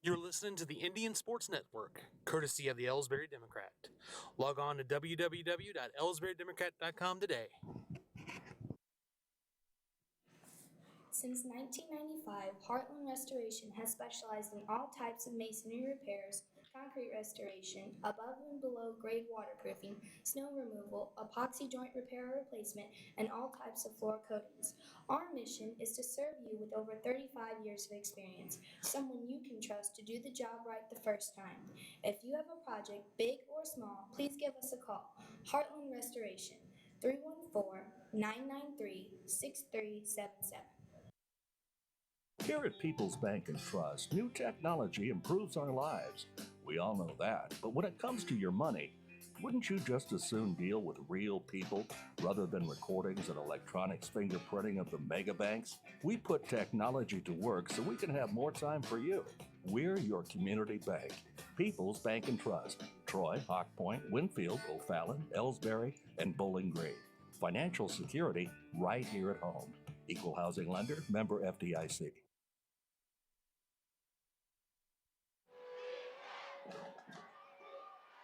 You're listening to the Indian Sports Network, courtesy of the Ellsbury Democrat. Log on to www.ellsburydemocrat.com today. Since 1995, Heartland Restoration has specialized in all types of masonry repairs, concrete restoration, above and below grade waterproofing, snow removal, epoxy joint repair or replacement, and all types of floor coatings. Our mission is to serve you with over 35 years of experience, someone you can trust to do the job right the first time. If you have a project, big or small, please give us a call. Heartland Restoration, 314-993-6377. Here at People's Bank and Trust, new technology improves our lives. We all know that. But when it comes to your money, wouldn't you just as soon deal with real people rather than recordings and electronics fingerprinting of the mega banks? We put technology to work so we can have more time for you. We're your community bank. People's Bank and Trust. Troy, Hawk Point, Winfield, O'Fallon, Ellsbury, and Bowling Green. Financial security right here at home. Equal housing lender, member FDIC.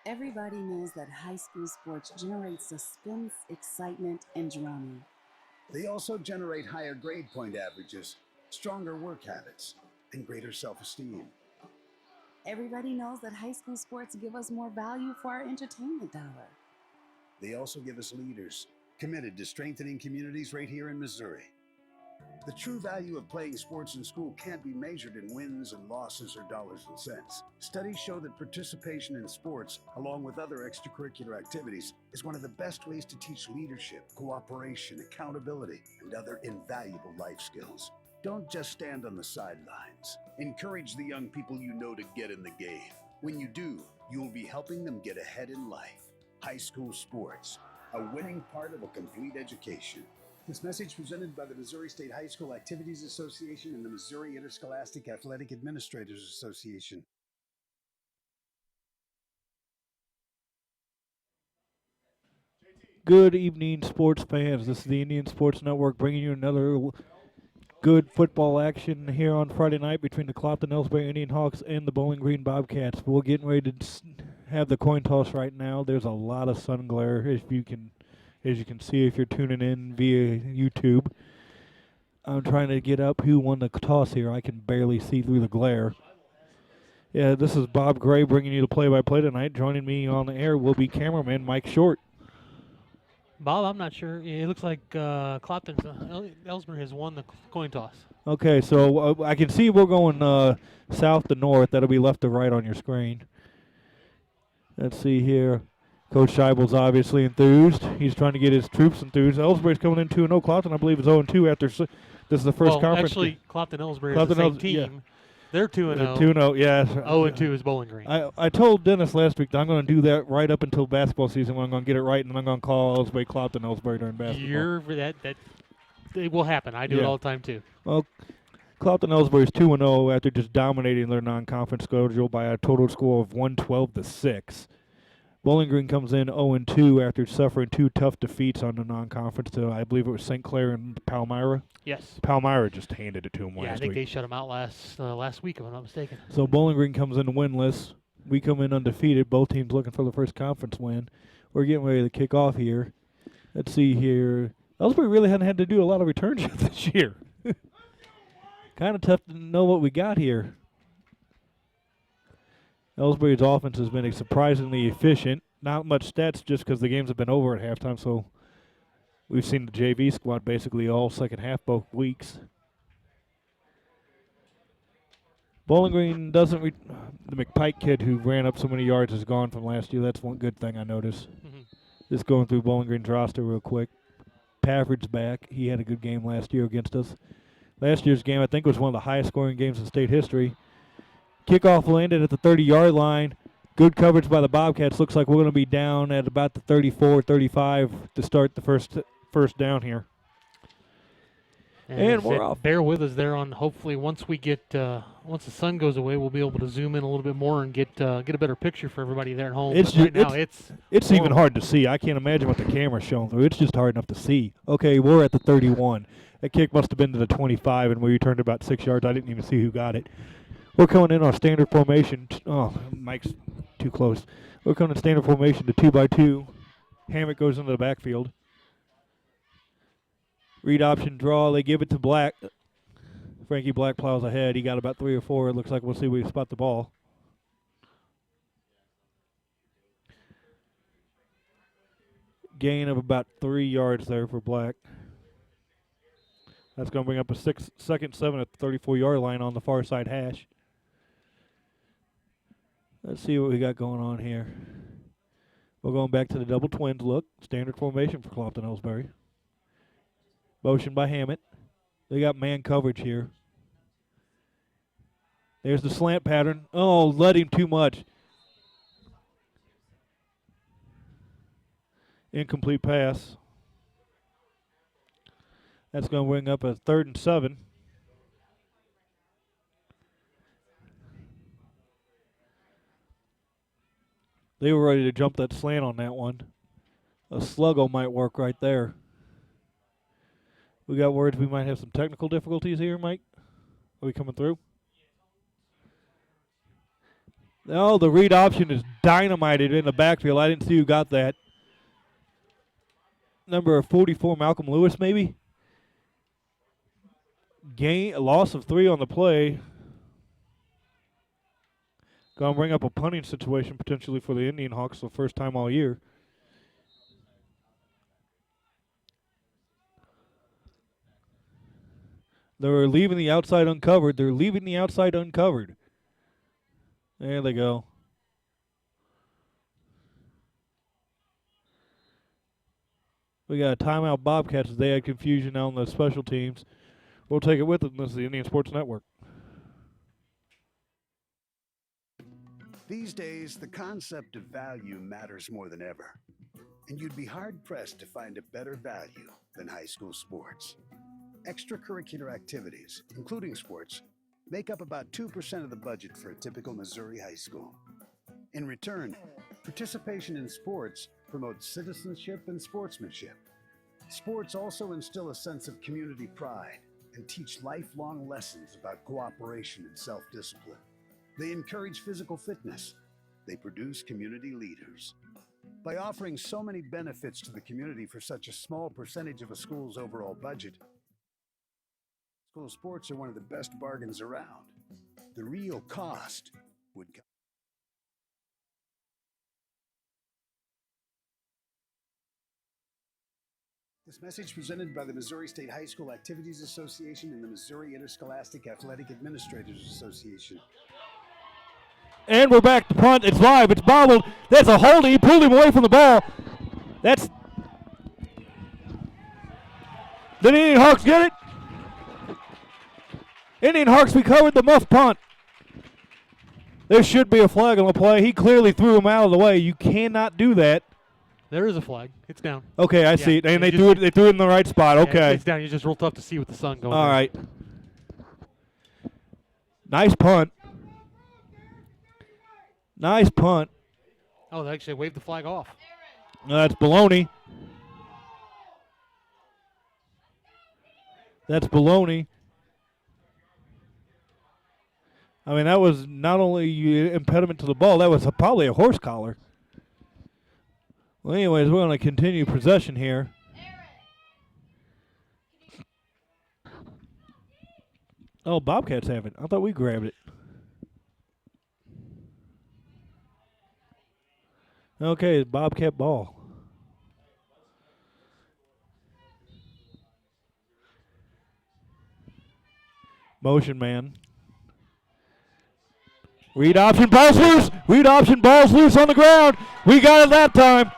Everybody knows that high school sports generate suspense, excitement, and drama. They also generate higher grade point averages, stronger work habits, and greater self-esteem. Everybody knows that high school sports give us more value for our entertainment dollar. They also give us leaders committed to strengthening communities right here in Missouri. The true value of playing sports in school can't be measured in wins and losses or dollars and cents. Studies show that participation in sports, along with other extracurricular activities, is one of the best ways to teach leadership, cooperation, accountability, and other invaluable life skills. Don't just stand on the sidelines. Encourage the young people you know to get in the game. When you do, you will be helping them get ahead in life. High school sports, a winning part of a complete education. This message presented by the Missouri State High School Activities Association and the Missouri Interscholastic Athletic Administrators Association. Good evening, sports fans. This is the Indian Sports Network bringing you another good football action here on Friday night between the Clopton-Ellsbury Indian Hawks and the Bowling Green Bobcats. We're getting ready to have the coin toss right now. There's a lot of sun glare, as you can see if you're tuning in via YouTube. I'm trying to get up who won the toss here. I can barely see through the glare. Yeah, this is Bob Gray bringing you the play-by-play tonight. Joining me on the air will be cameraman Mike Short. Bob, I'm not sure. It looks like Ellsbury has won the coin toss. Okay, so I can see we're going south to north. That'll be left to right on your screen. Let's see here. Coach Scheibel's obviously enthused. He's trying to get his troops enthused. Ellsbury's coming in 2-0. Clopton, I believe, is 0-2 after this is the first conference. Actually, Clopton-Ellsbury is the same team. Yeah. They're 2-0. 2-0, yeah. 0-2 is Bowling Green. I told Dennis last week that I'm going to do that right up until basketball season when I'm going to get it right, and then I'm going to call Ellsbury Clopton-Ellsbury during basketball. That it will happen. I do it all the time, too. Well, Clopton-Ellsbury is 2-0 after just dominating their non-conference schedule by a total score of 112-6. Bowling Green comes in 0-2 after suffering two tough defeats on the non-conference to, I believe it was St. Clair and Palmyra. Yes. Palmyra just handed it to them last week. Yeah, I think they shut them out last week, if I'm not mistaken. So Bowling Green comes in winless. We come in undefeated. Both teams looking for the first conference win. We're getting ready to kick off here. Let's see here. Ellsbury really hadn't had to do a lot of returns yet this year. Kind of tough to know what we got here. Ellsbury's offense has been surprisingly efficient. Not much stats just because the games have been over at halftime, so we've seen the JV squad basically all second half both weeks. Bowling Green doesn't the McPike kid who ran up so many yards is gone from last year. That's one good thing I noticed. Mm-hmm. Just going through Bowling Green's roster real quick. Pafford's back. He had a good game last year against us. Last year's game, I think, was one of the highest scoring games in state history. Kickoff landed at the 30-yard line. Good coverage by the Bobcats. Looks like we're going to be down at about the 34-35 to start the first down here. And we're off. Bear with us there on hopefully once the sun goes away, we'll be able to zoom in a little bit more and get a better picture for everybody there at home. It's even hard to see. I can't imagine what the camera's showing through. It's just hard enough to see. Okay, we're at the 31. That kick must have been to the 25, and we returned about 6 yards. I didn't even see who got it. We're coming in on standard formation. Oh, Mike's too close. We're coming in standard formation to 2x2. Hammock goes into the backfield. Read option draw. They give it to Black. Frankie Black plows ahead. He got about 3 or 4. It looks like we'll see where he spot the ball. Gain of about 3 yards there for Black. That's going to bring up a 2nd 7 at the 34-yard line on the far side hash. Let's see what we got going on here. We're going back to the double twins look. Standard formation for Clopton-Ellsbury. Motion by Hammett. They got man coverage here. There's the slant pattern. Oh, led him too much. Incomplete pass. That's going to bring up a 3rd and 7. They were ready to jump that slant on that one. A sluggo might work right there. We got words we might have some technical difficulties here, Mike. Are we coming through? Oh, the read option is dynamited in the backfield. I didn't see who got that. Number 44, Malcolm Lewis, maybe? A loss of 3 on the play. Going to bring up a punting situation potentially for the Indian Hawks for the first time all year. They're leaving the outside uncovered. They're leaving the outside uncovered. There they go. We got a timeout Bobcats as they had confusion on the special teams. We'll take it with us. This is the Indian Sports Network. These days, the concept of value matters more than ever. And you'd be hard-pressed to find a better value than high school sports. Extracurricular activities, including sports, make up about 2% of the budget for a typical Missouri high school. In return, participation in sports promotes citizenship and sportsmanship. Sports also instill a sense of community pride and teach lifelong lessons about cooperation and self-discipline. They encourage physical fitness. They produce community leaders. By offering so many benefits to the community for such a small percentage of a school's overall budget, school sports are one of the best bargains around. The real cost would come. This message presented by the Missouri State High School Activities Association and the Missouri Interscholastic Athletic Administrators Association. And we're back to punt. It's live. It's bobbled. That's a holding. He pulled him away from the ball. That's. Did Indian Hawks get it? Indian Hawks recovered the muff punt. There should be a flag on the play. He clearly threw him out of the way. You cannot do that. There is a flag. It's down. Okay, I see it. And they threw it. They threw it in the right spot. Okay. It's down. It's just real tough to see with the sun going. All right. Nice punt. Nice punt. Oh, they actually waved the flag off. That's baloney. That's baloney. I mean, that was not only an impediment to the ball, that was probably a horse collar. Well, anyways, we're going to continue possession here. Oh, Bobcats have it. I thought we grabbed it. Okay, it's Bobcat ball. Motion man. Read option, ball's loose. Read option, ball's loose on the ground. We got it that time.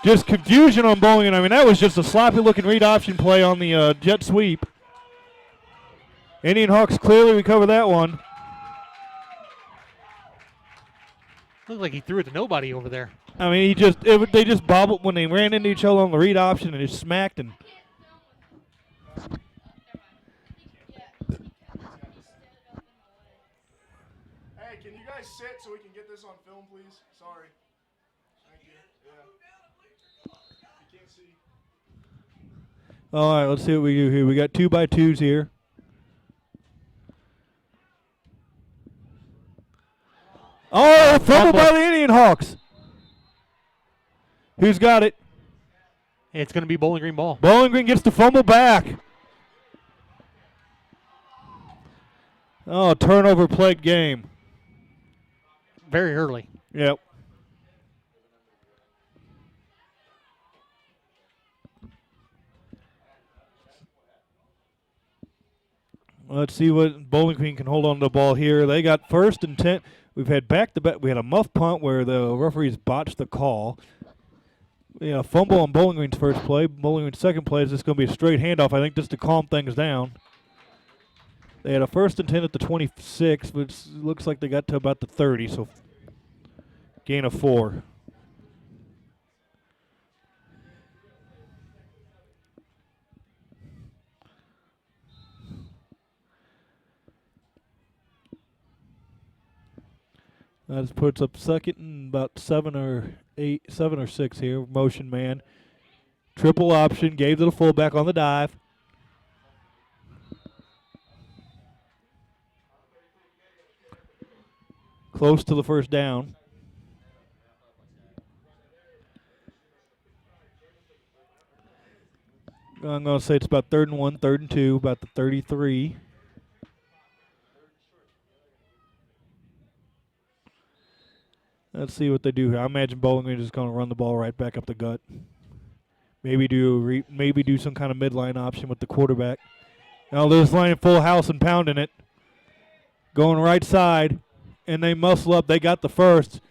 Just confusion on Bowling. I mean, that was just a sloppy-looking read option play on the jet sweep. Indian Hawks clearly recover that one. Looked like he threw it to nobody over there. I mean, they just bobbled when they ran into each other on the read option and just smacked and. Hey, can you guys sit so we can get this on film, please? Sorry. Thank you. Yeah. You can't see. All right, let's see what we do here. We got 2x2s here. Oh, fumble by the Indian Hawks. Who's got it? It's going to be Bowling Green ball. Bowling Green gets the fumble back. Oh, turnover plagued game. Very early. Yep. Let's see what Bowling Green can hold on to the ball here. They got 1st and 10. We've had back-to-back. We had a muff punt where the referees botched the call. Fumble on Bowling Green's first play. Bowling Green's second play is just going to be a straight handoff, I think, just to calm things down. They had a 1st and 10 at the 26, which looks like they got to about the 30, so gain of 4. That puts up second and about 7 or 6 here. Motion man. Triple option. Gave to the fullback on the dive. Close to the first down. I'm going to say it's about 3rd and 1, 3rd and 2, about the 33. Let's see what they do here. I imagine Bowling Green is going to run the ball right back up the gut. Maybe do some kind of midline option with the quarterback. Now they're just lining full house and pounding it. Going right side, and they muscle up. They got the first.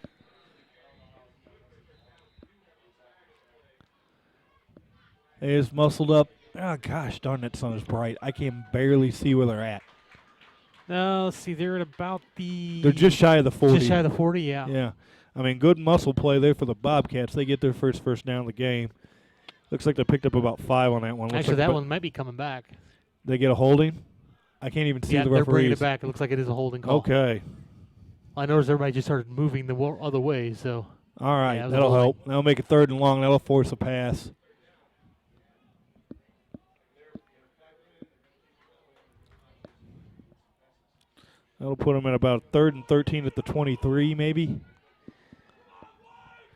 They just muscled up. Oh, gosh, darn, that sun is bright. I can barely see where they're at. No, let's see. They're at about the. They're just shy of the 40. Just shy of the 40, yeah. Yeah. I mean, good muscle play there for the Bobcats. They get their first down of the game. Looks like they picked up about 5 on that one. Actually, that one might be coming back. They get a holding? I can't even see the referees. They're bringing it back. It looks like it is a holding call. Okay. I noticed everybody just started moving the other way, so. All right, yeah, that'll help. That'll make it 3rd and long. That'll force a pass. That'll put them at about 3rd and 13 at the 23, maybe.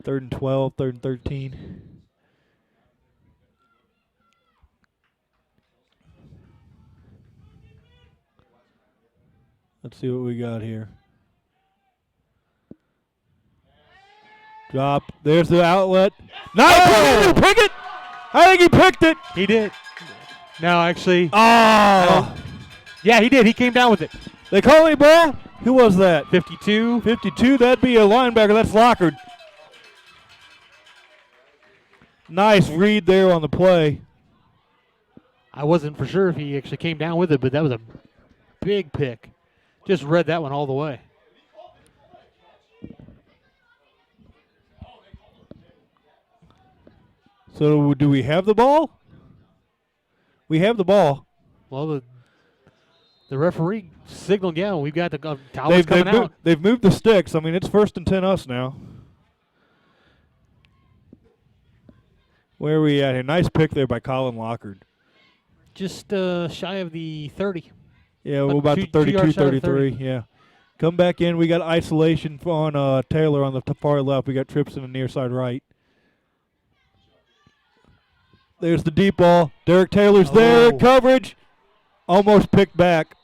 3rd and 12, 3rd and 13. Let's see what we got here. Drop. There's the outlet. Nice! Pick it! I think he picked it. He did. No, actually. Oh! Yeah, he did. He came down with it. They call any ball? Who was that? 52. 52. That'd be a linebacker. That's Lockard. Nice read there on the play. I wasn't for sure if he actually came down with it, but that was a big pick. Just read that one all the way. So do we have the ball? We have the ball. Well, the referee signaled, yeah, we've got the towers coming out. They've moved the sticks. I mean, it's 1st and 10 us now. Where are we at here? Nice pick there by Colin Lockard. Just shy of the 30. Yeah, we're about the 32, 33. Yeah. Come back in. We got isolation on Taylor on the far left. We got trips in the near side right. There's the deep ball. Derek Taylor's there. Coverage. Almost picked back.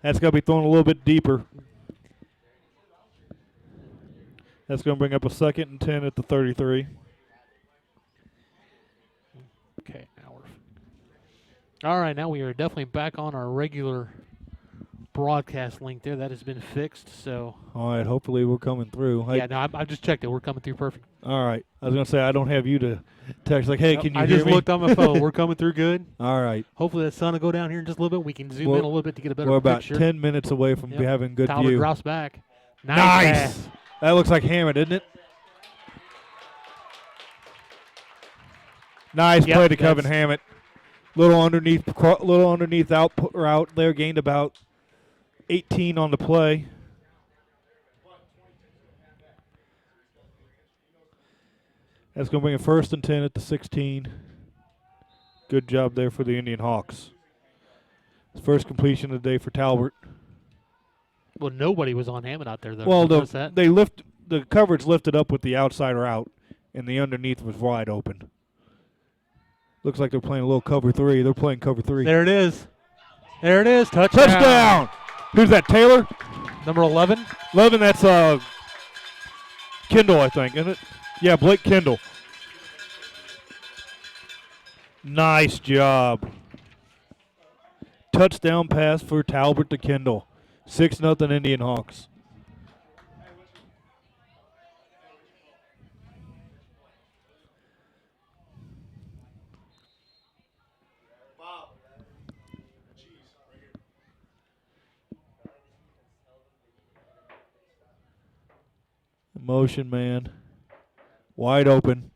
That's going to be thrown a little bit deeper. That's going to bring up a 2nd and 10 at the 33. Okay, now we're. All right, now we are definitely back on our regular broadcast link there. That has been fixed, so. All right, hopefully we're coming through. Yeah, no, I just checked it. We're coming through perfect. All right. I was going to say, I don't have you to text like, hey, can you hear me? I just looked on my phone. We're coming through good. All right. Hopefully that sun will go down here in just a little bit. We can zoom in a little bit to get a better picture. We're about 10 minutes away from having good Tyler view. drops back. Nice. That looks like Hammond, isn't it? Nice play to Kevin Hammett. Little underneath output route there. Gained about 18 on the play. That's going to bring a 1st and 10 at the 16. Good job there for the Indian Hawks. First completion of the day for Talbert. Well, nobody was on Hammond out there, though. Well, Notice that? the coverage lifted up with the outsider out, and the underneath was wide open. Looks like they're playing a little cover 3. They're playing cover 3. There it is. There it is. Touchdown. Touchdown! Who's that, Taylor? Number 11. 11, that's Kendall, I think, isn't it? Yeah, Blake Kendall. Nice job. Touchdown pass for Talbert to Kendall. 6-0 Indian Hawks. Motion man. Wide open.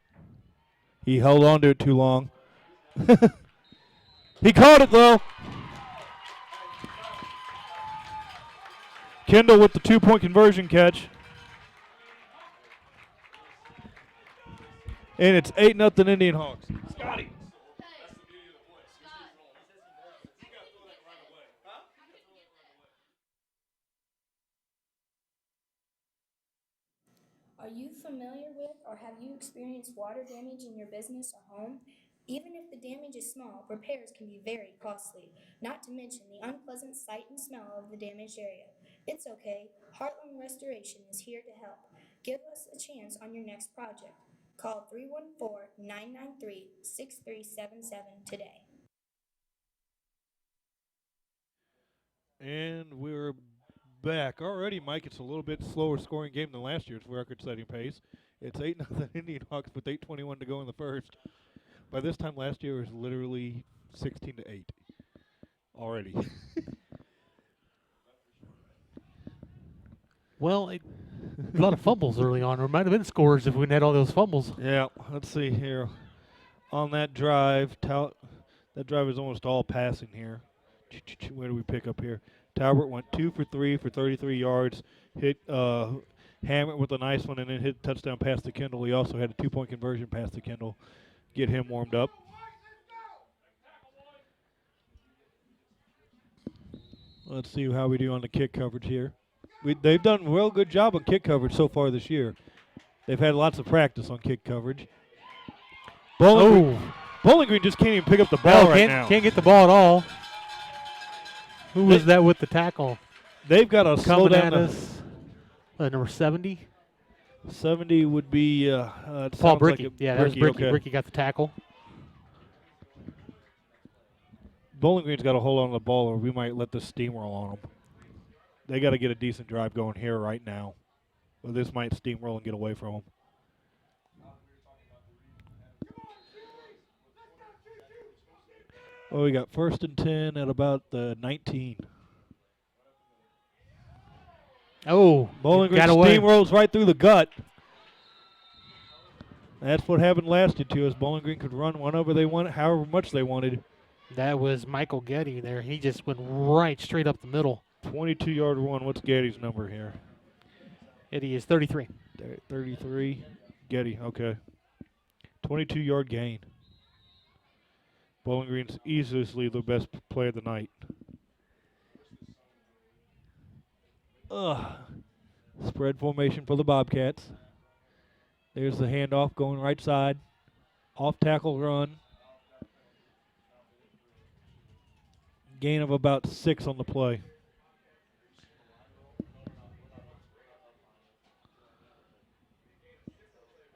He held on to it too long. He caught it, though. Kendall with the 2-point conversion catch. And it's 8-0 Indian Hawks. Scotty. Are you familiar with or have you experienced water damage in your business or home? Even if the damage is small, repairs can be very costly, not to mention the unpleasant sight and smell of the damaged area. It's okay. Heartland Restoration is here to help. Give us a chance on your next project. Call 314-993-6377 today. And we're back. Already, Mike, it's a little bit slower scoring game than last year's record-setting pace. It's 8-0 Indian Hawks with 8:21 to go in the first. By this time last year, it was literally 16-8 already. Well, a lot of fumbles early on. Or might have been scores if we had all those fumbles. Yeah, let's see here. On that drive, that drive is almost all passing here. Where do we pick up here? Talbert went 2 for 3 for 33 yards. Hit Hammett with a nice one, and then hit a touchdown pass to Kendall. He also had a 2-point conversion pass to Kendall. Get him warmed up. Let's see how we do on the kick coverage here. They've done a real good job on kick coverage so far this year. They've had lots of practice on kick coverage. Bowling Green just can't even pick up the ball right now. Can't get the ball at all. Who was that with the tackle? They've got to slow Coming down at us. Number 70. 70 would be Paul Bricky. Like Yeah, that was Bricky. Okay. Bricky got the tackle. Bowling Green's got to hold on to the ball, or we might let this steamroll on them. They got to get a decent drive going here right now, or this might steamroll and get away from them. Oh, we got 1st and 10 at about the 19. Oh, Bowling Green got away. steamrolls right through the gut. That's what happened last year to us. Bowling Green could run whenever they wanted, however much they wanted. That was Michael Getty there. He just went right straight up the middle. 22-yard run. What's Getty's number here? Getty is 33. 33. Getty, okay. 22-yard gain. Bowling Green's easily the best play of the night. Spread formation for the Bobcats. There's the handoff going right side. Off tackle run. Gain of about 6 on the play.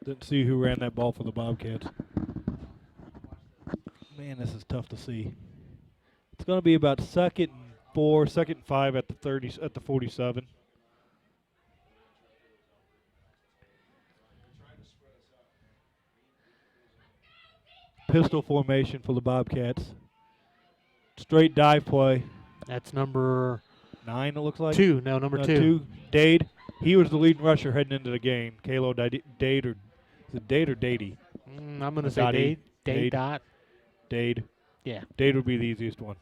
Didn't see who ran that ball for the Bobcats. Man, this is tough to see. It's going to be about 2nd and 4, 2nd and 5 at the 47. Pistol formation for the Bobcats. Straight dive play. That's number 9, it looks like. 2. No, number 2. Dade. He was the leading rusher heading into the game. Kalo Dade, or is it Dade or Dady? I'm going to say Dade. Dade. Dot. Dade. Yeah. Dade would be the easiest one.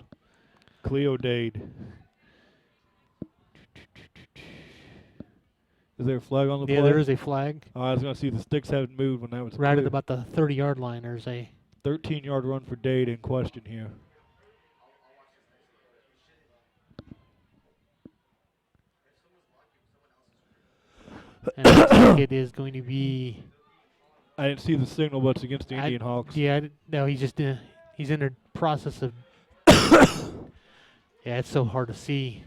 Cleo Dade. Is there a flag on the play? Yeah, there is a flag. Oh, I was going to see the sticks haven't moved when that was Right clear. at about the 30-yard line, there's a 13-yard run for Dade in question here. And it looks like it is going to be. I didn't see the signal, but it's against the Indian Hawks. Yeah, no, he's just he's in the process of. Yeah, it's so hard to see.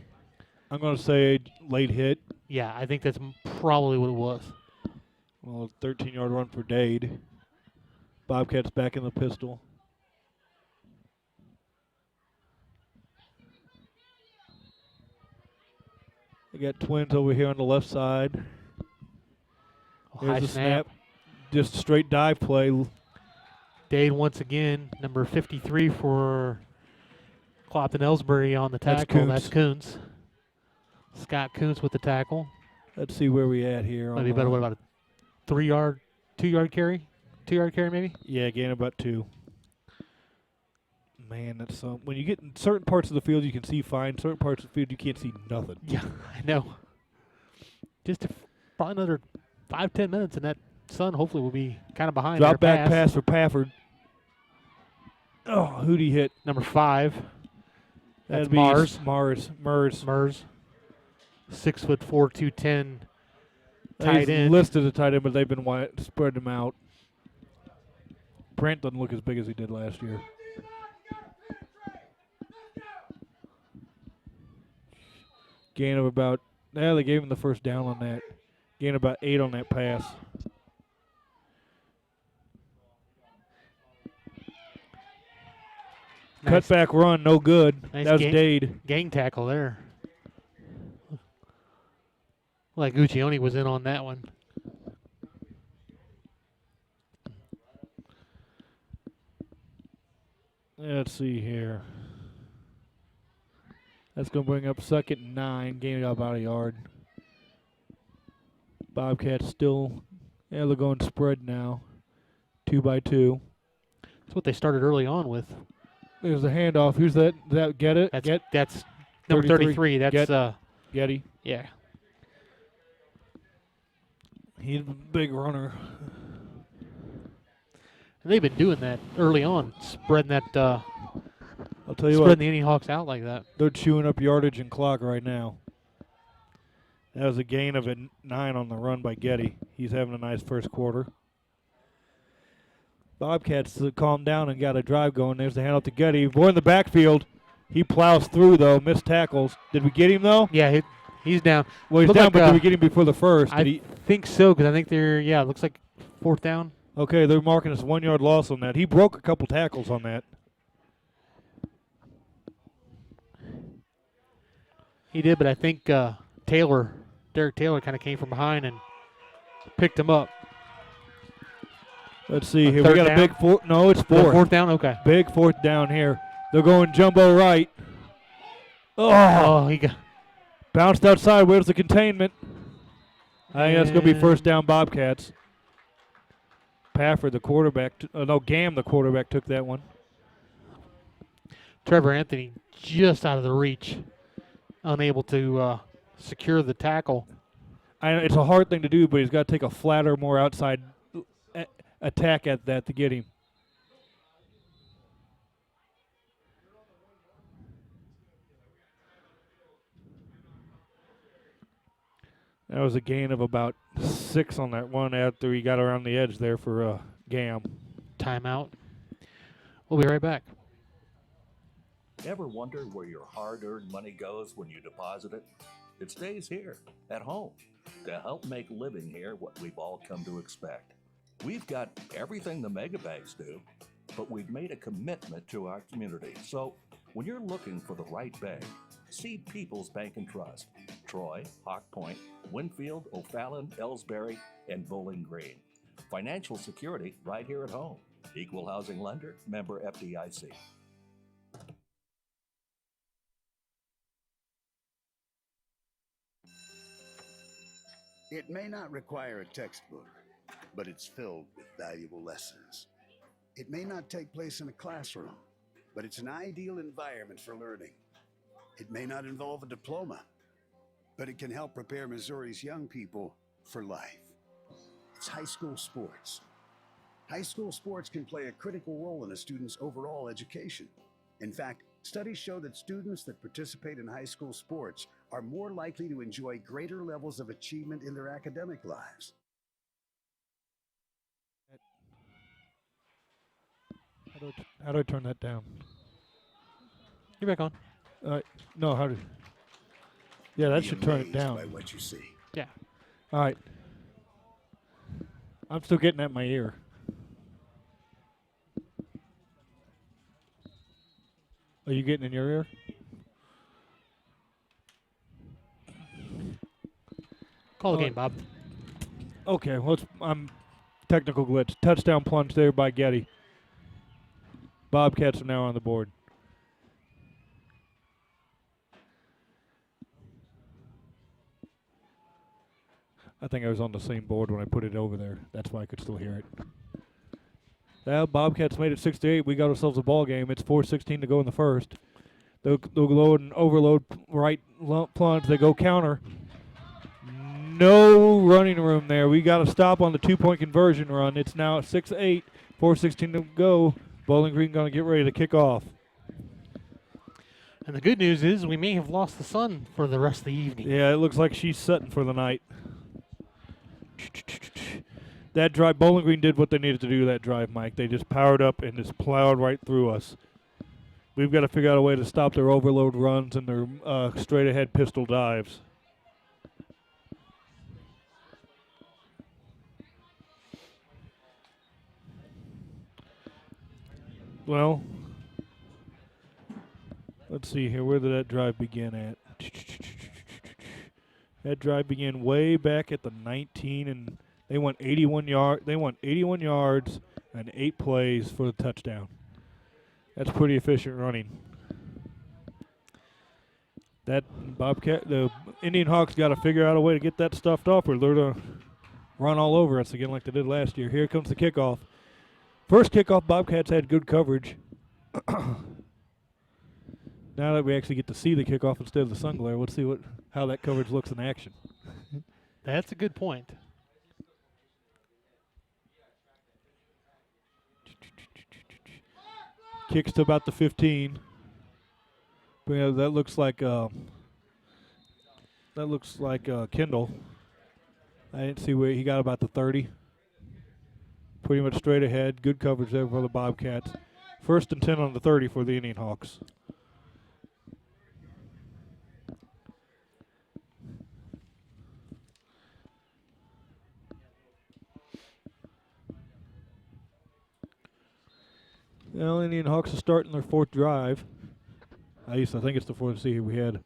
I'm going to say late hit. Yeah, I think that's probably what it was. Well, 13-yard run for Dade. Bobcats back in the pistol. They got Twins over here on the left side. High There's the snap. Just straight dive play. Dade once again, number 53 for Clopton Ellsbury on the tackle. That's Coons. Scott Coons with the tackle. Let's see where we at here. Might be better. What about a 2 yard carry? 2 yard carry maybe? Yeah, gain about 2. Man, that's when you get in certain parts of the field you can see fine. Certain parts of the field you can't see nothing. Yeah, I know. Just probably another 5-10 minutes, and that sun hopefully will be kind of behind. Drop back pass for Pafford. Oh, who'd he hit? Number 5. That'd That's be Mars. Mers. 6'4", 210. He's Tight end. listed as a tight end, but they've been spreading him out. Brent doesn't look as big as he did last year. Gain of about, they gave him the first down on that. Gain about 8 on that pass. Nice. Cutback run, no good. Nice that was gang- Dade. Gang tackle there. Like Guccione was in on that one. Let's see here. That's going to bring up 2nd and 9, gaining about a yard. Bobcats still, they're going spread now. 2 by 2. That's what they started early on with. There's a handoff. Who's that? That get it? That's number 33. That's Getty. Yeah. He's a big runner. And they've been doing that early on, spreading that I'll tell you spreading what, the Indian Hawks out like that. they're chewing up yardage and clock right now. That was a gain of 9 on the run by Getty. He's having a nice first quarter. Bobcats calmed down and got a drive going. There's the handoff to Getty. Boy in the backfield. He plows through, though. Missed tackles. Did we get him, though? Yeah, he's down. Well, he's Looked down, like, but did we get him before the first? I think so, because I think it looks like 4th down. Okay, they're marking us 1 yard loss on that. He broke a couple tackles on that. He did, but I think Derek Taylor kind of came from behind and picked him up. Let's see here. We third got down? a big fourth. No, it's 4th. 4th down? Okay. Big 4th down here. They're going jumbo right. Oh, he got. Bounced outside. Where's the containment? I think that's going to be 1st down Bobcats. Pafford, the quarterback. Gam, the quarterback, took that one. Trevor Anthony just out of the reach, unable to secure the tackle. It's a hard thing to do, but he's got to take a flatter, more outside attack at that to get him. That was a gain of about 6 on that one after he got around the edge there for Gam. Timeout. We'll be right back. Ever wonder where your hard-earned money goes when you deposit it? It stays here, at home, to help make living here what we've all come to expect. We've got everything the megabanks do, but we've made a commitment to our community. So when you're looking for the right bank, see People's Bank and Trust. Troy, Hawk Point, Winfield, O'Fallon, Ellsbury, and Bowling Green. Financial security right here at home. Equal housing lender, member FDIC. It may not require a textbook, but it's filled with valuable lessons. It may not take place in a classroom, but it's an ideal environment for learning. It may not involve a diploma, but it can help prepare Missouri's young people for life. It's high school sports. High school sports can play a critical role in a student's overall education. In fact, studies show that students that participate in high school sports are more likely to enjoy greater levels of achievement in their academic lives. How do I turn that down? You're back on. No, how do? Yeah, that Be should turn it amazed down. by what you see. Yeah. All right. I'm still getting at my ear. Are you getting in your ear? Call the Oh, game, Bob. Okay, well, I'm technical glitch. Touchdown plunge there by Getty. Bobcats are now on the board. I think I was on the same board when I put it over there. That's why I could still hear it. Now Bobcats made it 6-8. We got ourselves a ball game. It's 4:16 to go in the first. They'll load and overload right plunge. They go counter. No running room there. We got to stop on the 2-point conversion run. It's now 6-8. 4:16 to go. Bowling Green going to get ready to kick off. And the good news is we may have lost the sun for the rest of the evening. Yeah, it looks like she's setting for the night. That drive, Bowling Green did what they needed to do that drive, Mike. They just powered up and just plowed right through us. We've got to figure out a way to stop their overload runs and their straight-ahead pistol dives. Well, let's see here. Where did that drive begin at? That drive began way back at the 19, and they went 81 yards and 8 plays for the touchdown. That's pretty efficient running. That the Indian Hawks got to figure out a way to get that stuffed off, or they're gonna run all over us again like they did last year. Here comes the kickoff. First kickoff, Bobcats had good coverage. Now that we actually get to see the kickoff instead of the sun glare, let's see how that coverage looks in action. That's a good point. Kicks to about the 15. Yeah, that looks like Kendall. I didn't see where he got about the 30. Pretty much straight ahead. Good coverage there for the Bobcats. 1st and 10 on the 30 for the Indian Hawks. Well, Indian Hawks are starting their 4th drive. I think it's the 4th. See, we had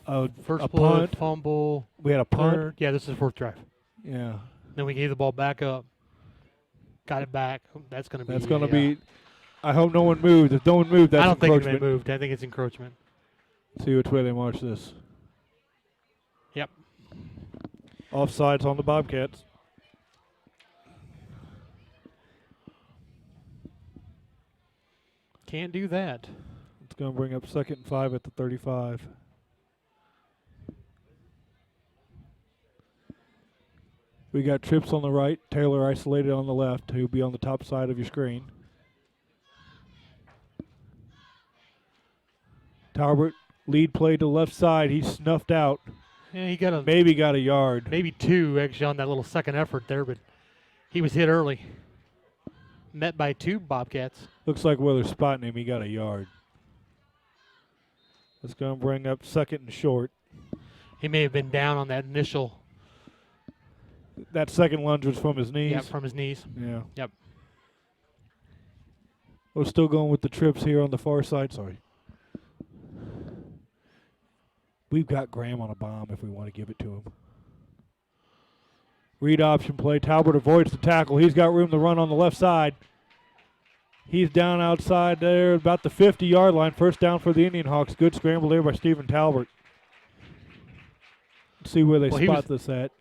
a First punt, fumble. We had a punt. Third. Yeah, this is the 4th drive. Yeah. Then we gave the ball back up. Got it back. That's going to be. That's going to be. I hope no one moved. If no one moved, that's I don't think encroachment. anybody moved. I think it's encroachment. See which way they march this. Yep. Offsides on the Bobcats. Can't do that. It's going to bring up 2nd and 5 at the 35. We got trips on the right, Taylor isolated on the left, who'll be on the top side of your screen. Talbot, lead play to the left side. He's snuffed out. Yeah, he got Maybe got a yard. maybe 2 actually on that little second effort there, but he was hit early. Met by 2 Bobcats. Looks like where they're spotting him, he got a yard. That's going to bring up 2nd and short. He may have been down on that initial. That second lunge was from his knees. Yeah, from his knees. Yeah. Yep. We're still going with the trips here on the far side. Sorry. We've got Graham on a bomb if we want to give it to him. Read option play. Talbot avoids the tackle. He's got room to run on the left side. He's down outside there about the 50-yard line. First down for the Indian Hawks. Good scramble there by Stephen Talbot. Let's see where they spot this at.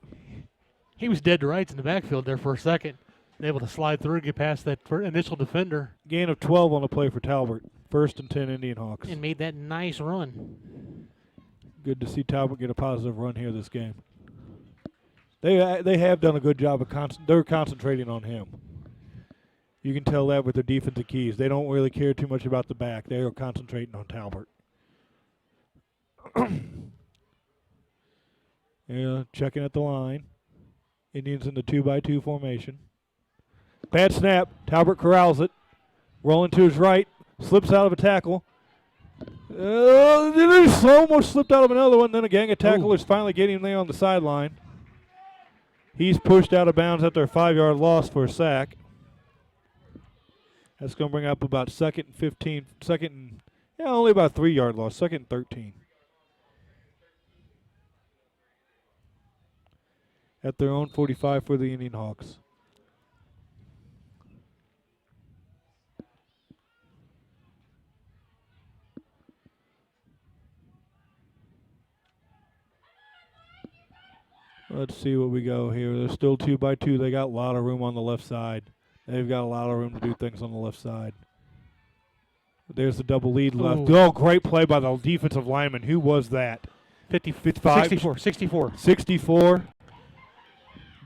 He was dead to rights in the backfield there for a second. Able to slide through, get past that initial defender. Gain of 12 on the play for Talbot. 1st and 10 Indian Hawks. And made that nice run. Good to see Talbot get a positive run here this game. They have done a good job of they're concentrating on him. You can tell that with their defensive keys. They don't really care too much about the back. They are concentrating on Talbert. Yeah, checking at the line. Indians in the 2-by-2 formation. Bad snap. Talbert corrals it. Rolling to his right. Slips out of a tackle. Almost slipped out of another one. Then a gang of tacklers finally getting him there on the sideline. He's pushed out of bounds after a 5-yard loss for a sack. That's going to bring up about second and 15. Only about a 3-yard loss. Second and 13. At their own 45 for the Indian Hawks. Let's see what we go here. They're still 2-by-2. They got a lot of room on the left side. They've got a lot of room to do things on the left side. There's the double lead left. Oh, great play by the defensive lineman. Who was that? 55. 64.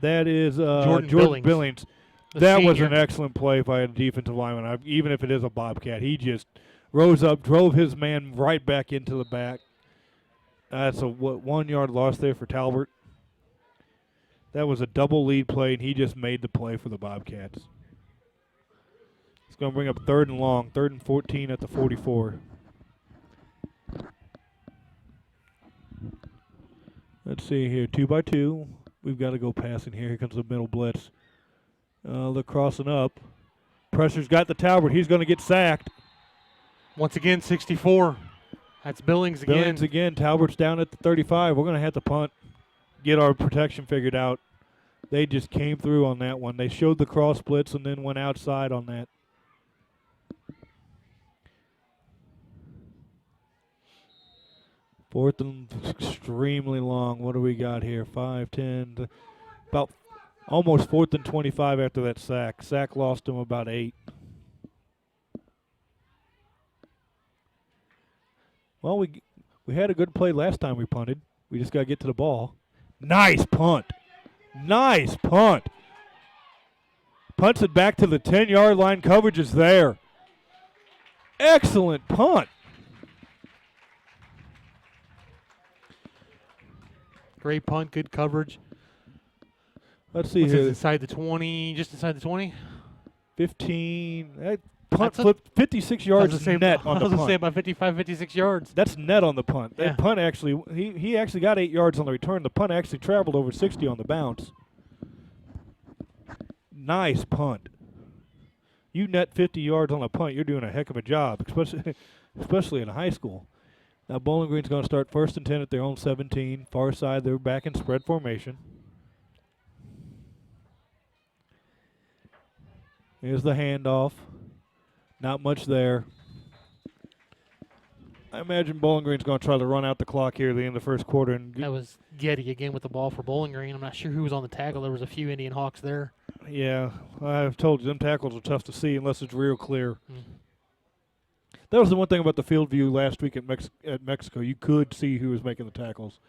That is Jordan Billings. That was an excellent play by a defensive lineman. Even if it is a Bobcat, he just rose up, drove his man right back into the back. That's a 1-yard loss there for Talbert. That was a double lead play, and he just made the play for the Bobcats. It's going to bring up 3rd and long, 3rd and 14 at the 44. Let's see here, 2-by-2. We've got to go passing here. Here comes the middle blitz. They're crossing up. Pressure's got the Talbert. He's going to get sacked. Once again, 64. That's Billings again. Billings again. Talbert's down at the 35. We're going to have to punt, get our protection figured out. They just came through on that one. They showed the cross blitz and then went outside on that. Fourth and extremely long. What do we got here? 5, 10, about almost 4th and 25 after that sack. Sack lost him about 8. Well, we had a good play last time we punted. We just got to get to the ball. Nice punt. Nice punt. Punts it back to the 10-yard line. Coverage is there. Excellent punt. Great punt, good coverage. Let's see What's here. this, inside the 20, just inside the 20? 15. That punt flipped 56 yards net on the punt. I was going to say about 55, 56 yards. That's net on the punt. Yeah. That punt actually, he actually got 8 yards on the return. The punt actually traveled over 60 on the bounce. Nice punt. You net 50 yards on a punt, you're doing a heck of a job, especially in high school. Now Bowling Green's going to start 1st and 10 at their own 17. Far side, they're back in spread formation. Here's the handoff. Not much there. I imagine Bowling Green's going to try to run out the clock here at the end of the first quarter. And That was Getty again with the ball for Bowling Green. I'm not sure who was on the tackle. There was a few Indian Hawks there. Yeah, I've told you, them tackles are tough to see unless it's real clear. That was the one thing about the field view last week at Mexico. You could see who was making the tackles.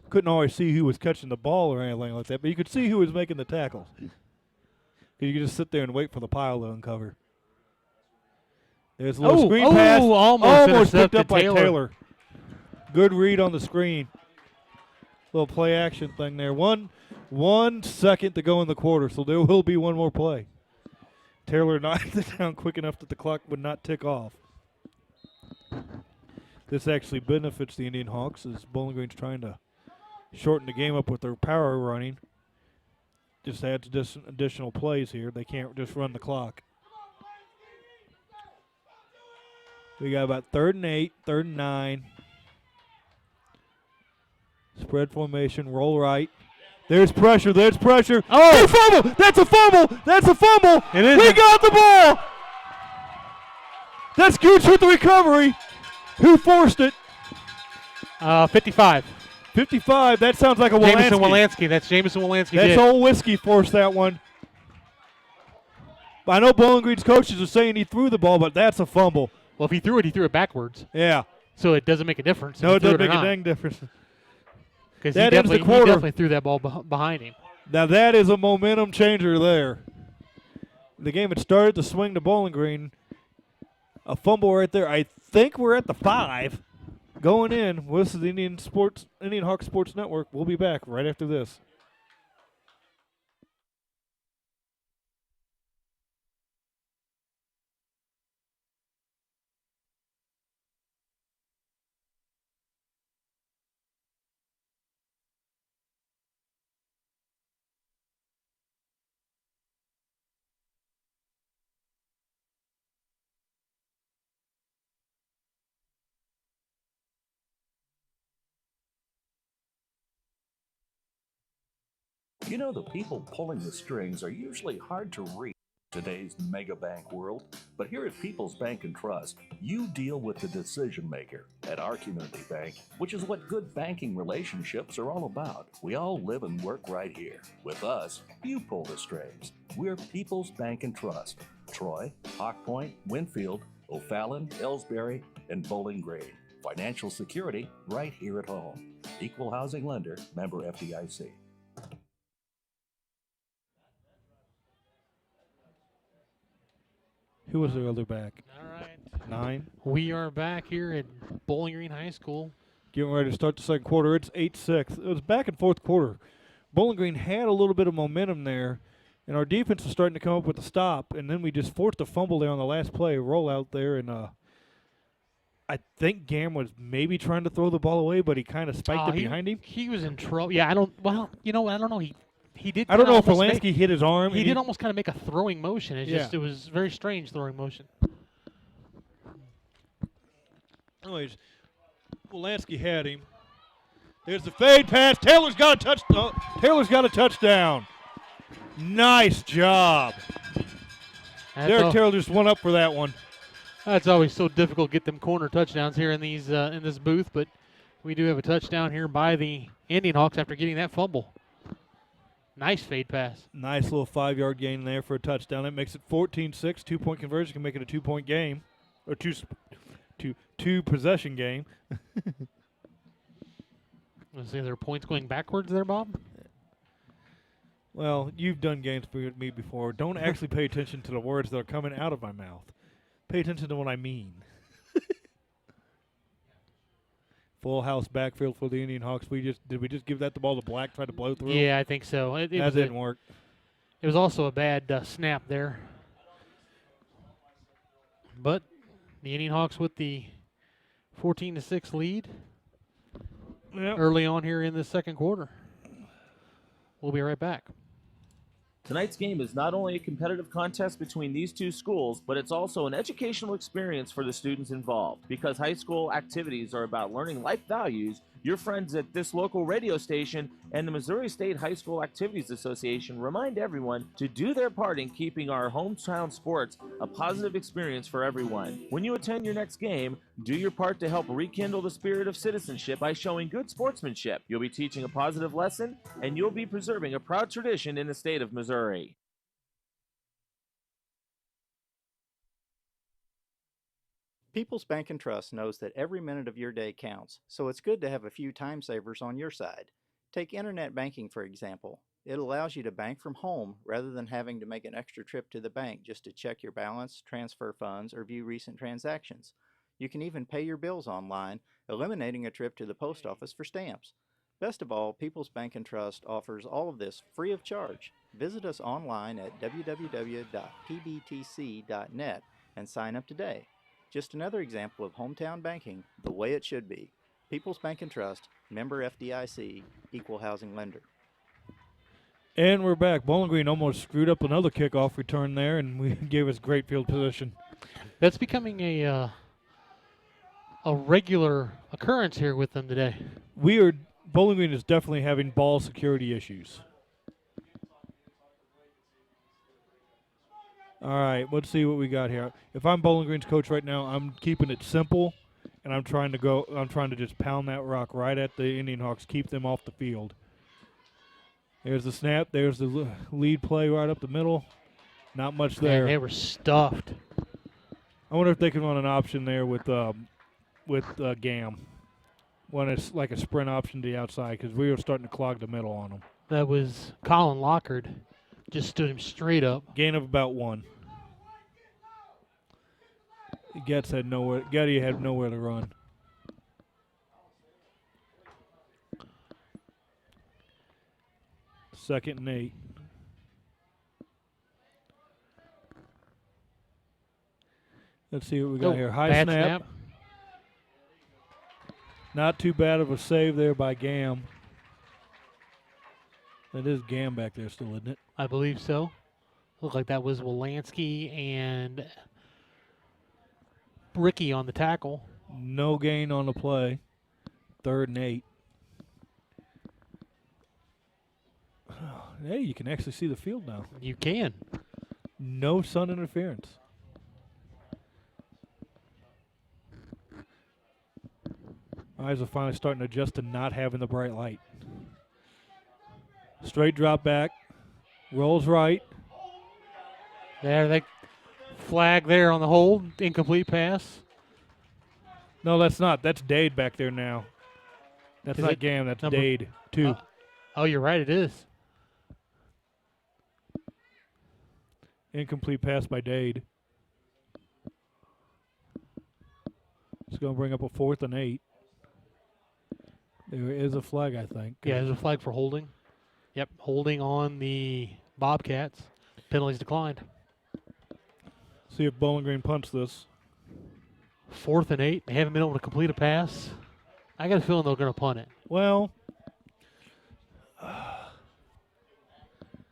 Couldn't always see who was catching the ball or anything like that, but you could see who was making the tackles. You could just sit there and wait for the pile to uncover. There's a little screen pass. Almost picked up by Taylor. Good read on the screen. Little play action thing there. 1 second to go in the quarter, so there will be one more play. Taylor knocked it down quick enough that the clock would not tick off. This actually benefits the Indian Hawks as Bowling Green's trying to shorten the game up with their power running. Just adds additional plays here. They can't just run the clock. We got about 3rd and 8, 3rd and 9. Spread formation, roll right. There's pressure. There's pressure. Oh, fumble! That's a fumble! That's a fumble! It is. We got the ball! That's Gooch with the recovery. Who forced it? 55. 55. That sounds like a Wolanski. Jameson Wolanski. That's Jameson Wolanski. That's Old Whiskey forced that one. I know Bowling Green's coaches are saying he threw the ball, but that's a fumble. Well, if he threw it backwards. Yeah. So it doesn't make a difference. No, it doesn't make a dang difference. Because he definitely threw that ball behind him. Now that is a momentum changer there. The game had started to swing to Bowling Green. A fumble right there. I think we're at the 5. Going in. This is the Indian Hawk Sports Network. We'll be back right after this. You know, the people pulling the strings are usually hard to reach in today's mega bank world, but here at People's Bank and Trust, you deal with the decision maker. At our community bank, which is what good banking relationships are all about, we all live and work right here. With us, you pull the strings. We're People's Bank and Trust. Troy, Hawk Point, Winfield, O'Fallon, Ellsbury, and Bowling Green. Financial security right here at home. Equal housing lender, member FDIC. Who was the other back? All right. 9. We are back here at Bowling Green High School. Getting ready to start the second quarter. It's 8-6. It was back and forth quarter. Bowling Green had a little bit of momentum there, and our defense was starting to come up with a stop, and then we just forced a fumble there on the last play, rollout there, and I think Gam was maybe trying to throw the ball away, but he kind of spiked it behind him. He was in trouble. Yeah, I don't know. He did. I don't know if kinda almost Polanski hit his arm. He did almost kind of make a throwing motion. It was very strange throwing motion. Anyways, Polanski had him. There's the fade pass. Taylor's got a touchdown. Nice job. Derek Taylor just went up for that one. That's always so difficult to get them corner touchdowns here in these in this booth, but we do have a touchdown here by the Indian Hawks after getting that fumble. Nice fade pass. Nice little 5-yard gain there for a touchdown. That makes it 14-6. 2-point conversion can make it a 2-point game, or two possession game. Let's see, are there points going backwards there, Bob? Well, you've done games for me before. Don't actually pay attention to the words that are coming out of my mouth. Pay attention to what I mean. Full house backfield for the Indian Hawks. Did we just give the ball to Black, try to blow through? Yeah, I think so. That didn't work. It was also a bad snap there. But the Indian Hawks with the 14-6 lead early on here in the second quarter. We'll be right back. Tonight's game is not only a competitive contest between these two schools, but it's also an educational experience for the students involved. Because high school activities are about learning life values, your friends at this local radio station and the Missouri State High School Activities Association remind everyone to do their part in keeping our hometown sports a positive experience for everyone. When you attend your next game, do your part to help rekindle the spirit of citizenship by showing good sportsmanship. You'll be teaching a positive lesson, and you'll be preserving a proud tradition in the state of Missouri. People's Bank and Trust knows that every minute of your day counts, so it's good to have a few time savers on your side. Take internet banking, for example. It allows you to bank from home rather than having to make an extra trip to the bank just to check your balance, transfer funds, or view recent transactions. You can even pay your bills online, eliminating a trip to the post office for stamps. Best of all, People's Bank and Trust offers all of this free of charge. Visit us online at www.pbtc.net and sign up today. Just another example of hometown banking the way it should be. People's Bank and Trust, member FDIC, equal housing lender. And we're back. Bowling Green almost screwed up another kickoff return there, and we gave us great field position. That's becoming a regular occurrence here with them today. Bowling Green is definitely having ball security issues. All right, let's see what we got here. If I'm Bowling Green's coach right now, I'm keeping it simple, and I'm trying to just pound that rock right at the Indian Hawks, keep them off the field. There's the snap. There's the lead play right up the middle. Not much there. Man, they were stuffed. I wonder if they can run an option there with GAM. When it's like a sprint option to the outside, because we were starting to clog the middle on them. That was Colin Lockard. Just stood him straight up. Gain of about 1. Getty had nowhere to run. Second and 8. Let's see what we got Oh, here. High bad snap. Not too bad of a save there by Gam. That is Gam back there still, isn't it? I believe so. Looked like that was Wolanski and Ricky on the tackle. No gain on the play. 3rd and 8. Hey, you can actually see the field now. You can. No sun interference. Eyes are finally starting to adjust to not having the bright light. Straight drop back. Rolls right. There, they flag there on the hold. Incomplete pass. No, that's not. That's Dade back there now. That's Is not it Gam. That's number- Dade. 2. Oh, you're right. It is. Incomplete pass by Dade. It's going to bring up a 4th and 8. There is a flag, I think. Yeah, there's a flag for holding. Yep, holding on the Bobcats. Penalties declined. See if Bowling Green punts this. 4th and 8. They haven't been able to complete a pass. I got a feeling they're going to punt it. Well,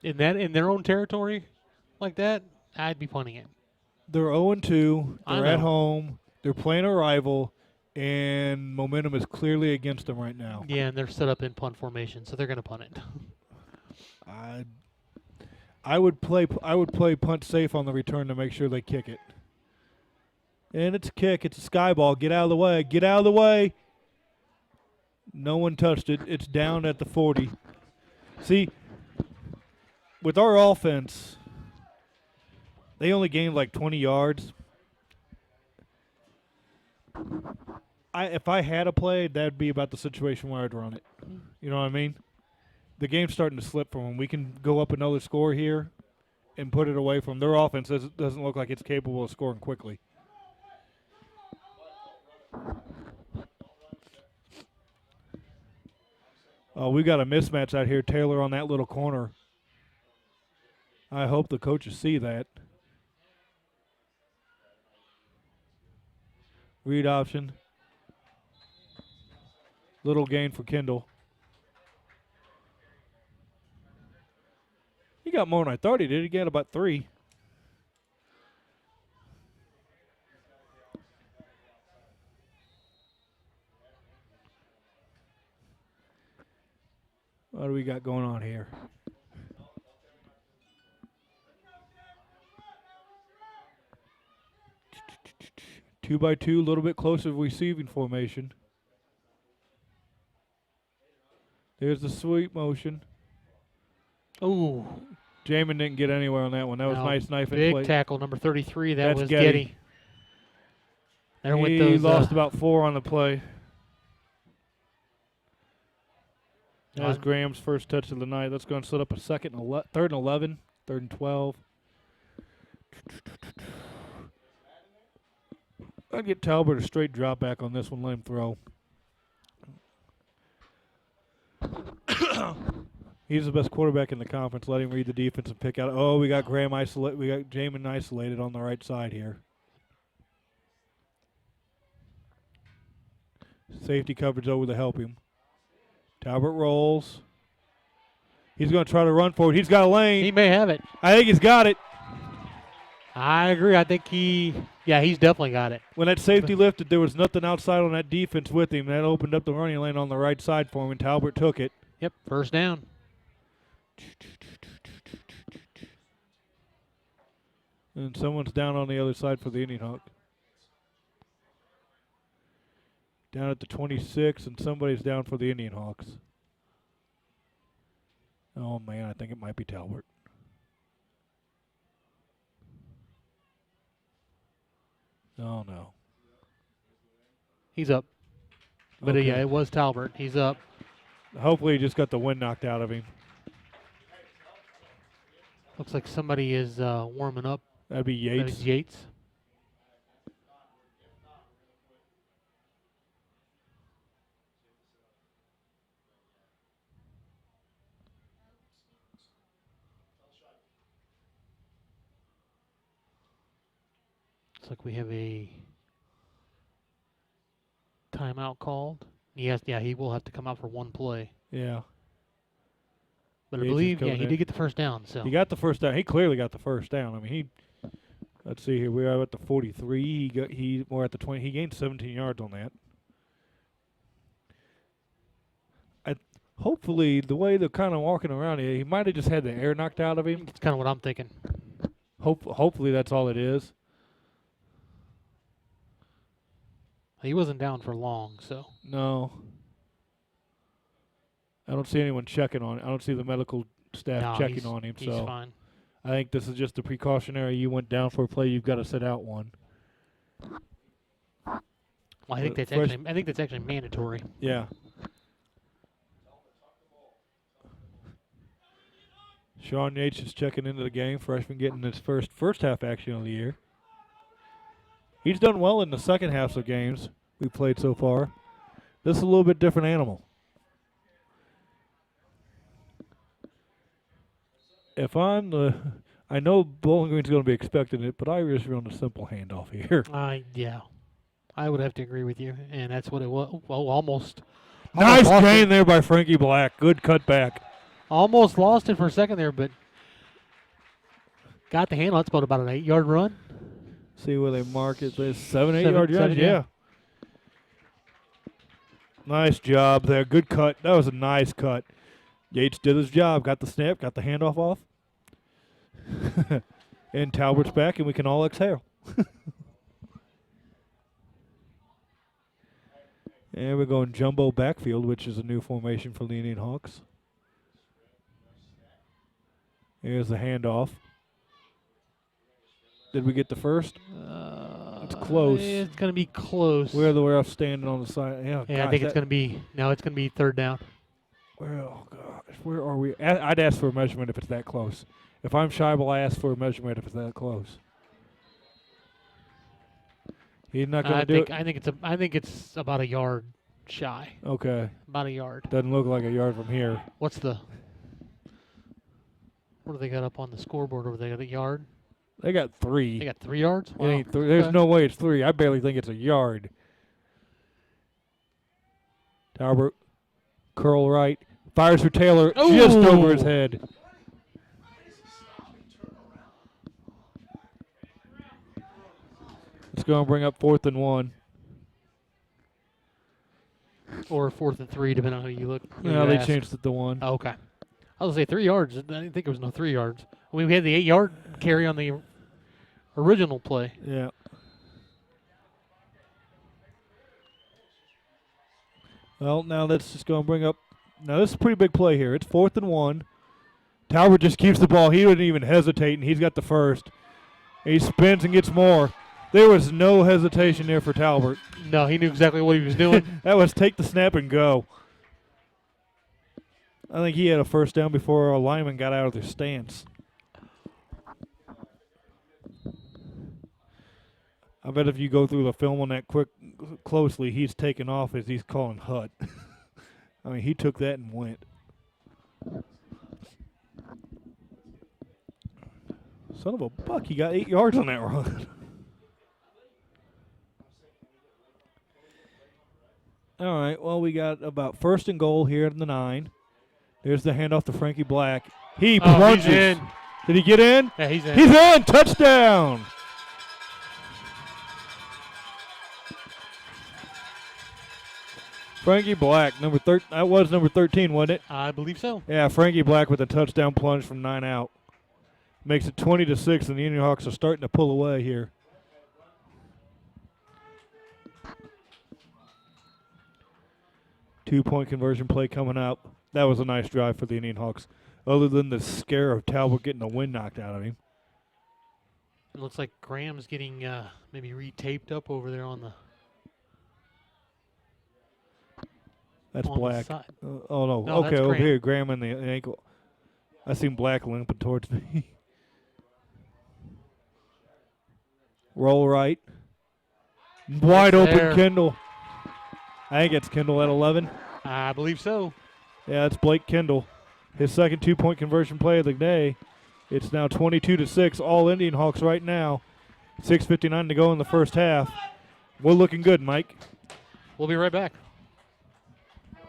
In their own territory like that, I'd be punting it. they're 0-2. I They're at know. home. They're playing a rival, and momentum is clearly against them right now. Yeah, and they're set up in punt formation, so they're going to punt it. I would play punt safe on the return to make sure they kick it. And it's a kick. It's a sky ball. Get out of the way. Get out of the way. No one touched it. It's down at the 40. See, with our offense, they only gained like 20 yards. If I had a play, that'd be about the situation where I'd run it. You know what I mean? The game's starting to slip from them. We can go up another score here and put it away from their offense. Doesn't look like it's capable of scoring quickly. Oh, we got a mismatch out here. Taylor on that little corner. I hope the coaches see that. Read option. Little gain for Kendall. He got more than I thought he did. He got about 3. What do we got going on here? Two by two, a little bit closer receiving formation. There's the sweep motion. Ooh. Jamin didn't get anywhere on that one. That was No, nice knife and big play. tackle, number 33. That That's was Getty. Getty. There went He those. lost about 4 on the play. That was on- Graham's first touch of the night. That's going to set up a third and 11, 3rd and 12. I'd get Talbot a straight drop back on this one. Let him throw. He's the best quarterback in the conference. Let him read the defense and pick out. Oh, we got Graham isolated. We got Jamin isolated on the right side here. Safety coverage over to help him. Talbot rolls. He's going to try to run for it. He's got a lane. He may have it. I think he's got it. I agree. I think he's definitely got it. When that safety lifted, there was nothing outside on that defense with him. That opened up the running lane on the right side for him, and Talbot took it. Yep, first down. And someone's down on the other side for the Indian Hawk. Down at the 26, and somebody's down for the Indian Hawks. Oh, man, I think it might be Talbot. Oh, no. He's up. But Okay. yeah, it was Talbot. He's up. Hopefully he just got the wind knocked out of him. Looks like somebody is warming up. That'd be That Yates. is Yates. Looks like we have a timeout called. Yes, yeah, he will have to come out for one play. Yeah. But I Yates is believe, yeah, coming he in. did get the first down. So He got the first down. He clearly got the first down. I mean, let's see here. We are at the 43. We're at the 20. He gained 17 yards on that. Hopefully, the way they're kind of walking around here, he might have just had the air knocked out of him. it's kind of what I'm thinking. Hopefully, that's all it is. He wasn't down for long, so No. I don't see anyone checking on it. I don't see the medical staff no, checking he's, on him. he's So fine. I think this is just a precautionary. You went down for a play, you've got to sit out one. Well, I think that's actually mandatory. Yeah. Sean Yates is checking into the game. Freshman getting his first half action of the year. He's done well in the second halves of games we played so far. This is a little bit different animal. If I know Bowling Green's going to be expecting it, but I just run a simple handoff here. Yeah, I would have to agree with you, and that's what it was. Well, almost Nice lost gain it. there by Frankie Black. Good cutback. Almost lost it for a second there, but got the handle. That's about an 8-yard run. See where they mark it. There's 7, 8 Seven, yard yards. seven, yeah. Yeah. Nice job there. Good cut. That was a nice cut. Yates did his job. Got the snap. Got the handoff off. And Talbert's back, and we can all exhale. And we're going jumbo backfield, which is a new formation for the Indian Hawks. Here's the handoff. Did we get the first? It's close. It's going to be close. Where the ref standing on the side? Yeah, I think it's going to be. No, it's going to be third down. Oh gosh, where are we? I'd ask for a measurement if it's that close. If I'm Scheibel, I ask for a measurement if it's that close. He's not going to do it. I think it's about a yard shy. Okay, About a yard. doesn't look like a yard from here. What do they got up on the scoreboard over there? The yard? They got 3. They got 3 yards? It Wow. ain't There's Okay. no way it's 3. I barely think it's a yard. Talbert, curl right, fires for Taylor just over his head. It's going to bring up 4th and 1. Or 4th and 3, depending on who you look. who No, you they ask. changed it to 1. Oh, okay. I was going to say 3 yards. I didn't think it was no 3 yards. We had the 8-yard carry on the original play. Yeah. Well, now let's just go and bring up. Now, this is a pretty big play here. It's 4th and 1. Talbert just keeps the ball. He wouldn't even hesitate, and he's got the first. He spins and gets more. There was no hesitation there for Talbert. No, he knew exactly what he was doing. That was take the snap and go. I think he had a first down before our linemen got out of their stance. I bet if you go through the film on that closely, he's taking off as he's calling hut. I mean, he took that and went. Son of a buck, he got 8 yards on that run. All right, well, we got about 1st and goal here at the 9. There's the handoff to Frankie Black. He plunges. He's in. Did he get in? Yeah, he's in. He's in. Touchdown. Frankie Black, that was number 13, wasn't it? I believe so. Yeah, Frankie Black with a touchdown plunge from 9 out. Makes it 20-6, and the Indian Hawks are starting to pull away here. Two-point conversion play coming up. That was a nice drive for the Indian Hawks, other than the scare of Talbot getting the wind knocked out of him. It looks like Graham's getting maybe re-taped up over there on the. That's on the Black. side. Oh, no. No, Okay, that's over Graham. here, Graham in the ankle. I seen Black limping towards me. Roll right. Wide It's open there. Kendall. I think it's Kendall at 11. I believe so. Yeah, it's Blake Kendall. His second 2-point conversion play of the day. It's now 22-6. All Indian Hawks right now. 6:59 to go in the first half. We're looking good, Mike. We'll be right back.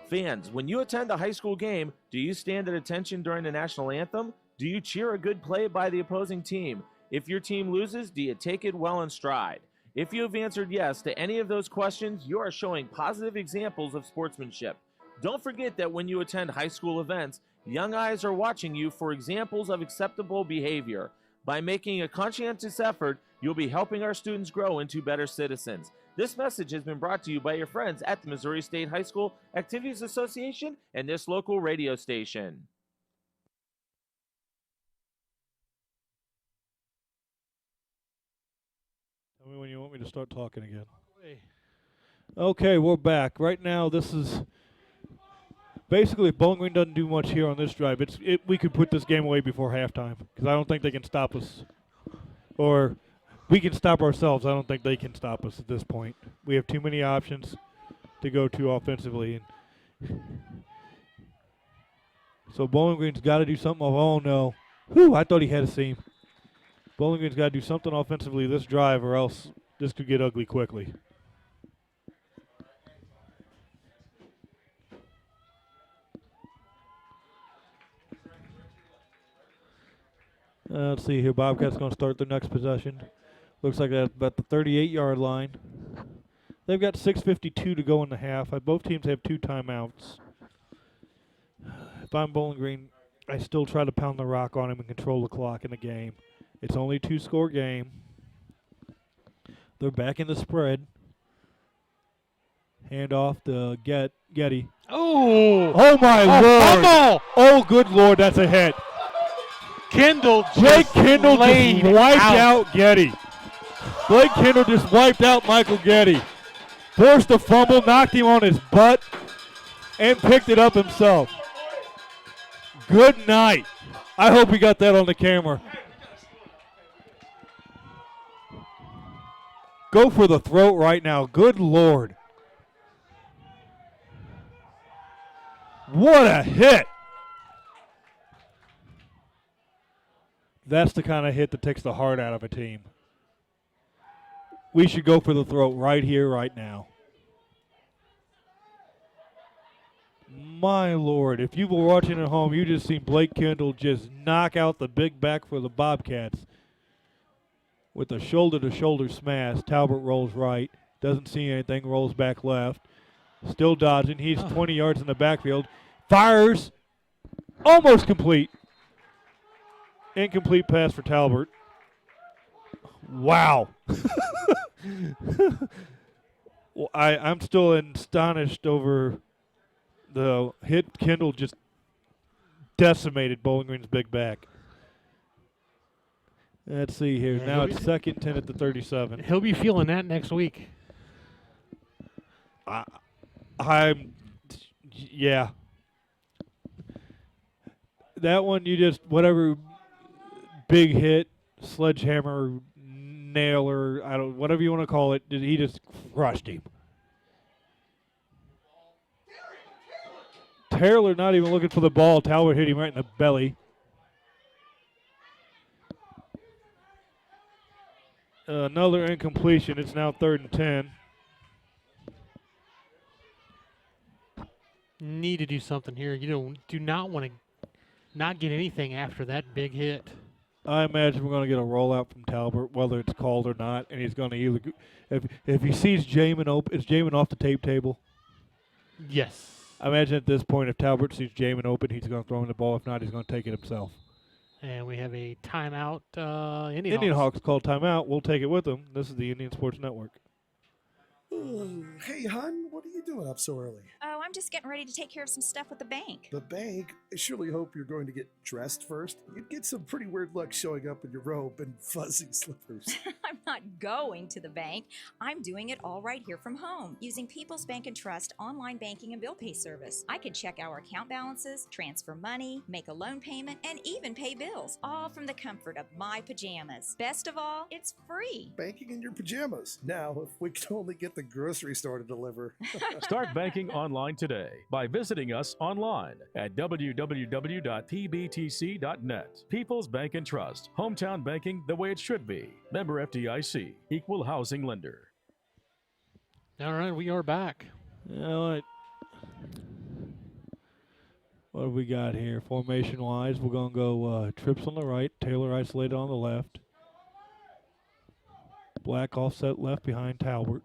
Fans, when you attend a high school game, do you stand at attention during the national anthem? Do you cheer a good play by the opposing team? If your team loses, do you take it well in stride? If you have answered yes to any of those questions, you are showing positive examples of sportsmanship. Don't forget that when you attend high school events, young eyes are watching you for examples of acceptable behavior. By making a conscientious effort, you'll be helping our students grow into better citizens. This message has been brought to you by your friends at the Missouri State High School Activities Association and this local radio station. Tell me when you want me to start talking again. Okay, we're back. Right now, this is basically if Bowling Green doesn't do much here on this drive, we could put this game away before halftime because I don't think they can stop us. Or we can stop ourselves. I don't think they can stop us at this point. We have too many options to go to offensively. So Bowling Green's got to do something. Oh, no. Whew, I thought he had a seam. Bowling Green's got to do something offensively this drive or else this could get ugly quickly. Let's see here. Bobcats going to start their next possession. Looks like that's about the 38-yard line. They've got 6:52 to go in the half. Both teams have 2 timeouts. If I'm Bowling Green, I still try to pound the rock on him and control the clock in the game. It's only a 2-score game. They're back in the spread. Hand off to Getty. Oh! Oh, my Lord. Fumble! Oh, good Lord, that's a hit. Kendall Blake just Kendall laid just wiped out. out Getty. Blake Kendall just wiped out Michael Getty. Forced a fumble, knocked him on his butt, and picked it up himself. Good night. I hope we got that on the camera. Go for the throat right now. Good Lord. What a hit. That's the kind of hit that takes the heart out of a team. We should go for the throat right here, right now. My Lord, if you were watching at home, you just seen Blake Kendall just knock out the big back for the Bobcats with a shoulder-to-shoulder smash. Talbot rolls right, doesn't see anything, rolls back left, still dodging. He's 20 yards in the backfield, fires, almost complete. Incomplete pass for Talbot. Wow. Well, I'm still astonished over the hit. Kendall just decimated Bowling Green's big back. Let's see here. Yeah, Now it's 2nd 10 at the 37. He'll be feeling that next week. Yeah. That one, you just, whatever big hit, sledgehammer, nailer, whatever you want to call it, he just crushed him. Taylor not even looking for the ball. Talbot hit him right in the belly. Another incompletion. It's now 3rd and 10. Need to do something here. You do not want to not get anything after that big hit. I imagine we're going to get a rollout from Talbot, whether it's called or not, and he's going to either if he sees Jamin open, is Jamin off the tape table? Yes. I imagine at this point, if Talbot sees Jamin open, he's going to throw him the ball. If not, he's going to take it himself. And we have a timeout. Indian Hawks called timeout. We'll take it with them. This is the Indian Sports Network. Oh, hey, hon, what are you doing up so early? Oh, I'm just getting ready to take care of some stuff with the bank. The bank? I surely hope you're going to get dressed first. You'd get some pretty weird luck showing up in your robe and fuzzy slippers. I'm not going to the bank. I'm doing it all right here from home using People's Bank and Trust online banking and bill pay service. I can check our account balances, transfer money, make a loan payment, and even pay bills, all from the comfort of my pajamas. Best of all, it's free. Banking in your pajamas. Now, if we could only get the grocery store to deliver. Start banking online today by visiting us online at www.pbtc.net. People's Bank and Trust. Hometown banking the way it should be. Member FDIC. Equal housing lender. All right, we are back. You know what do we got here? Formation-wise, we're going to go trips on the right, Taylor isolated on the left. Black offset left behind Talbert.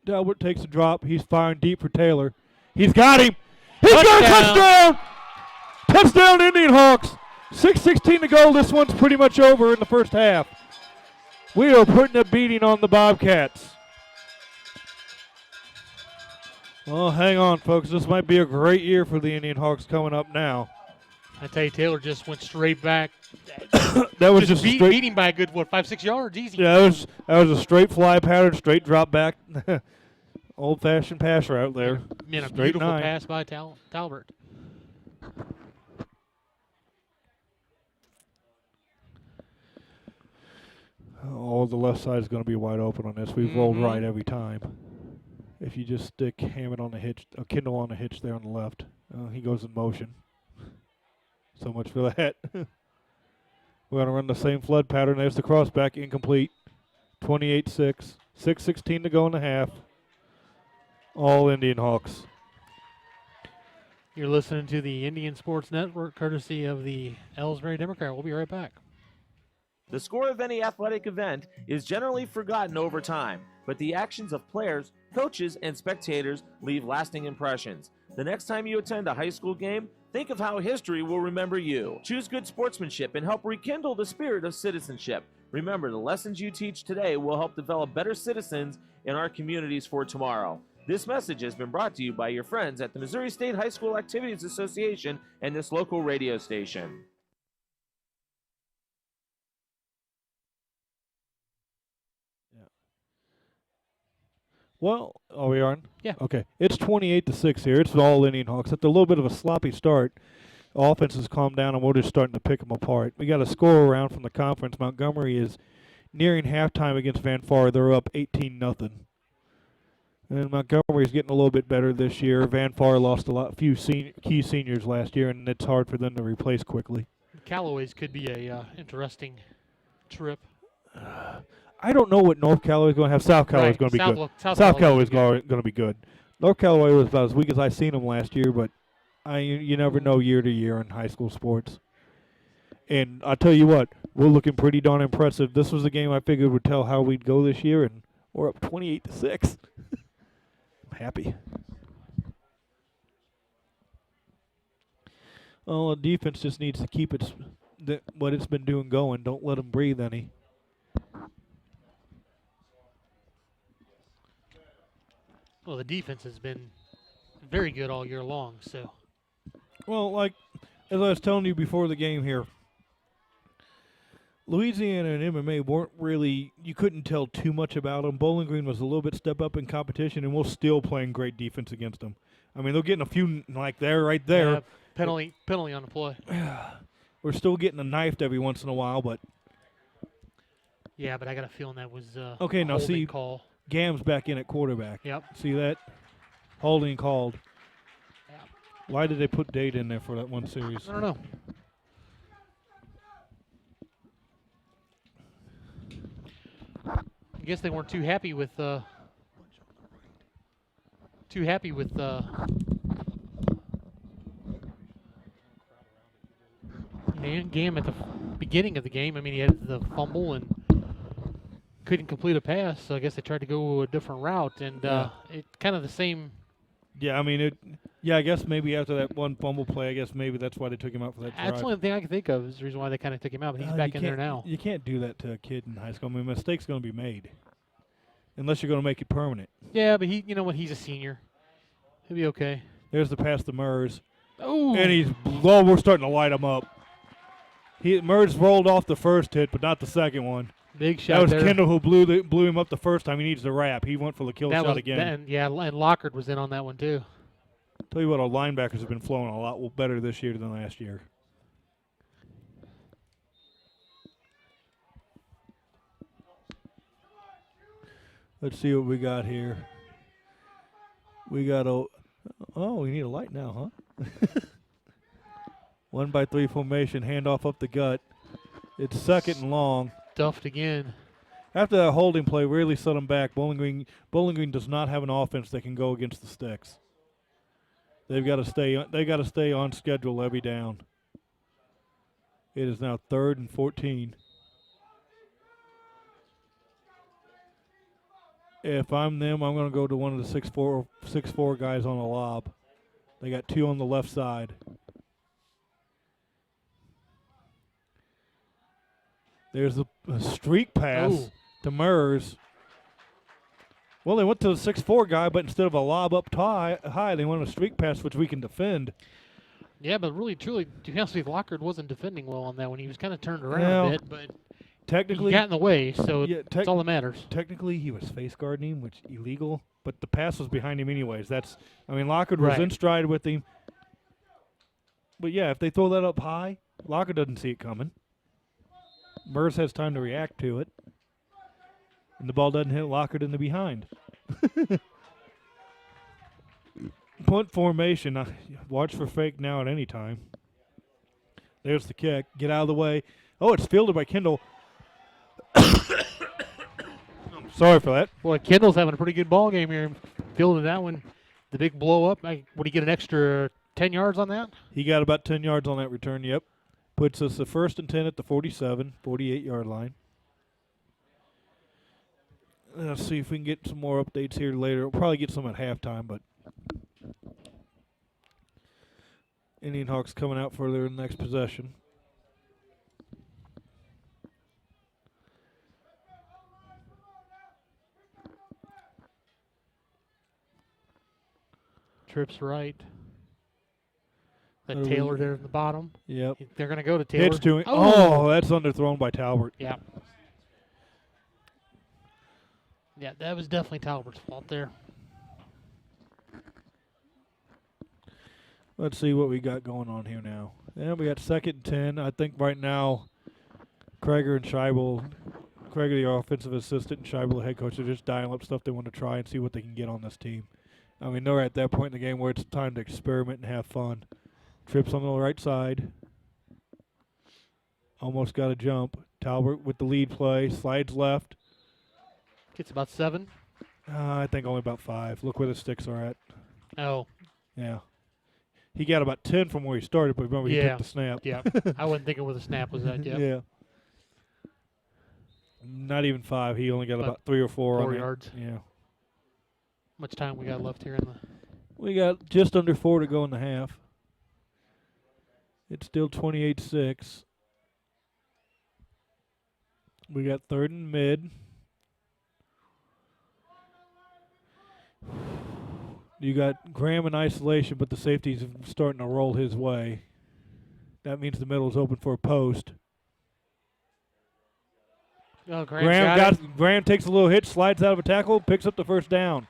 Talbert takes a drop. He's firing deep for Taylor. He's got him. He's got a touchdown. Touchdown, Indian Hawks. 6:16 to go. This one's pretty much over in the first half. We are putting a beating on the Bobcats. Well, hang on, folks. This might be a great year for the Indian Hawks coming up now. I tell you, Taylor just went straight back. That was just beating by a good, 5-6 yards, easy. Yeah, that was a straight fly pattern, straight drop back. Old-fashioned pass route there. Man, a Straight beautiful 9. pass by Talbert. Oh, the left side is going to be wide open on this. We've rolled right every time. If you just stick Hammond on the hitch, Kindle on the hitch there on the left, he goes in motion. So much for that. We're going to run the same flood pattern. There's the crossback, incomplete. 28-6. 6:16 to go in the half. All Indian Hawks. You're listening to the Indian Sports Network, courtesy of the Ellsbury Democrat. We'll be right back. The score of any athletic event is generally forgotten over time, but the actions of players, coaches, and spectators leave lasting impressions. The next time you attend a high school game, think of how history will remember you. Choose good sportsmanship and help rekindle the spirit of citizenship. Remember, the lessons you teach today will help develop better citizens in our communities for tomorrow. This message has been brought to you by your friends at the Missouri State High School Activities Association and this local radio station. Well, are we on? Yeah. Okay. It's 28-6 here. It's all Indian Hawks. After a little bit of a sloppy start, offense has calmed down, and we're just starting to pick them apart. We got a score around from the conference. Montgomery is nearing halftime against Van Far. They're up 18-0. And Montgomery's getting a little bit better this year. Van Far lost few key seniors last year, and it's hard for them to replace quickly. Callaway's could be a interesting trip. I don't know what North Callaway's going to have. South Callaway's going to be good. South Callaway's going to be good. North Callaway was about as weak as I seen them last year, but you never know year to year in high school sports. And I'll tell you what, we're looking pretty darn impressive. This was a game I figured would tell how we'd go this year, and we're up 28-6. I'm happy. Well, the defense just needs to keep what it's been doing going. Don't let them breathe any. Well, the defense has been very good all year long, so. Well, like, as I was telling you before the game here, Louisiana and MMA weren't really, you couldn't tell too much about them. Bowling Green was a little bit step up in competition, and we're still playing great defense against them. I mean, they're getting a few like right there. Yeah, penalty on the play. We're still getting a knifed every once in a while, but. Yeah, but I got a feeling that was okay, a now see, call. Gam's back in at quarterback. Yep. See that? Holding called. Yep. Why did they put Date in there for that one series? I don't know. I guess they weren't too happy with Gam at the beginning of the game. I mean, he had the fumble and couldn't complete a pass, so I guess they tried to go a different route, and it kind of the same. Yeah, I mean, I guess maybe after that one fumble play, I guess maybe that's why they took him out for that drive. That's the only thing I can think of is the reason why they kind of took him out, but he's back in there now. You can't do that to a kid in high school. I mean, a mistake's going to be made. unless you're going to make it permanent. Yeah, but you know what? He's a senior. He'll be okay. There's the pass to Mers. Oh, And we're starting to light him up. Mers rolled off the first hit, but not the second one. Big shot That was there. Kendall who blew him up the first time. He needs to wrap. He went for the kill shot again. And Lockard was in on that one too. Tell you what, our linebackers have been flowing a lot better this year than last year. Let's see what we got here. We got we need a light now, huh? 1-by-3 formation, handoff up the gut. It's second and long. Stuffed again. After that holding play, really set them back. Bowling Green does not have an offense that can go against the sticks. They've got to stay. They got to stay on schedule every down. It is now 3rd and 14. If I'm them, I'm going to go to one of the 6'4" guys on the lob. They got 2 on the left side. There's a streak pass to Mers. Well, they went to the 6'4" guy, but instead of a lob up high, they went a streak pass, which we can defend. Yeah, but really, truly, to be honest with you, Lockard wasn't defending well on that one. He was kind of turned around a bit, but technically he got in the way, so that's all that matters. Technically, he was face guarding him, which is illegal, but the pass was behind him anyways. Lockard was in stride with him. But yeah, if they throw that up high, Lockard doesn't see it coming. Mers has time to react to it. And the ball doesn't hit Lockard in the behind. Punt formation. Watch for fake now at any time. There's the kick. Get out of the way. Oh, it's fielded by Kendall. Sorry for that. Boy, Kendall's having a pretty good ball game here. Fielded that one. The big blow up. Would he get an extra 10 yards on that? He got about 10 yards on that return, yep. Puts us the 1st and 10 at the 48-yard line. Let's see if we can get some more updates here later. We'll probably get some at halftime, but Indian Hawks coming out for their next possession. Trips right. That Taylor there in the bottom. Yep. They're going to go to Taylor. Pitch to him. Oh, that's underthrown by Talbert. Yeah. Yeah, that was definitely Talbert's fault there. Let's see what we got going on here now. And we got 2nd and 10. I think right now, Krager and Scheibel, Krager the offensive assistant and Scheibel the head coach, are just dialing up stuff they want to try and see what they can get on this team. I mean, they're at that point in the game where it's time to experiment and have fun. Trips on the right side. Almost got a jump. Talbert with the lead play. Slides left. Gets about 7. I think only about 5. Look where the sticks are at. Oh. Yeah. He got about 10 from where he started, but remember he took the snap. Yeah. I wasn't thinking where the snap was at yet. Yeah. Not even 5. He only got about 3 or 4 4 on yards. It. Yeah. Much time we got left here in the... We got just under 4 to go in the half. It's still 28-6. We got 3rd and mid. You got Graham in isolation, but the safety's starting to roll his way. That means the middle is open for a post. Oh, Graham takes a little hit, slides out of a tackle, picks up the first down.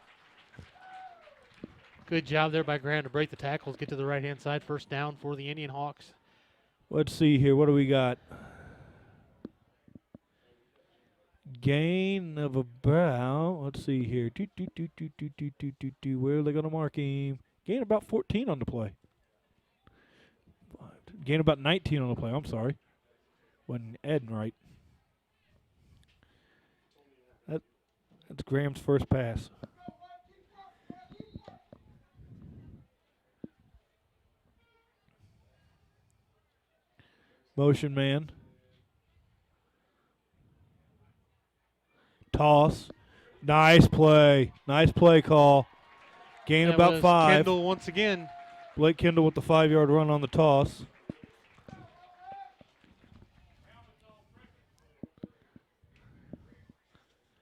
Good job there by Graham to break the tackles, get to the right-hand side, first down for the Indian Hawks. Let's see here. What do we got? Gain of about, let's see here. Where are they going to mark him? Gain about 14 on the play. Gain about 19 on the play. I'm sorry. Wasn't adding right. That's Graham's first pass. Motion man. Toss. Nice play. Nice play call. Gain That about was 5. Kendall once again. Blake Kendall with the 5-yard run on the toss.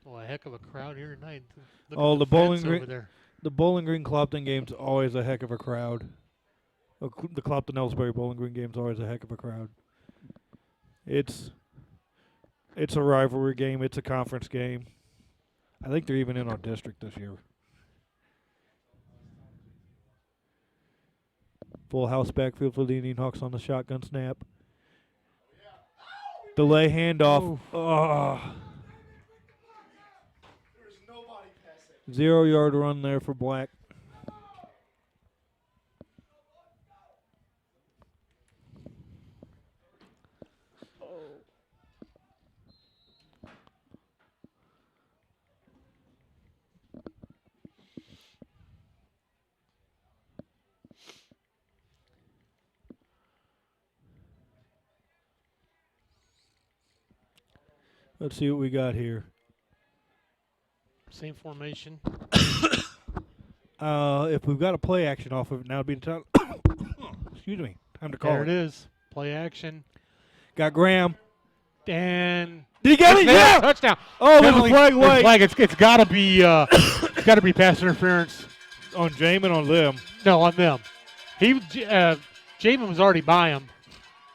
Boy, heck of a crowd here tonight. Look Oh, at the fence Bowling over Green, there. the Bowling Green Clopton game's always a heck of a crowd. The Clopton Ellsbury Bowling Green game's always a heck of a crowd. It's a rivalry game. It's a conference game. I think they're even in our district this year. Full house backfield for the Indian Hawks on the shotgun snap. Delay handoff. Oh. 0-yard run there for Black. Let's see what we got here. Same formation. If we've got a play action off of it, now would be the time. Excuse me. Time to call There it is. Play action. Got Graham. And did he get it? There. Yeah, Touchdown. Oh, there's a flag late. Flag. It's got to be pass interference on Jamin on them. No, on them. Jamin was already by him.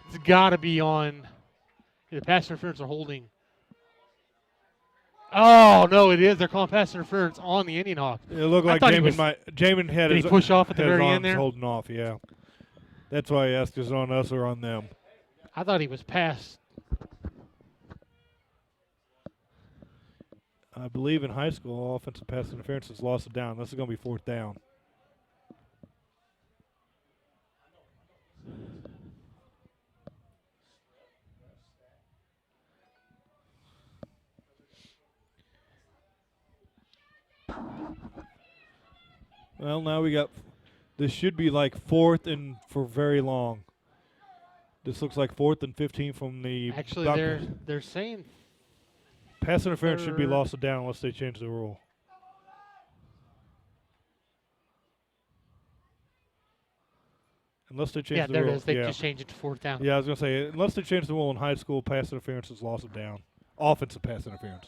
It's got to be on the pass interference or holding. Oh no, it is. They're calling pass interference on the Indian Hawks. It looked like Jamin had did his he push off at the very arms end there? holding off. Yeah, that's why I asked: is it on us or on them? I thought he was passed. I believe in high school, offensive pass interference is lost it down. This is going to be fourth down. Well, now we got. This should be like fourth and for very long. This looks like 4th and 15 from the. Actually, they're saying pass interference should be lost it down unless they change the rule. Unless they change the rule. Yeah, there it is. They just changed it to fourth down. Yeah, I was going to say, unless they change the rule in high school, pass interference is lost it down. Offensive pass interference.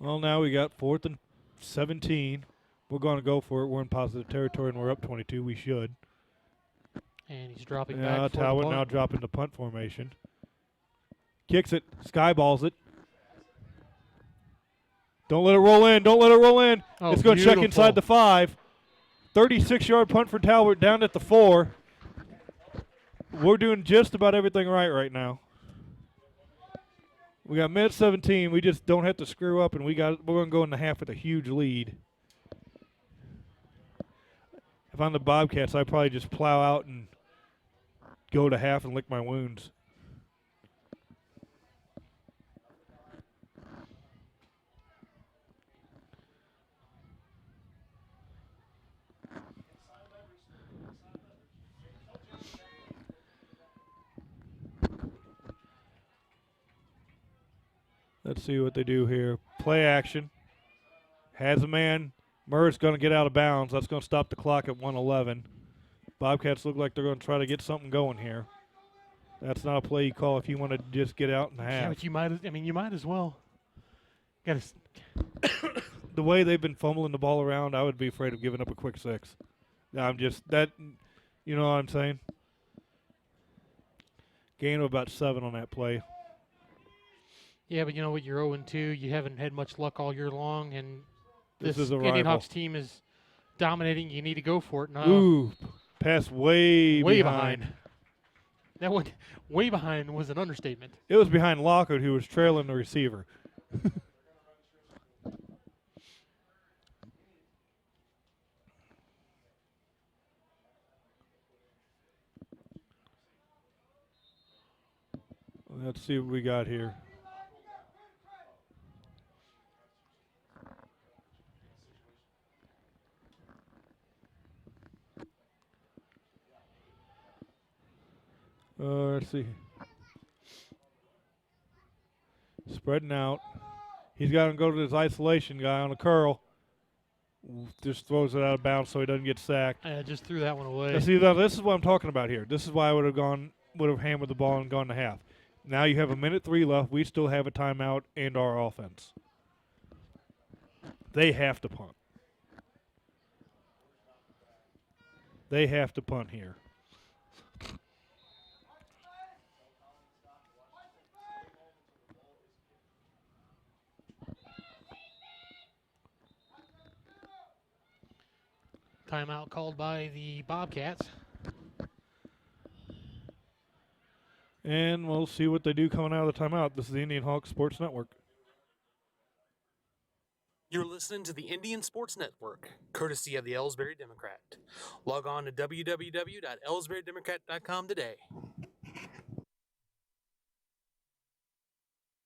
Well, now we got 4th and 17. We're going to go for it. We're in positive territory, and we're up 22. We should. And he's dropping back. Talbot now dropping the punt formation. Kicks it. Skyballs it. Don't let it roll in. Don't let it roll in. Oh, it's going to check inside the 5. 36-yard punt for Talbot down at the 4. We're doing just about everything right now. We got minute 17. We just don't have to screw up, and we're going to go in the half with a huge lead. If I'm the Bobcats, I'd probably just plow out and go to half and lick my wounds. Let's see what they do here. Play action. Has a man. Murray's going to get out of bounds. That's going to stop the clock at 1:11. Bobcats look like they're going to try to get something going here. That's not a play you call if you want to just get out in the half. Yeah, but you might as well. The way they've been fumbling the ball around, I would be afraid of giving up a quick 6. I'm just that. You know what I'm saying? Gain of about 7 on that play. Yeah, but you know what? You're 0-2. You haven't had much luck all year long, and This is a Indian rival. Hawks team is dominating. You need to go for it now. Ooh, pass way behind. That one, way behind, was an understatement. It was behind Lockhart, who was trailing the receiver. Let's see what we got here. Let's see. Spreading out. He's got to go to his isolation guy on a curl. Just throws it out of bounds so he doesn't get sacked. I just threw that one away. Now, see, now this is what I'm talking about here. This is why I would have hammered the ball and gone to half. Now you have 1:03 left. We still have a timeout and our offense. They have to punt. They have to punt here. Timeout called by the Bobcats. And we'll see what they do coming out of the timeout. This is the Indian Hawks Sports Network. You're listening to the Indian Sports Network, courtesy of the Ellsbury Democrat. Log on to www.ellsburydemocrat.com today.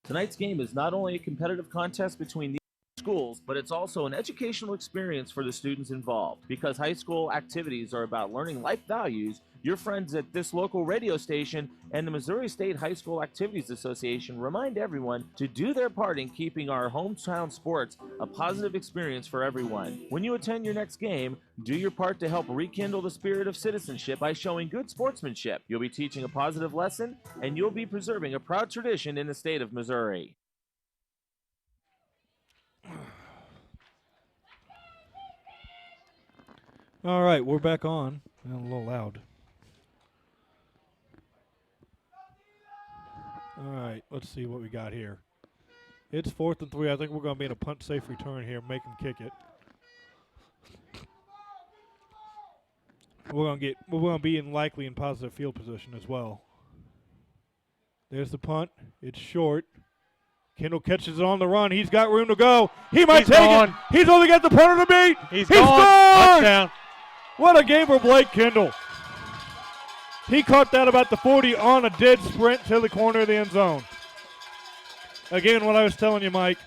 Tonight's game is not only a competitive contest between these schools, but it's also an educational experience for the students involved. Because high school activities are about learning life values, your friends at this local radio station and the Missouri State High School Activities Association remind everyone to do their part in keeping our hometown sports a positive experience for everyone. When you attend your next game, do your part to help rekindle the spirit of citizenship by showing good sportsmanship. You'll be teaching a positive lesson, and you'll be preserving a proud tradition in the state of Missouri. All right, we're back on. A little loud. All right, let's see what we got here. It's 4th and 3. I think we're going to be in a punt safe return here, make them kick it. We're going to be likely in positive field position as well. There's the punt. It's short. Kendall catches it on the run. He's got room to go. He might take it. He's only got the punter to beat. He's gone. Scored! Touchdown. What a game for Blake Kendall. He caught that about the 40 on a dead sprint to the corner of the end zone. Again, what I was telling you, Mike,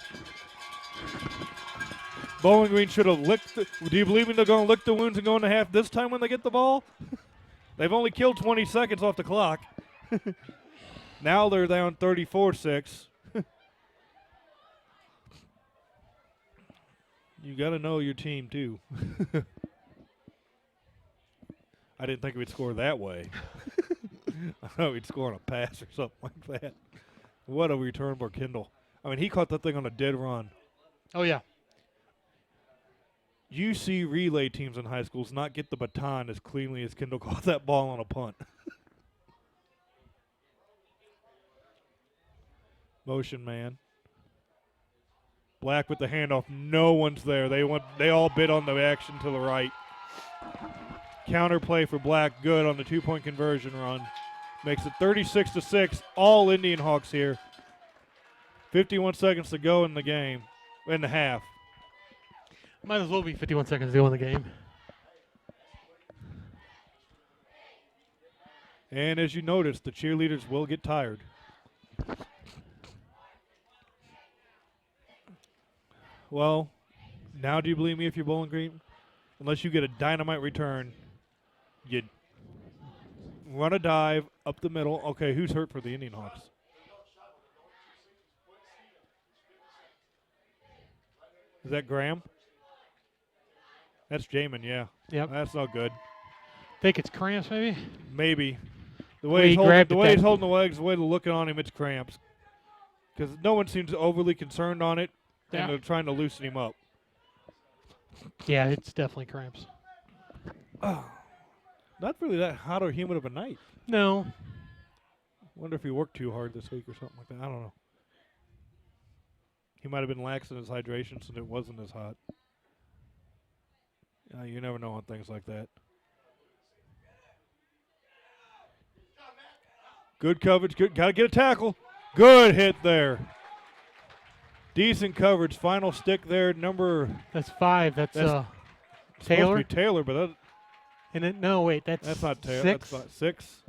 Bowling Green should have licked do you believe me they're going to lick the wounds and go into half this time when they get the ball? They've only killed 20 seconds off the clock. Now they're down 34-6. You got to know your team, too. I didn't think we'd score that way. I thought we'd score on a pass or something like that. What a return for Kendall. I mean, he caught that thing on a dead run. Oh, yeah. You see relay teams in high schools not get the baton as cleanly as Kendall caught that ball on a punt. Motion man. Black with the handoff. No one's there. They all bid on the action to the right. Counter play for Black, good on the 2-point conversion run. Makes it 36-6. All Indian Hawks here. 51 seconds to go in the game, in the half. Might as well be 51 seconds to go in the game. And as you notice, the cheerleaders will get tired. Well, now do you believe me if you're Bowling Green? Unless you get a dynamite return, you run a dive up the middle. Okay, who's hurt for the Indian Hawks? Is that Graham? That's Jamin, yeah. Yep. That's not good. Think it's cramps, maybe? Maybe. The way he's holding the legs, the way they're looking on him, it's cramps. Because no one seems overly concerned on it, and they're trying to loosen him up. Yeah, it's definitely cramps. Oh, not really that hot or humid of a night. No. Wonder if he worked too hard this week or something like that. I don't know. He might have been lax in his hydration since it wasn't as hot. You never know on things like that. Good coverage. Good. Got to get a tackle. Good hit there. Decent coverage. Final stick there. That's 5. That's Taylor. Taylor. Supposed to be Taylor, but no, wait. That's not Taylor. 6. That's 6.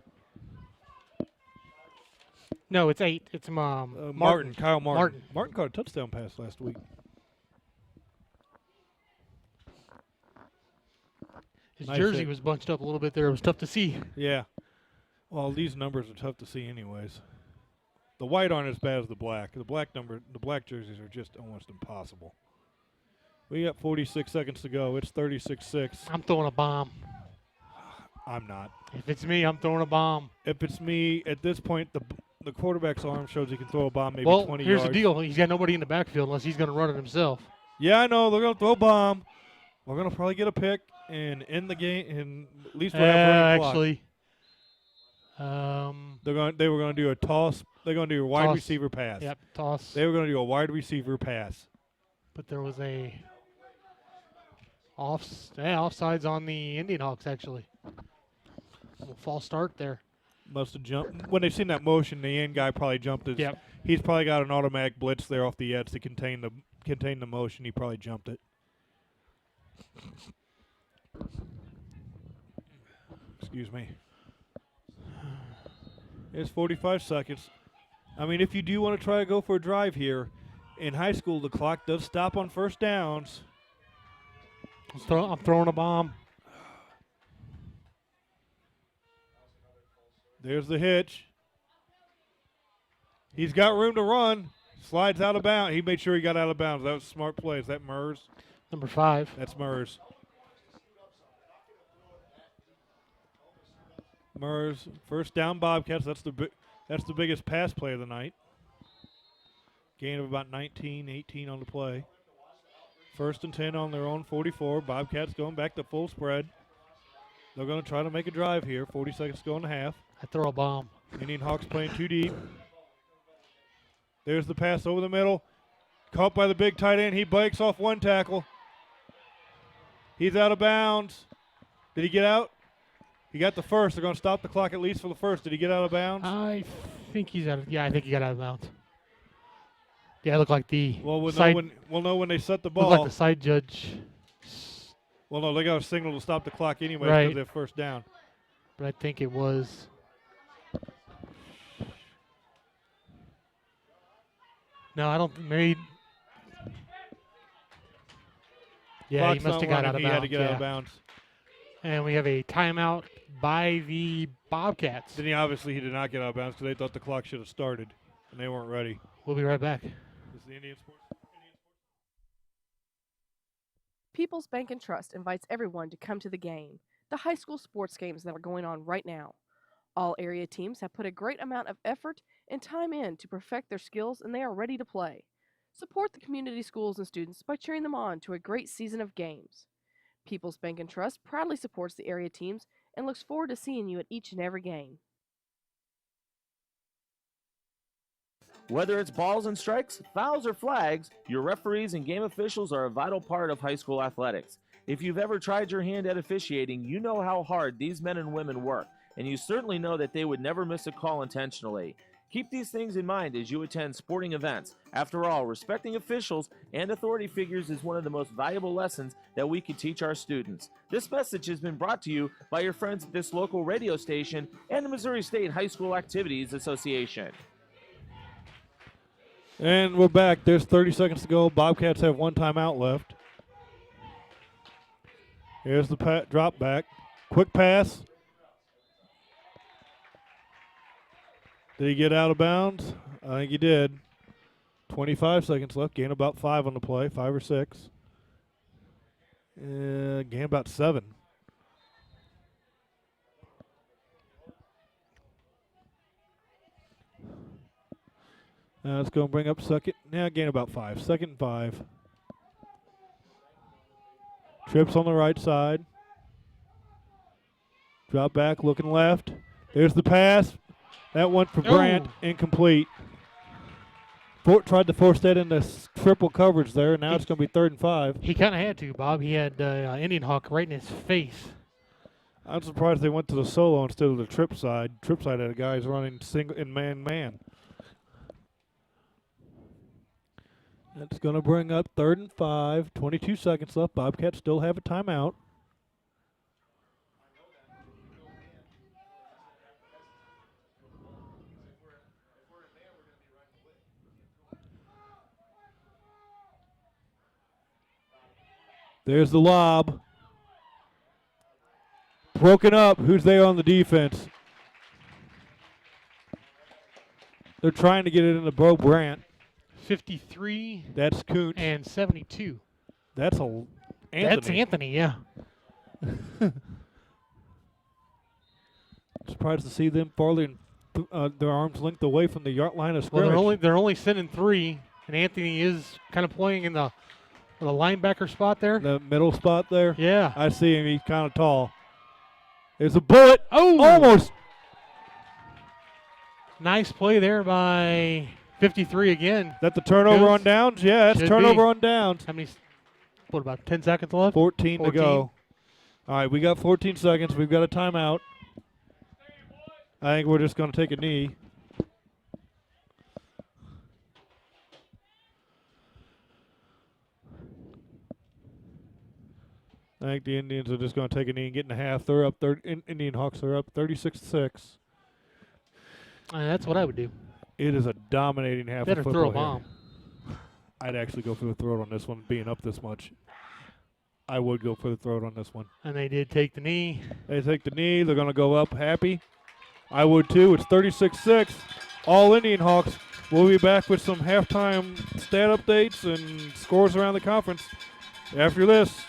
No, it's 8. It's Martin. Kyle Martin. Martin caught a touchdown pass last week. His jersey was bunched up a little bit there. It was tough to see. Yeah. Well, these numbers are tough to see anyways. The white aren't as bad as the black. The black jerseys are just almost impossible. We got 46 seconds to go. It's 36-6. I'm throwing a bomb. I'm not. If it's me, I'm throwing a bomb. If it's me, at this point, the quarterback's arm shows he can throw a bomb maybe Well, 20 here's yards. the deal. He's got nobody in the backfield unless he's going to run it himself. Yeah, I know. They're going to throw a bomb. We're going to probably get a pick and end the game. And at least we'll have running clock. Actually, They were going to do a toss. They're going to do a wide Toss. receiver pass. Yep, toss. They were going to do a wide receiver pass. But there was a offsides on the Indian Hawks, actually. A false start there. Must have jumped. When they seen that motion, the end guy probably jumped his. Yep. He's probably got an automatic blitz there off the edge to contain the motion. He probably jumped it. Excuse me. It's 45 seconds. I mean, if you do want to try to go for a drive here, in high school the clock does stop on first downs. I'm throwing a bomb. There's the hitch. He's got room to run. Slides out of bounds. He made sure he got out of bounds. That was a smart play. Is that Mers? Number 5. That's Mers. Mers, first down Bobcats. That's the biggest pass play of the night. Gain of about 19, 18 on the play. First and 10 on their own 44. Bobcats going back to full spread. They're going to try to make a drive here. 40 seconds to go in the half. I throw a bomb. Indian Hawks playing too deep. There's the pass over the middle. Caught by the big tight end. He breaks off one tackle. He's out of bounds. Did he get out? He got the first. They're going to stop the clock at least for the first. Did he get out of bounds? I think he's out of. Yeah, I think he got out of bounds. Yeah, it looked like the. Well, we'll know when they set the ball. Looked like the side judge. Well, no, they got a signal to stop the clock anyway Right. because they're first down. But I think it was. No, I don't. Maybe. Yeah, Clock's he must not have got running. out of He bounds. had to get out yeah. of bounds. And we have a timeout by the Bobcats. Then he did not get out of bounds because they thought the clock should have started, and they weren't ready. We'll be right back. This is the Indian Sports. People's Bank and Trust invites everyone to come to the game, the high school sports games that are going on right now. All area teams have put a great amount of effort and time in to perfect their skills, and they are ready to play. Support the community schools and students by cheering them on to a great season of games. People's Bank and Trust proudly supports the area teams and looks forward to seeing you at each and every game. Whether it's balls and strikes, fouls, or flags, your referees and game officials are a vital part of high school athletics. If you've ever tried your hand at officiating, you know how hard these men and women work, and you certainly know that they would never miss a call intentionally. Keep these things in mind as you attend sporting events. After all, respecting officials and authority figures is one of the most valuable lessons that we can teach our students. This message has been brought to you by your friends at this local radio station and the Missouri State High School Activities Association. And we're back. There's 30 seconds to go. Bobcats have one timeout left. Here's the drop back. Quick pass. Did he get out of bounds? I think he did. 25 seconds left. Gain about 5 on the play, 5 or 6. Gain about 7. Let's go and bring up second. Yeah, gain about 5. Second and 5. Trips on the right side. Drop back, looking left. There's the pass. That one for Brandt, incomplete. Tried to force that into triple coverage there. Now it's going to be 3rd and 5. He kind of had to, Bob. He had Indian Hawk right in his face. I'm surprised they went to the solo instead of the trip side. Trip side had guys running single in man-man. That's going to bring up 3rd and 5. 22 seconds left. Bobcats still have a timeout. There's the lob. Broken up. Who's there on the defense? They're trying to get it into Bo Brandt. 53. That's Kuntz. And 72. That's Anthony. That's Anthony, yeah. Surprised to see them farther their arms length away from the yard line of Well, scrimmage. they're only sending 3, and Anthony is kind of playing in the linebacker spot there. The middle spot there. Yeah. I see him. He's kind of tall. There's a bullet. Oh! Almost. Nice play there by 53 again. That the turnover Good. on downs? Yeah, it's Should turnover be. on downs. How many? What, about 10 seconds left? 14 to go. All right, we got 14 seconds. We've got a timeout. I think we're just going to take a knee. I think the Indians are just going to take a knee and get in the half. They're up. Indian Hawks are up 36-6. That's what I would do. It is a dominating half Better of football throw a bomb. here. I'd actually go for the throat on this one, being up this much. I would go for the throat on this one. And they did take the knee. They take the knee. They're going to go up happy. I would too. It's 36-6. All Indian Hawks. We'll be back with some halftime stat updates and scores around the conference after this.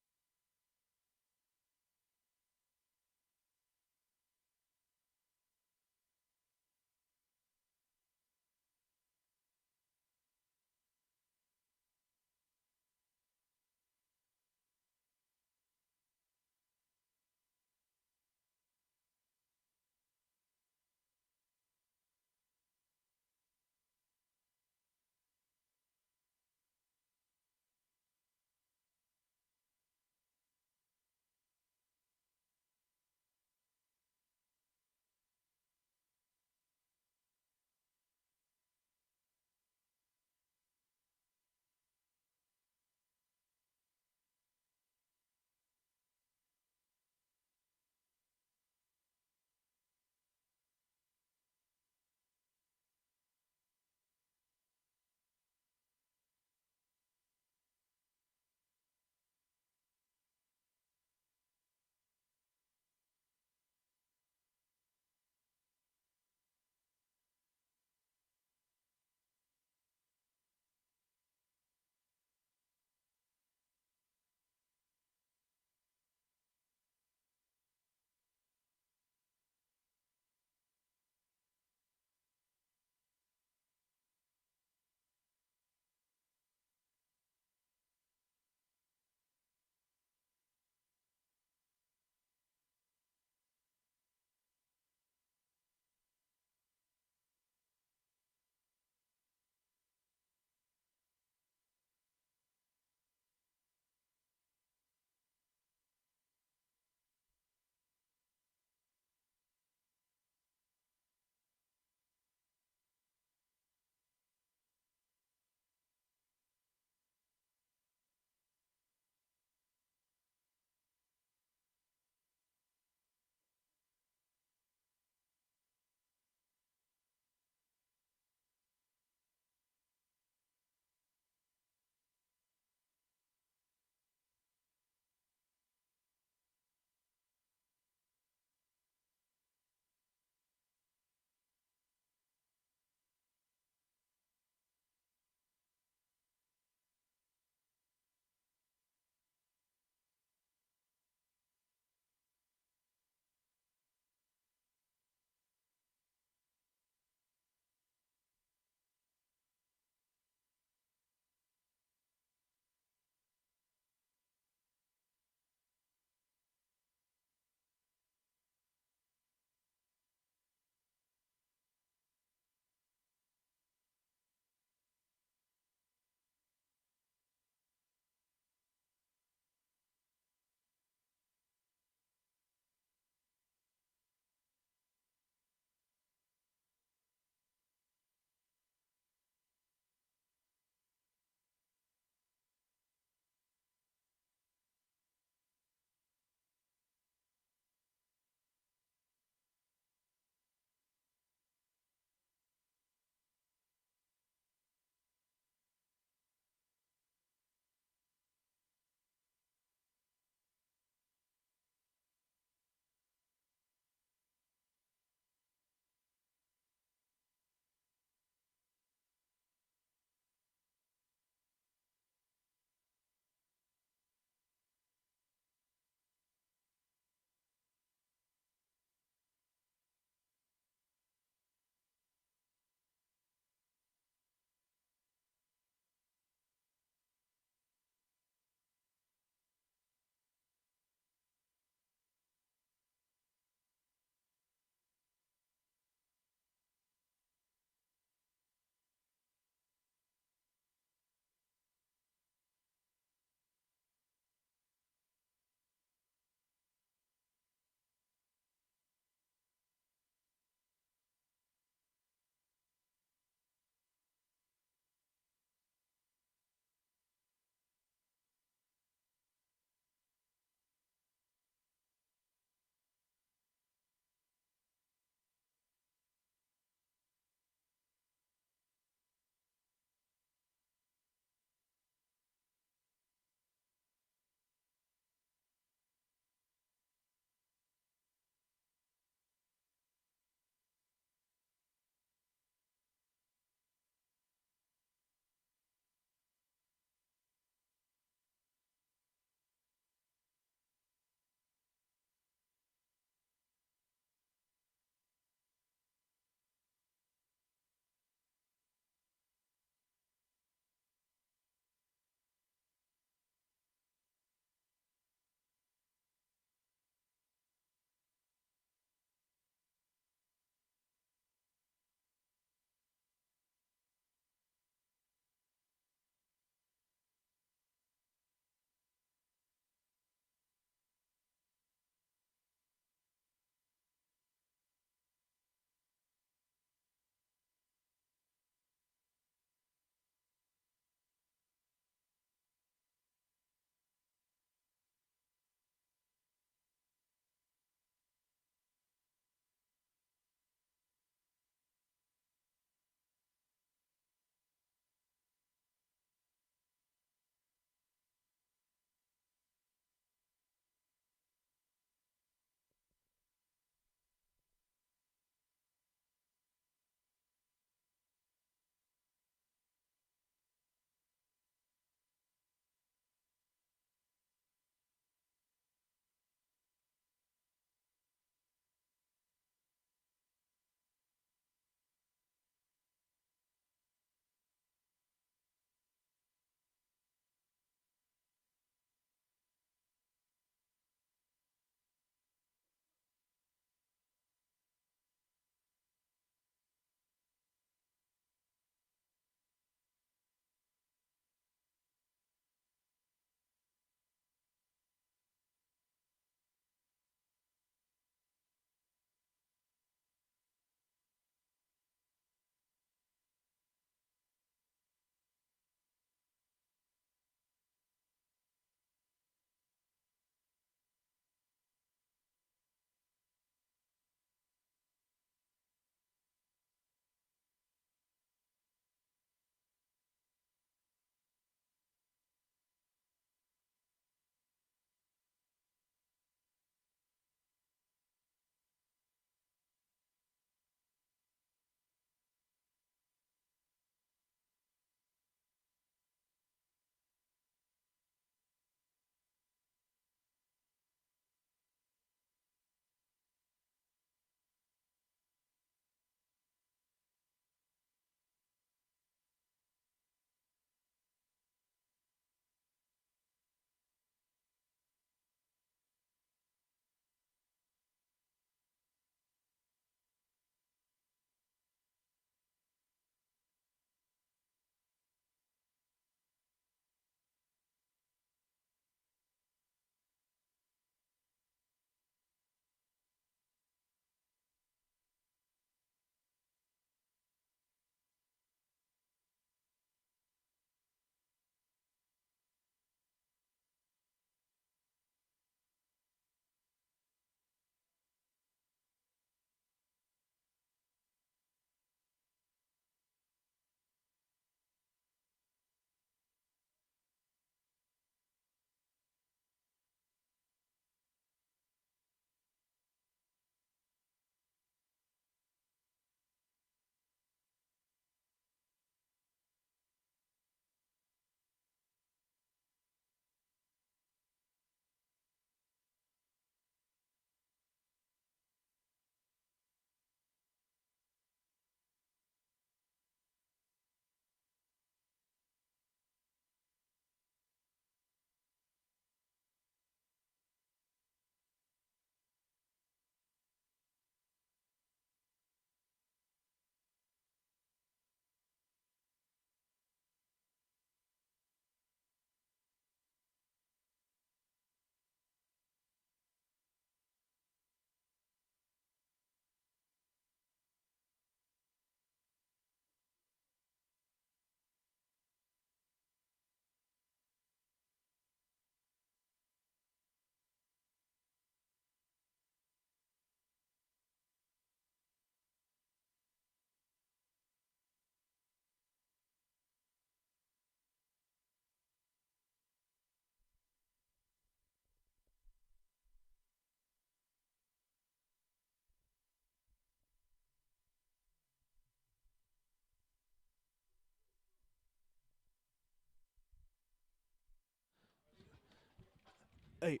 Hey.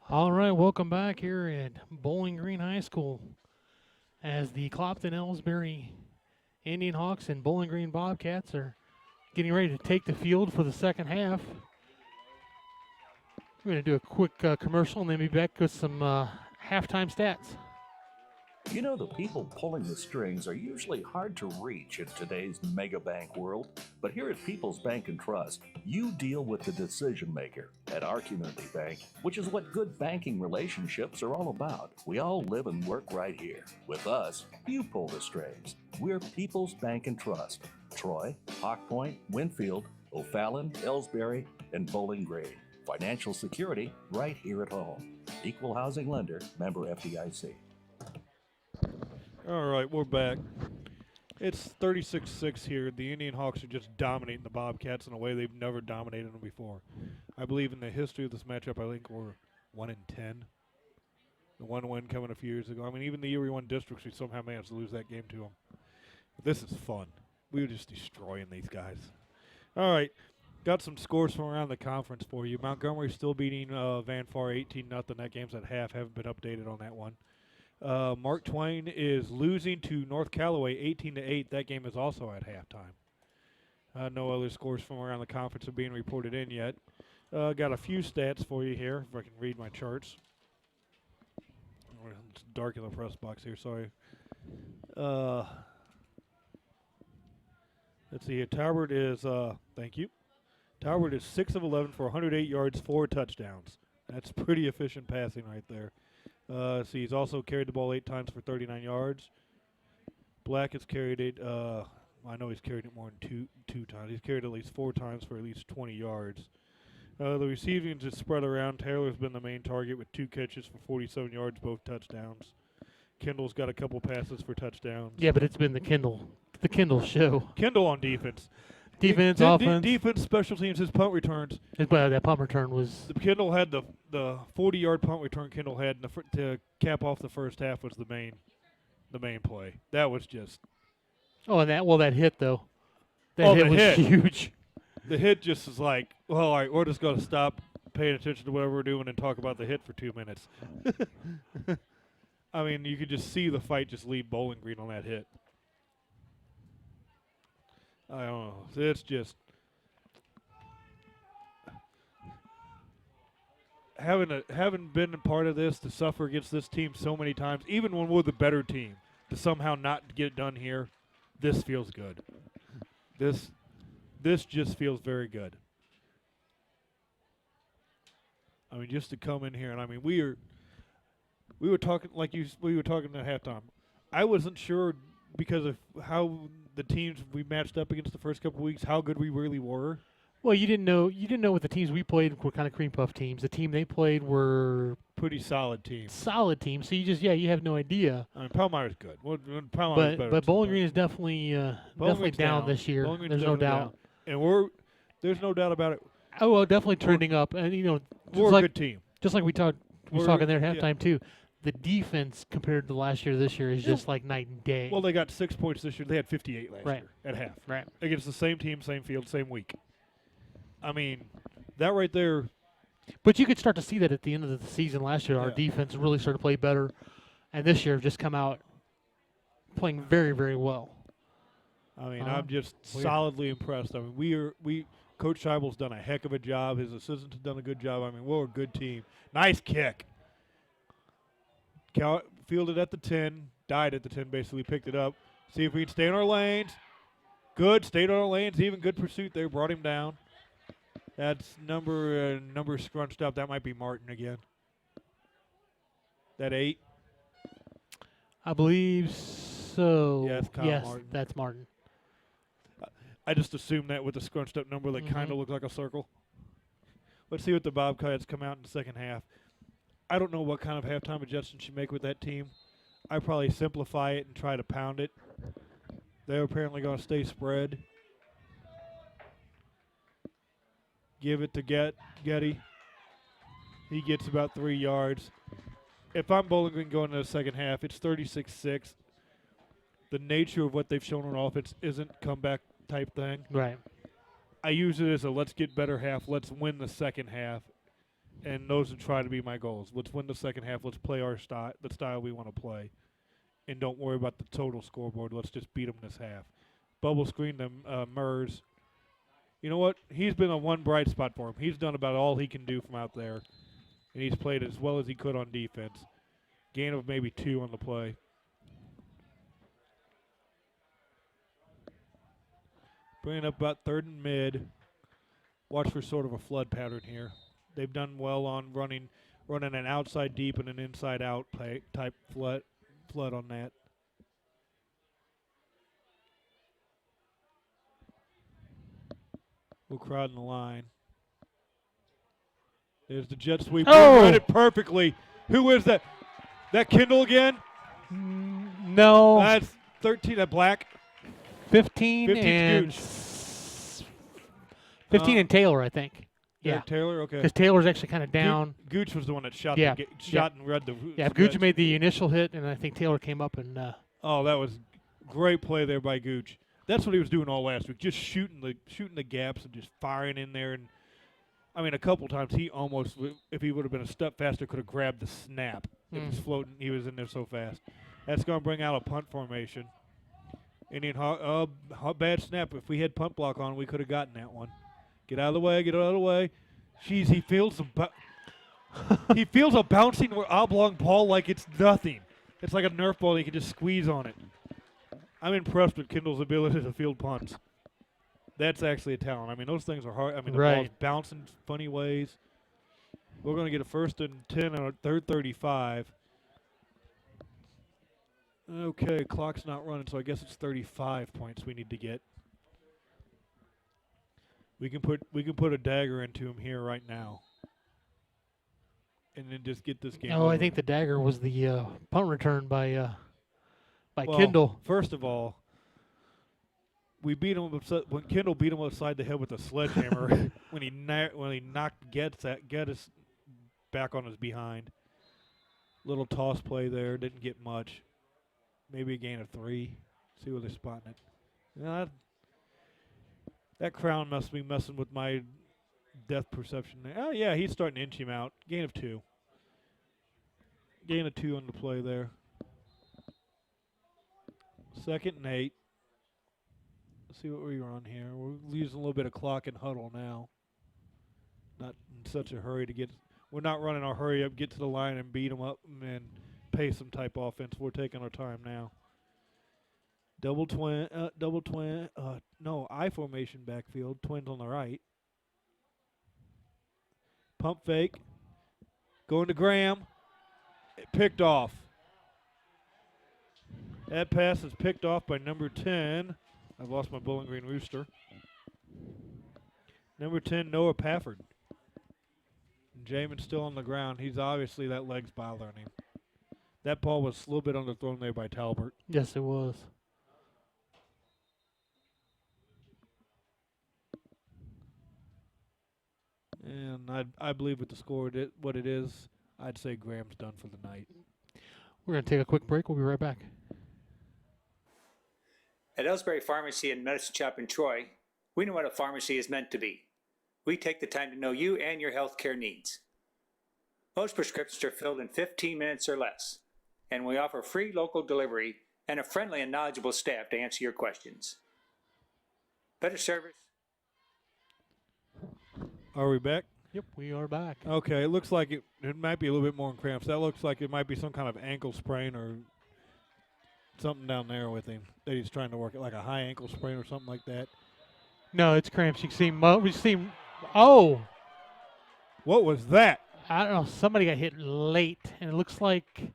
All right, welcome back here at Bowling Green High School as the Clopton-Ellsbury Indian Hawks and Bowling Green Bobcats are getting ready to take the field for the second half. We're going to do a quick commercial and then be back with some halftime stats. You know, the people pulling the strings are usually hard to reach in today's mega bank world, but here at People's Bank and Trust, you deal with the decision maker at our community bank, which is what good banking relationships are all about. We all live and work right here. With us, you pull the strings. We're People's Bank and Trust. Troy, Hawk Point, Winfield, O'Fallon, Ellsbury, and Bowling Green. Financial security right here at home. Equal housing lender, member FDIC. All right, we're back. It's 36-6 here. The Indian Hawks are just dominating the Bobcats in a way they've never dominated them before. I believe in the history of this matchup, I think we're 1-10. The one win coming a few years ago. I mean, even the year we won districts, we somehow managed to lose that game to them. But this is fun. We were just destroying these guys. All right, got some scores from around the conference for you. Montgomery still beating Van Far 18-0. That game's at half. Haven't been updated on that one. Mark Twain is losing to North Callaway 18-8. That game is also at halftime. No other scores from around the conference are being reported in yet. Got a few stats for you here, if I can read my charts. It's dark in the press box here, sorry. Let's see here. Talbert is, thank you. Talbert is 6 of 11 for 108 yards, 4 touchdowns. That's pretty efficient passing right there. See, he's also carried the ball 8 times for 39 yards. Black has carried it. I know he's carried it more than two times. He's carried at least 4 times for at least 20 yards. The receiving is spread around. Taylor's been the main target with 2 catches for 47 yards, both touchdowns. Kendall's got a couple passes for touchdowns. Yeah, but it's been the Kendall show. Kendall on defense. Defense, offense. Defense, special teams, his punt returns. Well, that punt return was... Kendall had the 40-yard punt return Kendall had to cap off the first half was the main play. That was just... Oh, and that hit, though. That hit was huge. The hit just is like, well, all right, we're just going to stop paying attention to whatever we're doing and talk about the hit for 2 minutes. I mean, you could just see the fight just leave Bowling Green on that hit. I don't know. It's just having been a part of this, to suffer against this team so many times, even when we're the better team, to somehow not get it done here, this feels good. This just feels very good. I mean, just to come in here, and I mean, we were talking we were talking at halftime. I wasn't sure because of how the teams we matched up against the first couple of weeks, how good we really were. Well, you didn't know what the teams we played were kind of cream puff teams. The team they played were pretty solid teams. So you have no idea. I mean, Palmyra's good. But Bowling Green is definitely down this year. There's no doubt. And there's no doubt about it. Oh, well, definitely trending up. And we're a good team. Just like we talked there at halftime too. The defense compared to last year, this year is just like night and day. Well, they got 6 points this year. They had 58 last year at half. Right. Against the same team, same field, same week. I mean, that right there. But you could start to see that at the end of the season last year. Our defense really started to play better. And this year have just come out playing very, very well. I mean, I'm just solidly impressed. I mean, Coach Scheibel's done a heck of a job. His assistants have done a good job. I mean, we're a good team. Nice kick. Fielded at the 10, died at the 10, basically picked it up. See if we can stay in our lanes. Good, stayed on our lanes. Even good pursuit there, brought him down. That's number scrunched up. That might be Martin again. That 8. I believe so. Yeah, yes, Martin. That's Martin. I just assumed that with the scrunched up number that kind of looked like a circle. Let's see what the Bobcats come out in the second half. I don't know what kind of halftime adjustments you make with that team. I probably simplify it and try to pound it. They're apparently going to stay spread. Give it to Getty. He gets about 3 yards. If I'm Bowling Green going into the second half, it's 36-6. The nature of what they've shown on offense isn't comeback type thing. Right. I use it as a let's get better half. Let's win the second half, and those would try to be my goals. Let's win the second half. Let's play our style, the style we want to play, and don't worry about the total scoreboard. Let's just beat them this half. Bubble screen to Mers. You know what? He's been a one bright spot for him. He's done about all he can do from out there, and he's played as well as he could on defense. Gain of maybe 2 on the play. Bringing up about 3rd and mid. Watch for sort of a flood pattern here. They've done well on running an outside deep and an inside out type flood on that. We'll crowd in the line. There's the jet sweep. Oh! Read it perfectly. Who is that? That Kindle again? No. That's 13 at black. 15 and 15 and Taylor, I think. Yeah, Taylor. Okay. Because Taylor's actually kind of down. Gooch was the one that shot. Yeah, shot and read the. Yeah, Gooch made the initial hit, and I think Taylor came up and. Oh, that was great play there by Gooch. That's what he was doing all last week, just shooting the gaps and just firing in there. And I mean, a couple times he almost, if he would have been a step faster, could have grabbed the snap. If he's floating, he was in there so fast. That's going to bring out a punt formation. Indian bad snap. If we had punt block on, we could have gotten that one. Get out of the way. Get out of the way. Jeez, he feels he feels a bouncing oblong ball like it's nothing. It's like a Nerf ball. He can just squeeze on it. I'm impressed with Kendall's ability to field punts. That's actually a talent. I mean, those things are hard. I mean, the ball's bouncing funny ways. We're going to get a 1st and 10 on a 3rd 35. Okay, clock's not running, so I guess it's 35 points we need to get. We can put a dagger into him here right now, and then just get this game. Oh, over. I think the dagger was the punt return by well, Kendall. First of all, we beat him when Kendall beat him upside the head with a sledgehammer when he knocked Geddes back on his behind. Little toss play there, didn't get much. Maybe a gain of 3. See where they're spotting it. Yeah, that crown must be messing with my depth perception there. Oh, yeah, he's starting to inch him out. Gain of 2. Gain of 2 on the play there. 2nd and 8. Let's see what we run here. We're using a little bit of clock and huddle now. Not in such a hurry to get. We're not running our hurry up, get to the line and beat them up and pay some type offense. We're taking our time now. Double twin. No, I formation backfield. Twins on the right. Pump fake. Going to Graham. Picked off. That pass is picked off by number 10. I've lost my Bowling Green Rooster. Number 10, Noah Pafford. Jamin's still on the ground. He's obviously, that leg's bothering him. That ball was a little bit underthrown there by Talbert. Yes, it was. And I believe with the score, what it is, I'd say Graham's done for the night. We're going to take a quick break. We'll be right back. At Ellsbury Pharmacy and Medicine Shop in Troy, we know what a pharmacy is meant to be. We take the time to know you and your healthcare needs. Most prescriptions are filled in 15 minutes or less, and we offer free local delivery and a friendly and knowledgeable staff to answer your questions. Better service. Are we back? Yep, we are back. Okay, it looks like it might be a little bit more in cramps. That looks like it might be some kind of ankle sprain or something down there with him that he's trying to work it, like a high ankle sprain or something like that. No, it's cramps. You can see oh. What was that? I don't know. Somebody got hit late, and it looks like,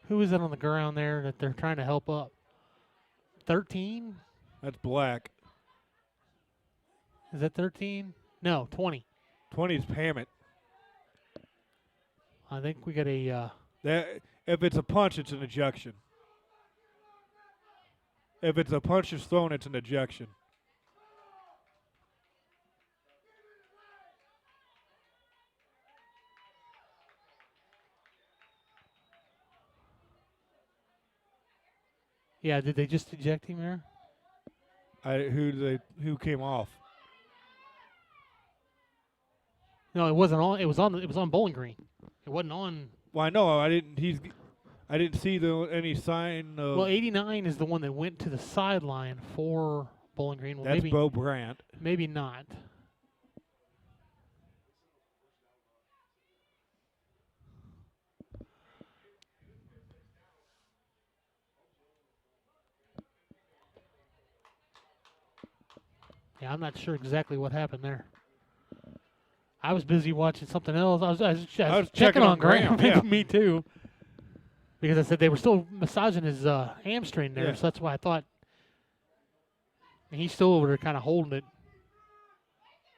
who is it on the ground there that they're trying to help up? 13? That's Black. Is that 13? No, 20. 20 is Hammett. I think we got a... if it's a punch, it's an ejection. If it's a punch is thrown, it's an ejection. Yeah, did they just eject him there? Who came off? No, it wasn't on. It was on Bowling Green. It wasn't on. Well, I know I didn't see any sign of. Well, 89 is the one that went to the sideline for Bowling Green. Well, That's maybe, Bo Brandt. Maybe not. Yeah, I'm not sure exactly what happened there. I was busy watching something else. I was checking on Graham. Yeah. Me too. Because I said they were still massaging his hamstring there, Yeah. so that's why I thought. And he's still over there kind of holding it.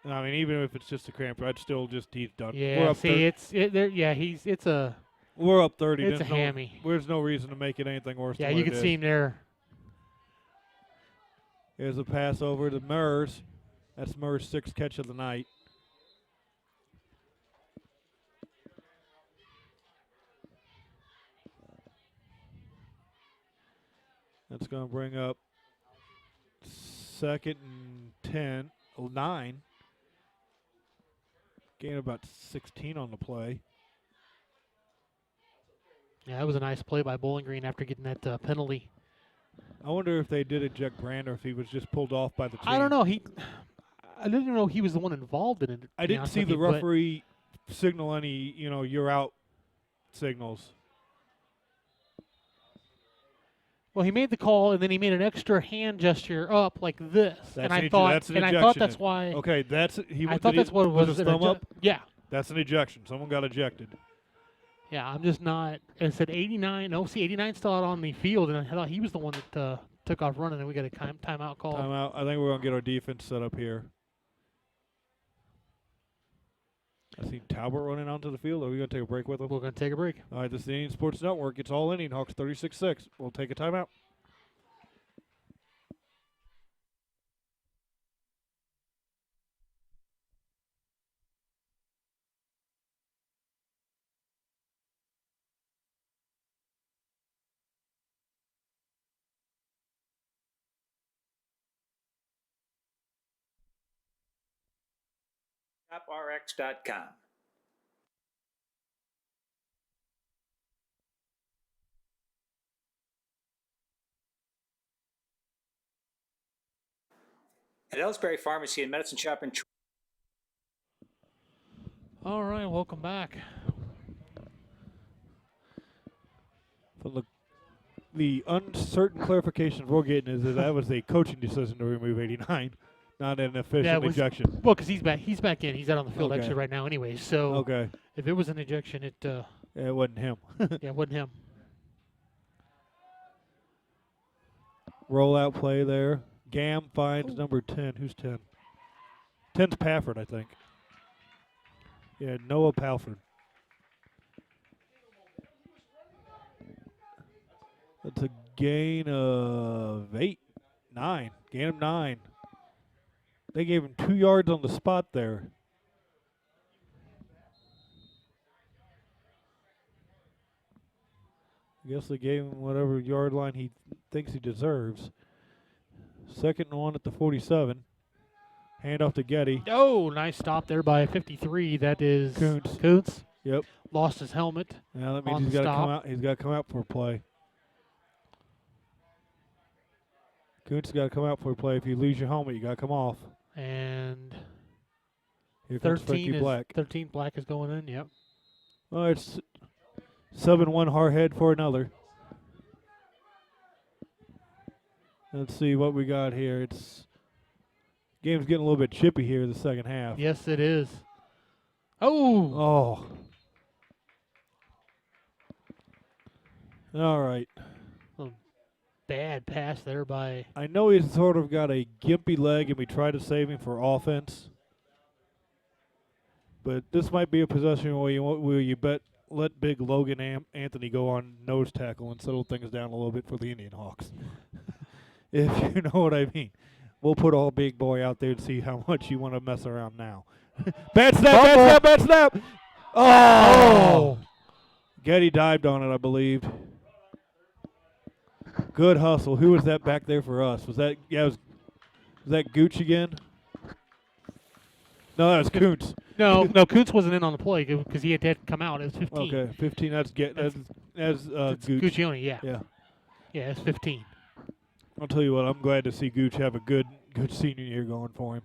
I mean, even if it's just a cramp, I'd still he's done. Yeah, We're up see, 30. We're up 30. It's There's a hammy. There's no reason to make it anything worse. Yeah, than you what can it see is. him there. Here's a pass over to Murs. That's Murs' 6th catch of the night. That's going to bring up 2nd and 9. Gain about 16 on the play. Yeah, that was a nice play by Bowling Green after getting that penalty. I wonder if they did eject Brand or if he was just pulled off by the team. I don't know. I didn't know he was the one involved in it. to I be didn't honest see with the you, but- referee signal any, you're out signals. Well, he made the call, and then he made an extra hand gesture up like this, and I thought, that's an and I ejection. thought that's why. Okay, I thought that's what it was. His an thumb eje- up. Yeah, That's an ejection. Someone got ejected. yeah. I'm just not. It said 89. No, see, 89 still out on the field, and I thought he was the one that took off running, and we got a timeout call. Timeout. I think we're gonna get our defense set up here. I see Talbot running onto the field. Are we gonna take a break with him? We're gonna take a break. All right, this is the Indian Sports Network. It's all Indian Hawks 36-6. We'll take a timeout. TopRx.com. At Ellsbury Pharmacy and Medicine Shop in All right, welcome back. But the uncertain clarification we're getting is that was a coaching decision to remove 89, not an official ejection. Well, because he's back in. He's out on the field Okay. actually right now, anyway. So Okay. if it was an ejection, it It wasn't him. yeah, it wasn't him. Rollout play there. Gam finds number 10. Who's 10? 10's Pafford, I think. Yeah, Noah Palford. That's a gain of 9. Gain of 9. They gave him 2 yards on the spot there. I guess they gave him whatever yard line he thinks he deserves. 2nd and 1 at the 47. Hand off to Getty. Oh, nice stop there by 53. That is Kuntz. Yep. Lost his helmet. Now that means on he's the got to come stop. out. He's got to come out for a play. Kuntz got to come out for a play. If you lose your helmet, you got to come off. And Here comes 13 Frankie is Black. 13 Black is going in. Yep. Oh, it's 7-1 Hardhead for another. Let's see what we got here. Game's getting a little bit chippy here in the second half. Yes, it is. Oh. Oh. All right. Bad pass there by. I know he's sort of got a gimpy leg, and we try to save him for offense. But this might be a possession where you let big Logan Anthony go on nose tackle and settle things down a little bit for the Indian Hawks. If you know what I mean. We'll put all big boy out there and see how much you want to mess around now. Bad snap, bad snap. Oh! Getty dived on it, I believe. Good hustle. Who was that back there for us? Was that was that Gooch again? No, that was Kuntz. No, Kuntz wasn't in on the play because he had to come out. It was 15. Okay, 15. That's Gooch. Guccione, yeah. Yeah. Yeah, it's 15. I'll tell you what. I'm glad to see Gooch have a good senior year going for him.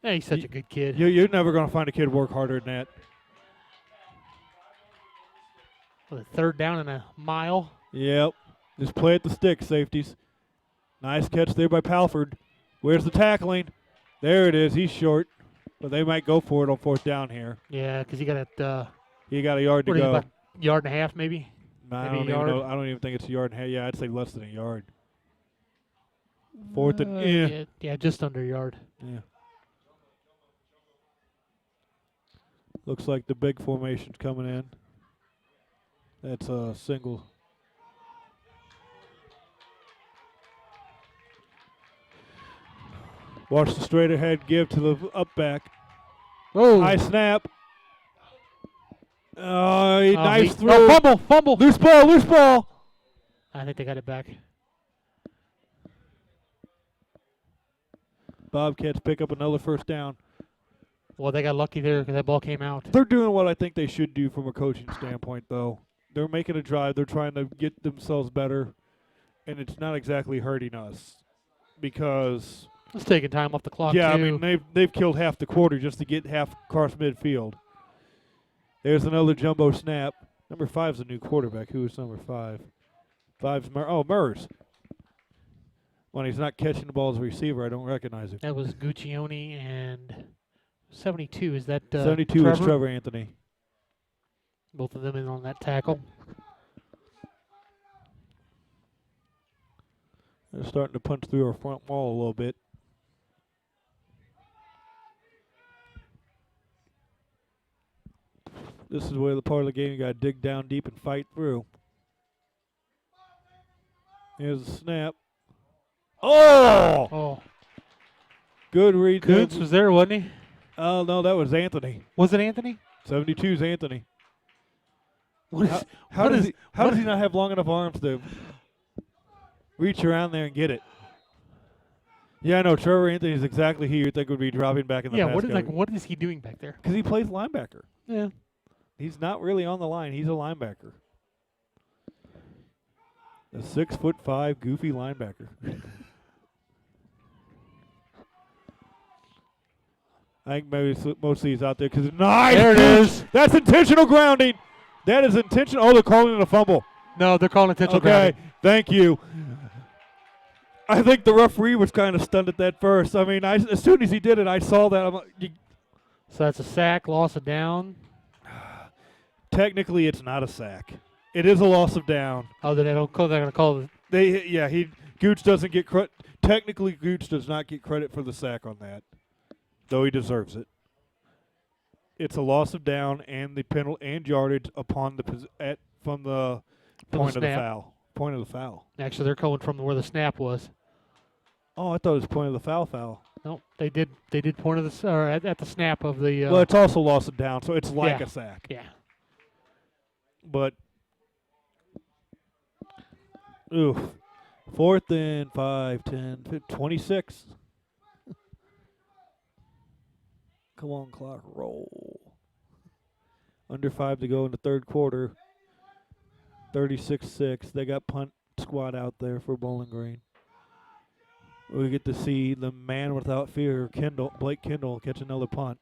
Yeah, he's such a good kid. You're never going to find a kid work harder than that. With a 3rd down and a mile. Yep. Just play at the stick, safeties. Nice catch there by Palford. Where's the tackling? There it is. He's short. But they might go for it on 4th down here. Yeah, because he got it. He got a yard to go. About yard and a half, maybe? No, maybe a yard? I don't even think it's a yard and a half. Yeah, I'd say less than a yard. 4th and yeah, just under a yard. Yeah. Looks like the big formation's coming in. That's a single. Watch the straight ahead give to the up back. Oh. High snap. Nice throw. Oh, fumble. Loose ball. I think they got it back. Bobcats pick up another 1st down. Well, they got lucky there because that ball came out. They're doing what I think they should do from a coaching standpoint, though. They're making a drive. They're trying to get themselves better, and it's not exactly hurting us because it's taking time off the clock. Yeah, too. I mean they've killed half the quarter just to get half across midfield. There's another jumbo snap. Number 5's a new quarterback. Who is number 5? 5's Murs. When he's not catching the ball as a receiver, I don't recognize him. That was Guccione and 72. Is that 72 Trevor? is Trevor Anthony. Both of them in on that tackle. They're starting to punch through our front wall a little bit. This is where the part of the game you got to dig down deep and fight through. Here's a snap. Oh! Good read. Kuntz was there, wasn't he? Oh, no, that was Anthony. Was it Anthony? 72's Anthony. How does he not have long enough arms to reach around there and get it? Yeah, I know. Trevor Anthony is exactly who you think would be dropping back in the pass what is he doing back there? Because he plays linebacker. Yeah. He's not really on the line. He's a linebacker. A 6'5" goofy linebacker. I think maybe mostly he's out there because nice. There it is. That's intentional grounding. That is intentional. Oh, they're calling it a fumble. No, they're calling intentional grounding. Okay, thank you. I think the referee was kind of stunned at that first. I mean, as soon as he did it, I saw that. I'm like, so that's a sack, loss of down. Technically, it's not a sack. It is a loss of down. Oh, they're going to call it. Gooch doesn't get credit. Technically, Gooch does not get credit for the sack on that, though he deserves it. It's a loss of down and the penalty and yardage upon from the point of the foul. Point of the foul. Actually, they're calling from where the snap was. Oh, I thought it was point of the foul. No, they did point of the or at the snap of the. Well, it's also loss of down, so it's like a sack. Yeah. But, 4th and 5, 10, 15, 26. Come on, clock, roll. Under 5 to go in the 3rd quarter. 36-6. They got punt squad out there for Bowling Green. We get to see the man without fear, Blake Kendall, catch another punt.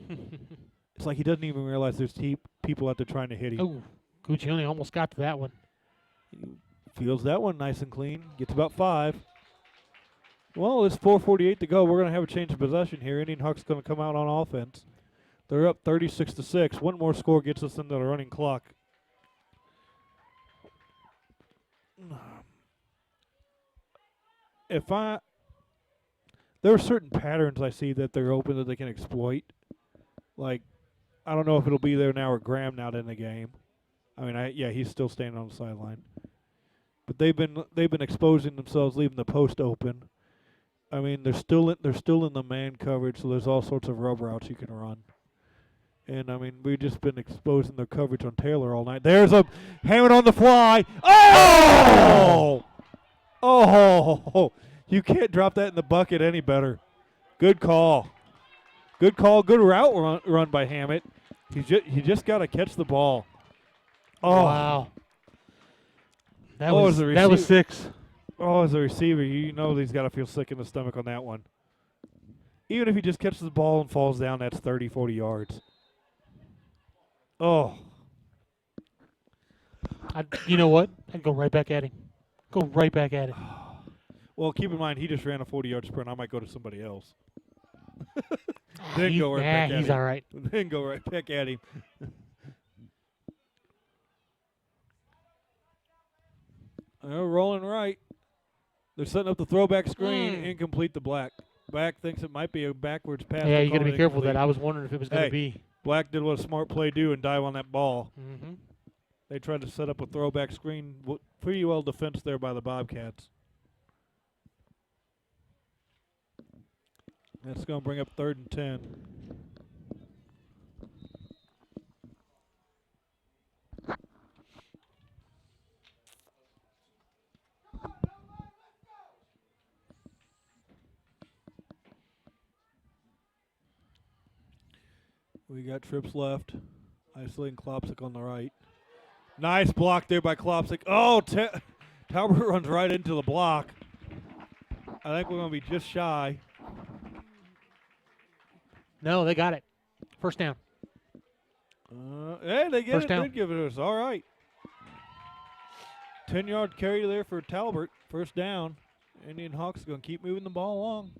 It's like he doesn't even realize there's people out there trying to hit him. Oh, Guccione almost got to that one. He feels that one nice and clean. Gets about 5. Well, it's 4:48 to go. We're going to have a change of possession here. Indian Hawks going to come out on offense. They're up 36-6. One more score gets us into the running clock. There are certain patterns I see that they're open that they can exploit. Like, I don't know if it'll be there now or Graham not in the game. I mean, he's still standing on the sideline. But they've been exposing themselves, leaving the post open. I mean, they're still in the man coverage, so there's all sorts of rub routes you can run. And I mean, we've just been exposing their coverage on Taylor all night. There's a hammer on the fly. Oh! Oh! You can't drop that in the bucket any better. Good call. Good call. Good route run by Hammett. He just got to catch the ball. Oh. Wow. That was 6. Oh, as a receiver, you know he's got to feel sick in the stomach on that one. Even if he just catches the ball and falls down, that's 30, 40 yards. Oh. You know what? I'd go right back at him. Go right back at him. Well, keep in mind, he just ran a 40-yard sprint. I might go to somebody else. Then go right back at he's him. all right. Then go right back at him. Rolling right. They're setting up the throwback screen. Incomplete to Black. Black thinks it might be a backwards pass. Yeah, you got to be careful with that. I was wondering if it was going to be. Black did what a smart play do and dive on that ball. Mm-hmm. They tried to set up a throwback screen. Pretty well defensed there by the Bobcats. That's going to bring up 3rd and 10. We got trips left. Isolating Klopsic on the right. Nice block there by Klopsic. Oh, Talbot runs right into the block. I think we're going to be just shy. No, they got it. First down. Hey, they get First it. down. They give it us. All right. 10-yard carry there for Talbot. First down. Indian Hawks going to keep moving the ball along.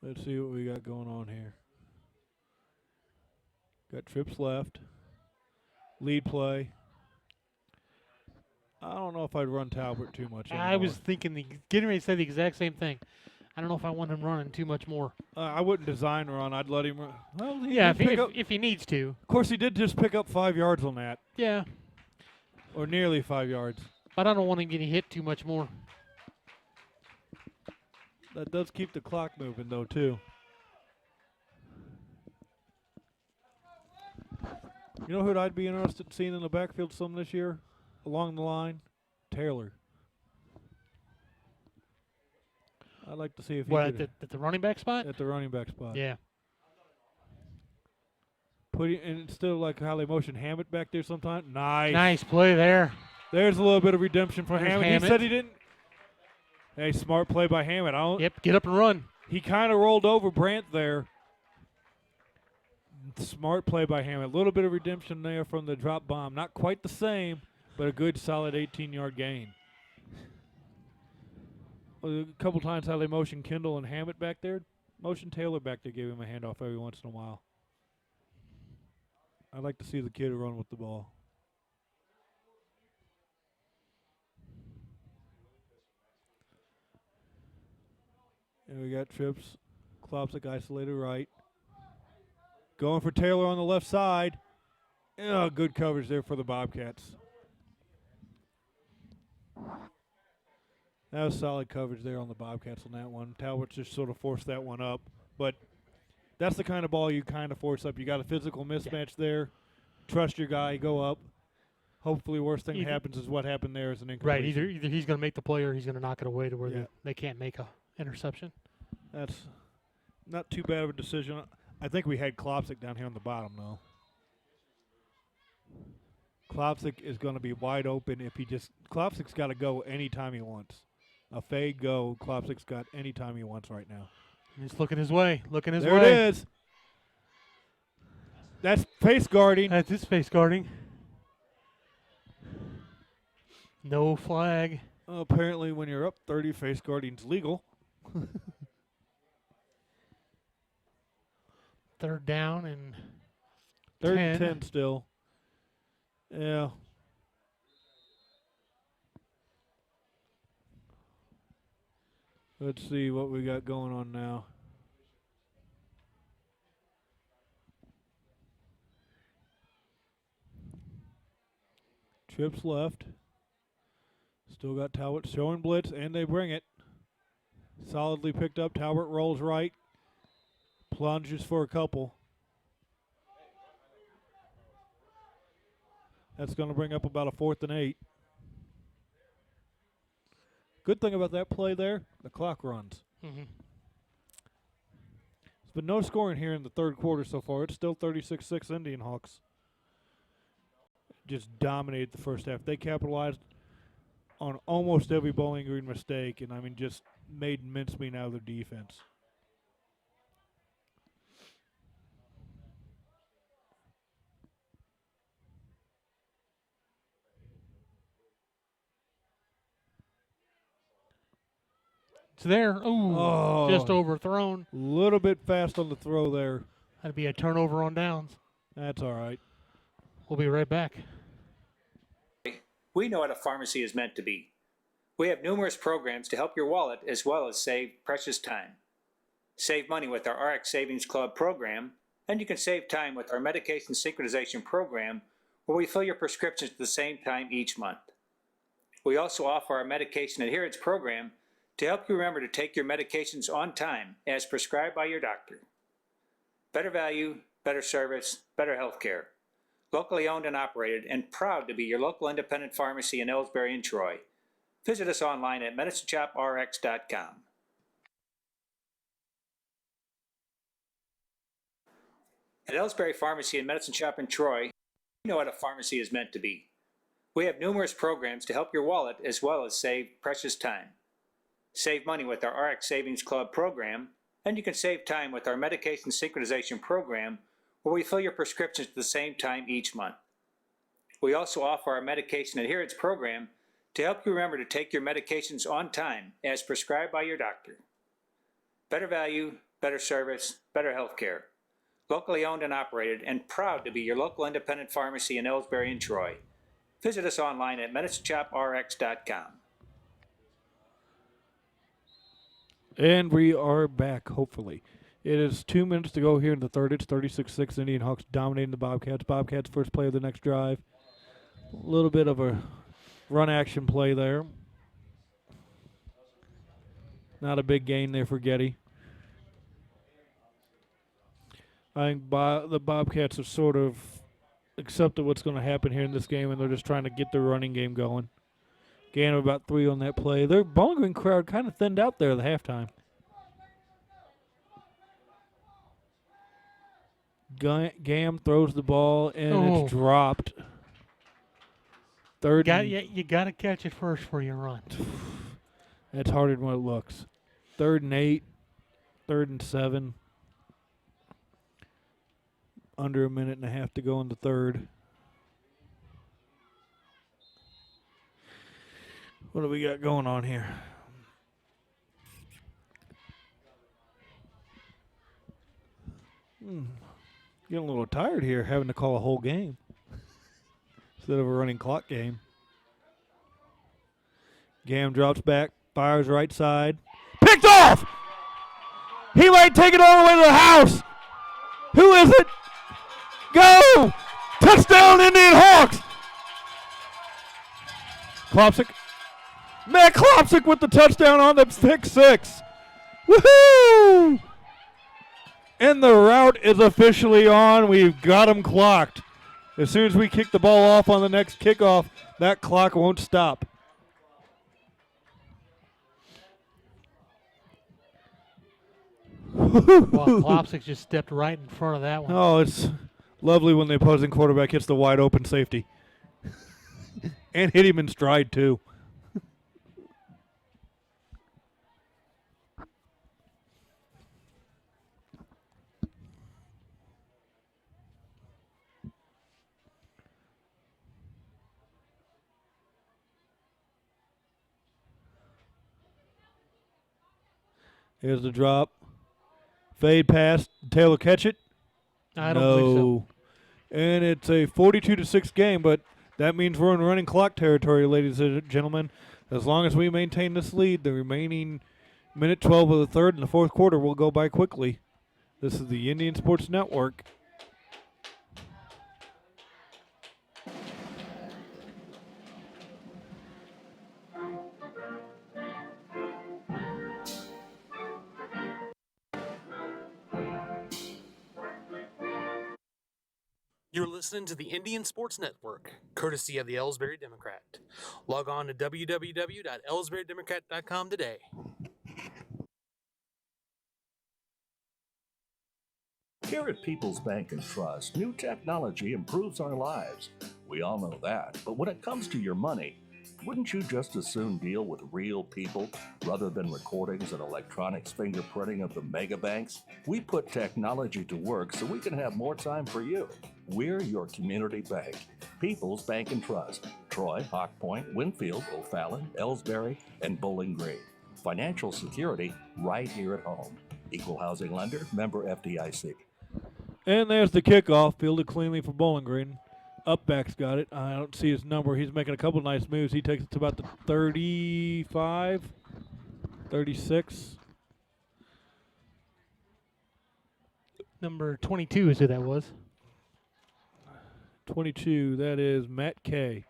Let's see what we got going on here. Got trips left. Lead play. I don't know if I'd run Talbot too much anymore. I was thinking, getting ready to say the exact same thing. I don't know if I want him running too much more. I wouldn't design run. I'd let him run. Well, Yeah, if he needs to. Of course, he did just pick up 5 yards on that. Yeah. Or nearly 5 yards. But I don't want him getting hit too much more. That does keep the clock moving, though, too. You know who I'd be interested in seeing in the backfield some this year? Along the line? Taylor. I'd like to see if he could. At the running back spot? At the running back spot. Yeah. And instead of like how they motion Hammett back there sometimes. Nice. Nice play there. There's a little bit of redemption for There's Hammett. Hammett. He said he didn't. Hey, smart play by Hammett. Yep, get up and run. He kind of rolled over Brandt there. Smart play by Hammett. A little bit of redemption there from the drop bomb. Not quite the same, but a good solid 18-yard gain. A couple times how they motion Kendall and Hammett back there. Motion Taylor back there, gave him a handoff every once in a while. I'd like to see the kid run with the ball. And we got trips. Klopsic isolated right. Going for Taylor on the left side. Oh, good coverage there for the Bobcats. That was solid coverage there on the Bobcats on that one. Talbot just sort of forced that one up. But that's the kind of ball you kind of force up. You got a physical mismatch there. Trust your guy, go up. Hopefully, worst thing that happens is what happened there is an incompletion. Right, either he's going to make the play or he's going to knock it away to where they can't make a interception. That's not too bad of a decision. I think we had Klopsic down here on the bottom, though. Klopsic is going to be wide open if he just – Klopsic's got to go anytime he wants. A fade go, Klopsic's got anytime he wants right now. He's looking his way, There it is. That's face guarding. That's his face guarding. No flag. Well, apparently when you're up 30, face guarding's legal. Third down and 3rd and 10 still. Yeah. Let's see what we got going on now. Trips left. Still got Talbot showing blitz, and they bring it. Solidly picked up. Talbot rolls right. Plunges for a couple. That's going to bring up about a 4th and 8. Good thing about that play there, the clock runs. Mm-hmm. There's been no scoring here in the third quarter so far. It's still 36-6 Indian Hawks. Just dominated the first half. They capitalized on almost every Bowling Green mistake, and, I mean, just made mincemeat out of their defense. It's there. Ooh, just overthrown. A little bit fast on the throw there. That'd be a turnover on downs. That's all right. We'll be right back. We know what a pharmacy is meant to be. We have numerous programs to help your wallet as well as save precious time. Save money with our RX Savings Club program, and you can save time with our medication synchronization program, where we fill your prescriptions at the same time each month. We also offer our medication adherence program to help you remember to take your medications on time as prescribed by your doctor. Better value, better service, better health care. Locally owned and operated, and proud to be your local independent pharmacy in Ellsbury and Troy. Visit us online at medicineshoprx.com. At Ellsbury Pharmacy and Medicine Shop in Troy, we know what a pharmacy is meant to be. We have numerous programs to help your wallet as well as save precious time. Save money with our RX Savings Club program, and you can save time with our medication synchronization program, where we fill your prescriptions at the same time each month. We also offer our medication adherence program to help you remember to take your medications on time as prescribed by your doctor. Better value, better service, better health care. Locally owned and operated, and proud to be your local independent pharmacy in Ellsbury and Troy. Visit us online at medicineshoprx.com. And we are back, hopefully. It is 2 minutes to go here in the third. It's 36-6 Indian Hawks dominating the Bobcats. Bobcats first play of the next drive. A little bit of a run action play there. Not a big gain there for Getty. I think the Bobcats have sort of accepted what's going to happen here in this game, and they're just trying to get their running game going. Gain of about 3 on that play. Their Bowling Green crowd kind of thinned out there at the halftime. Gam throws the ball, and it's dropped. Third. You got to catch it first for your run. That's harder than what it looks. 3rd and 8. 3rd and 7. Under a minute and a half to go in the third. What do we got going on here? Getting a little tired here, having to call a whole game instead of a running clock game. Gam drops back, fires right side. Picked off! He might take it all the way to the house. Who is it? Go! Touchdown, Indian Hawks! Klopsic. Matt Klopsic with the touchdown on the pick 6. Woohoo! And the route is officially on. We've got him clocked. As soon as we kick the ball off on the next kickoff, that clock won't stop. Well, Klopsic just stepped right in front of that one. Oh, it's lovely when the opposing quarterback hits the wide open safety. And hit him in stride, too. Here's the drop. Fade pass. Taylor catch it? I don't think so. And it's a 42-6 game, but that means we're in running clock territory, ladies and gentlemen. As long as we maintain this lead, the remaining minute 12 of the third and the fourth quarter will go by quickly. This is the Indian Sports Network. You're listening to the Indian Sports Network, courtesy of the Ellsbury Democrat. Log on to www.ellsburydemocrat.com today. Here at People's Bank and Trust, new technology improves our lives. We all know that. But when it comes to your money, wouldn't you just as soon deal with real people rather than recordings and electronics fingerprinting of the mega banks? We put technology to work so we can have more time for you. We're your community bank. People's Bank and Trust. Troy, Hawk Point, Winfield, O'Fallon, Ellsbury, and Bowling Green. Financial security right here at home. Equal housing lender, member FDIC. And there's the kickoff, fielded cleanly for Bowling Green. Upback's got it. I don't see his number. He's making a couple nice moves. He takes it to about the 35, 36. Number 22 is who that was. 22, that is Matt Kay.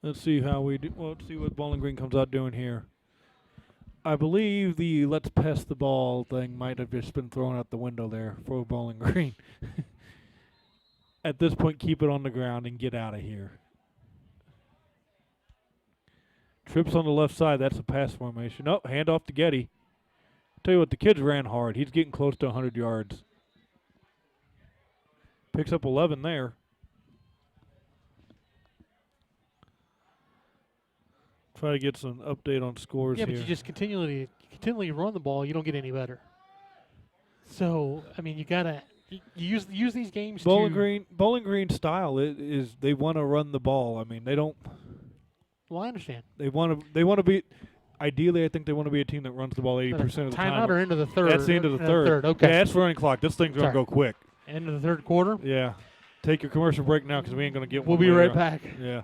Let's see how we do. Well, let's see what Bowling Green comes out doing here. I believe the let's pass the ball thing might have just been thrown out the window there for Bowling Green. At this point, keep it on the ground and get out of here. Trips on the left side. That's a pass formation. Oh, hand off to Getty. Tell you what, the kids ran hard. He's getting close to 100 yards. Picks up 11 there. Try to get some update on scores Yeah, here. but you just continually run the ball, you don't get any better. So, I mean, you gotta use these games. Bowling Green style is they want to run the ball. I mean, they don't. Well, I understand. They want to be. Ideally, I think they want to be a team that runs the ball 80% of the time. Timeout or into the third? That's the end of the third. Okay. Yeah, that's running clock. This thing's gonna go quick. End of the third quarter. Yeah. Take your commercial break now because we ain't gonna get one. We'll be later right on. back. Yeah.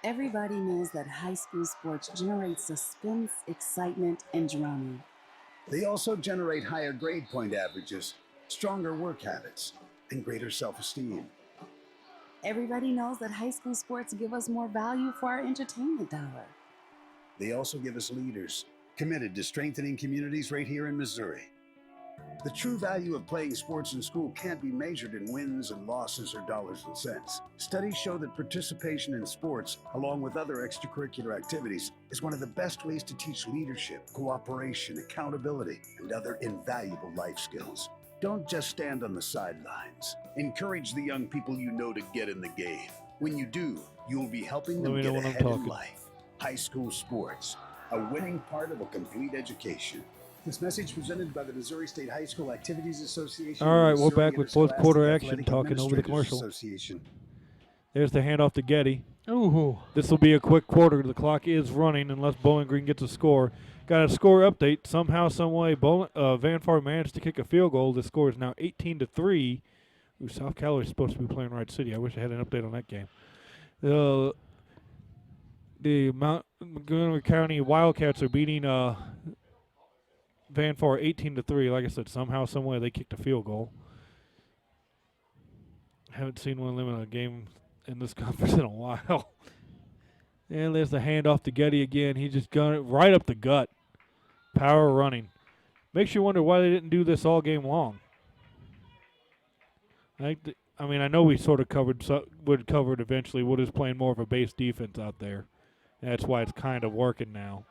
Everybody knows that high school sports generate suspense, excitement, and drama. They also generate higher grade point averages, stronger work habits, and greater self-esteem. Everybody knows that high school sports give us more value for our entertainment dollar. They also give us leaders committed to strengthening communities right here in Missouri. The true value of playing sports in school can't be measured in wins and losses or dollars and cents. Studies show that participation in sports, along with other extracurricular activities, is one of the best ways to teach leadership, cooperation, accountability, and other invaluable life skills. Don't just stand on the sidelines. Encourage the young people you know to get in the game. When you do, you'll be helping them Let me know get when I'm ahead in talking. life. High school sports, a winning part of a complete education. This message presented by the Missouri State High School Activities Association. All right, and we're Missouri back with fourth Interscholastic quarter action, Athletic talking over the Administrators commercial. Association. There's the handoff to Getty. Ooh. This will be a quick quarter. The clock is running unless Bowling Green gets a score. Got a score update. Somehow, some way, Van Far managed to kick a field goal. The score is now 18-3. Ooh, South Callaway is supposed to be playing Wright City. I wish I had an update on that game. The Montgomery County Wildcats are beating Van Far 18-3. Like I said, somehow, some way, they kicked a field goal. Haven't seen one of them in a game in this conference in a while. And there's the handoff to Getty again. He just got it right up the gut. Power running. Makes you wonder why they didn't do this all game long. I know we sort of would cover it eventually. Wood is playing more of a base defense out there. That's why it's kind of working now.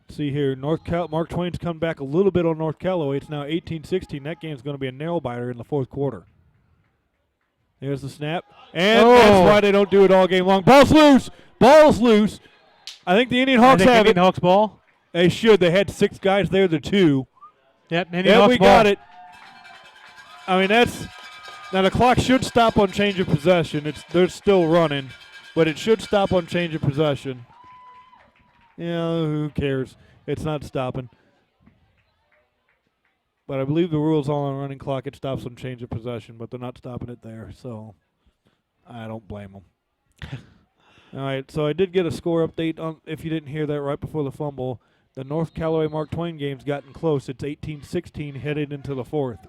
See here, Mark Twain's come back a little bit on North Callaway. It's now 18-16. That game's going to be a nail biter in the fourth quarter. There's the snap. And that's why they don't do it all game long. Ball's loose. Ball's loose. I think the Indian Hawks have Indian it. Hawks ball. They should. They had 6 guys there. They're 2. Yep, Indian Hawks we ball. got it. I mean, now the clock should stop on change of possession. They're still running, but it should stop on change of possession. Who cares? It's not stopping. But I believe the rule's all on running clock. It stops on change of possession, but they're not stopping it there, so I don't blame them. All right, so I did get a score update on. If you didn't hear that right before the fumble, the North Callaway Mark Twain game's gotten close. It's 18-16 headed into the fourth.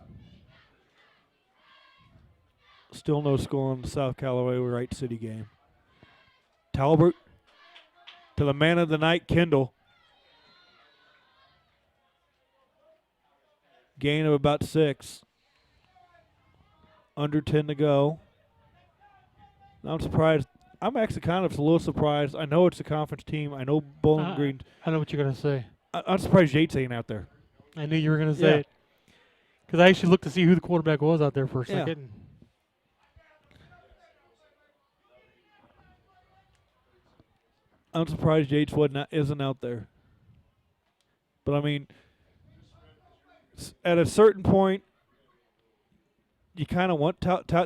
Still no score on the South Callaway Wright City game. Talbert to the man of the night, Kendall. Gain of about 6. Under 10 to go. I'm surprised. I'm actually kind of a little surprised. I know it's a conference team. I know Bowling Green. I know what you're going to say. I'm surprised Yates ain't out there. I knew you were going to say it. Because I actually looked to see who the quarterback was out there for a second. I'm surprised Yates isn't out there. But, I mean, at a certain point, you kind of want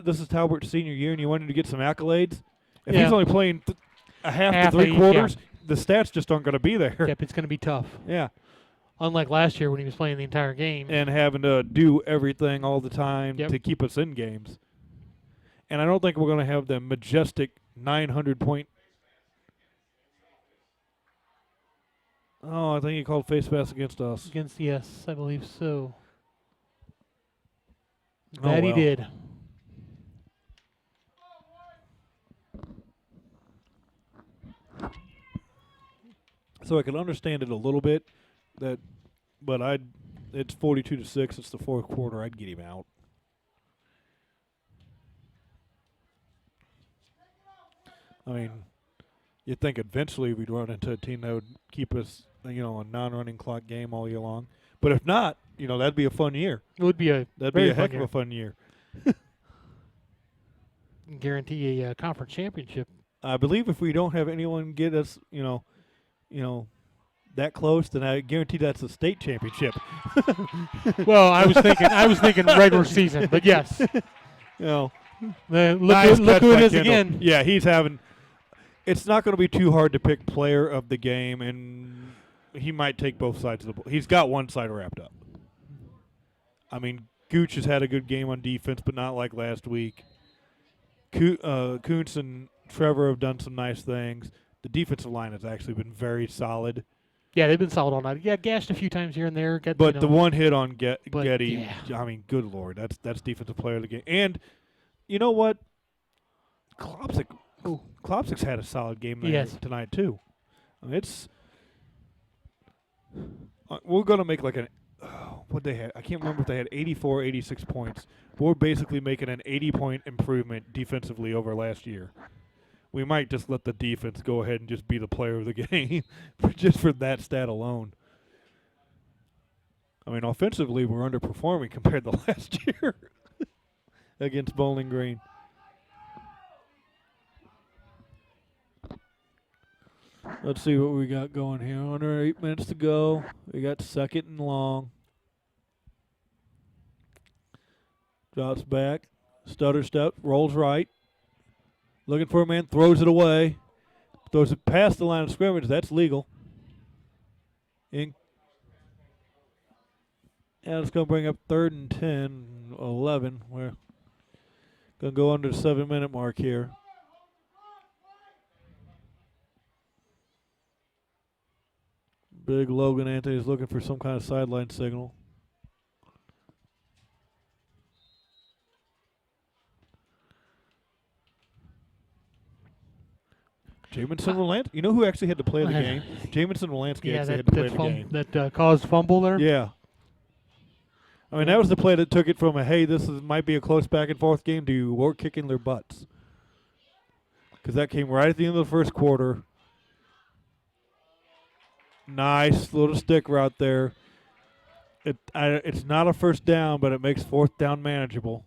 this is Talbert's senior year, and you want him to get some accolades. If he's only playing a half to 3 quarters, the stats just aren't going to be there. Yep, it's going to be tough. Yeah. Unlike last year when he was playing the entire game. And having to do everything all the time to keep us in games. And I don't think we're going to have the majestic 900-point. Oh, I think he called face pass against us. Yes, I believe so. Oh, That he did. So I can understand it a little bit, but it's 42-6. It's the fourth quarter. I'd get him out. I mean, you'd think eventually we'd run into a team that would keep us, a non-running clock game all year long. But if not, that'd be a fun year. It would be a heck of a fun year. Guarantee a conference championship. I believe if we don't have anyone get us, that close, then I guarantee that's a state championship. Well, I was thinking regular season, but yes. Look who it is again. Yeah, he's having. It's not going to be too hard to pick player of the game, and he might take both sides of the ball. He's got one side wrapped up. I mean, Gooch has had a good game on defense, but not like last week. Kuntz and Trevor have done some nice things. The defensive line has actually been very solid. Yeah, they've been solid all night. Yeah, gashed a few times here and there. But the one hit on Getty, I mean, good Lord, that's defensive player of the game. And you know what? Klopsik's had a solid game tonight too. I mean, we're going to make like what they had. I can't remember if they had 84, 86 points. But we're basically making an 80-point improvement defensively over last year. We might just let the defense go ahead and just be the player of the game just for that stat alone. I mean, offensively, we're underperforming compared to last year against Bowling Green. Let's see what we got going here. Under 8 minutes to go. We got second and long. Drops back. Stutter step. Rolls right. Looking for a man. Throws it away. Throws it past the line of scrimmage. That's legal. And it's going to bring up 3rd and 10, 11. We're going to go under the 7-minute mark here. Big Logan Anthony is looking for some kind of sideline signal. Jamison Williams. You know who actually had to play the game? Jamison Wilansky actually had to play the game. That caused fumble there? Yeah. I mean, that was the play that took it from might be a close back and forth game to we're kicking their butts. Because that came right at the end of the first quarter. Nice little stick route there. It's not a first down, but it makes 4th down manageable.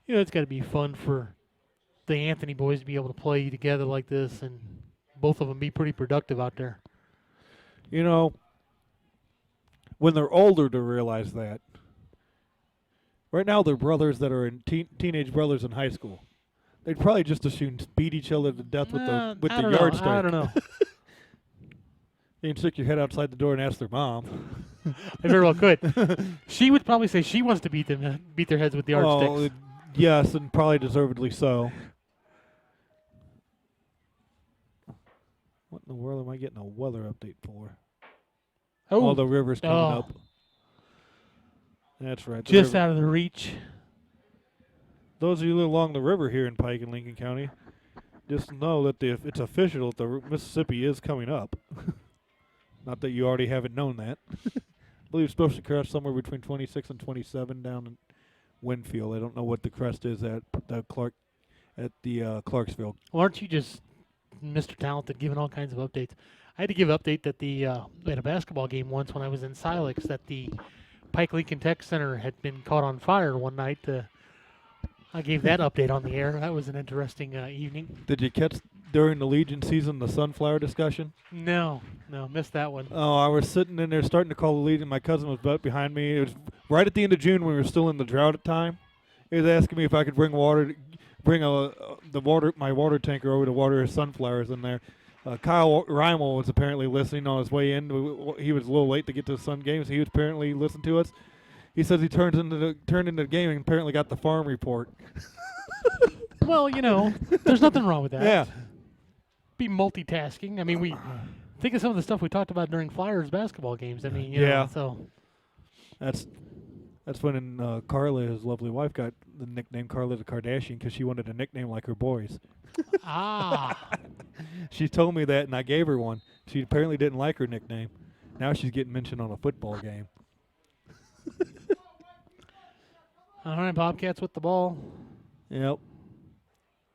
It's got to be fun for the Anthony boys to be able to play together like this and both of them be pretty productive out there. When they're older to realize that. Right now they're brothers that are in teenage brothers in high school. They'd probably just as soon beat each other to death with the yardstick. I don't know. You can stick your head outside the door and ask their mom. I very well could. She would probably say she wants to beat their heads with the yardsticks. Yes, and probably deservedly so. What in the world am I getting a weather update for? Oh, the river's coming up. That's right. Just out of the reach. Those of you along the river here in Pike and Lincoln County, Just know that it's official that the Mississippi is coming up. Not that you already haven't known that. I believe it's supposed to crash somewhere between 26 and 27 down in Winfield. I don't know what the crest is at the Clarksville. Well, aren't you just Mr. Talented giving all kinds of updates? I had to give an update that at a basketball game once when I was in Silex that the Pike Lincoln Tech Center had been caught on fire one night. I gave that update on the air. That was an interesting evening. Did you catch during the Legion season the sunflower discussion? No, missed that one. Oh, I was sitting in there starting to call the Legion. My cousin was butt behind me. It was right at the end of June when we were still in the drought time. He was asking me if I could bring my water tanker over to water his sunflowers in there. Kyle Reimel was apparently listening on his way in. He was a little late to get to the Sun games. He was apparently listening to us. He says he turned into the game and apparently got the farm report. Well, there's nothing wrong with that. Yeah. Be multitasking. I mean, we think of some of the stuff we talked about during Flyers basketball games. I mean, so that's when Carla, his lovely wife, got the nickname Carla the Kardashian because she wanted a nickname like her boys. She told me that, and I gave her one. She apparently didn't like her nickname. Now she's getting mentioned on a football game. All right, Bobcats with the ball. Yep.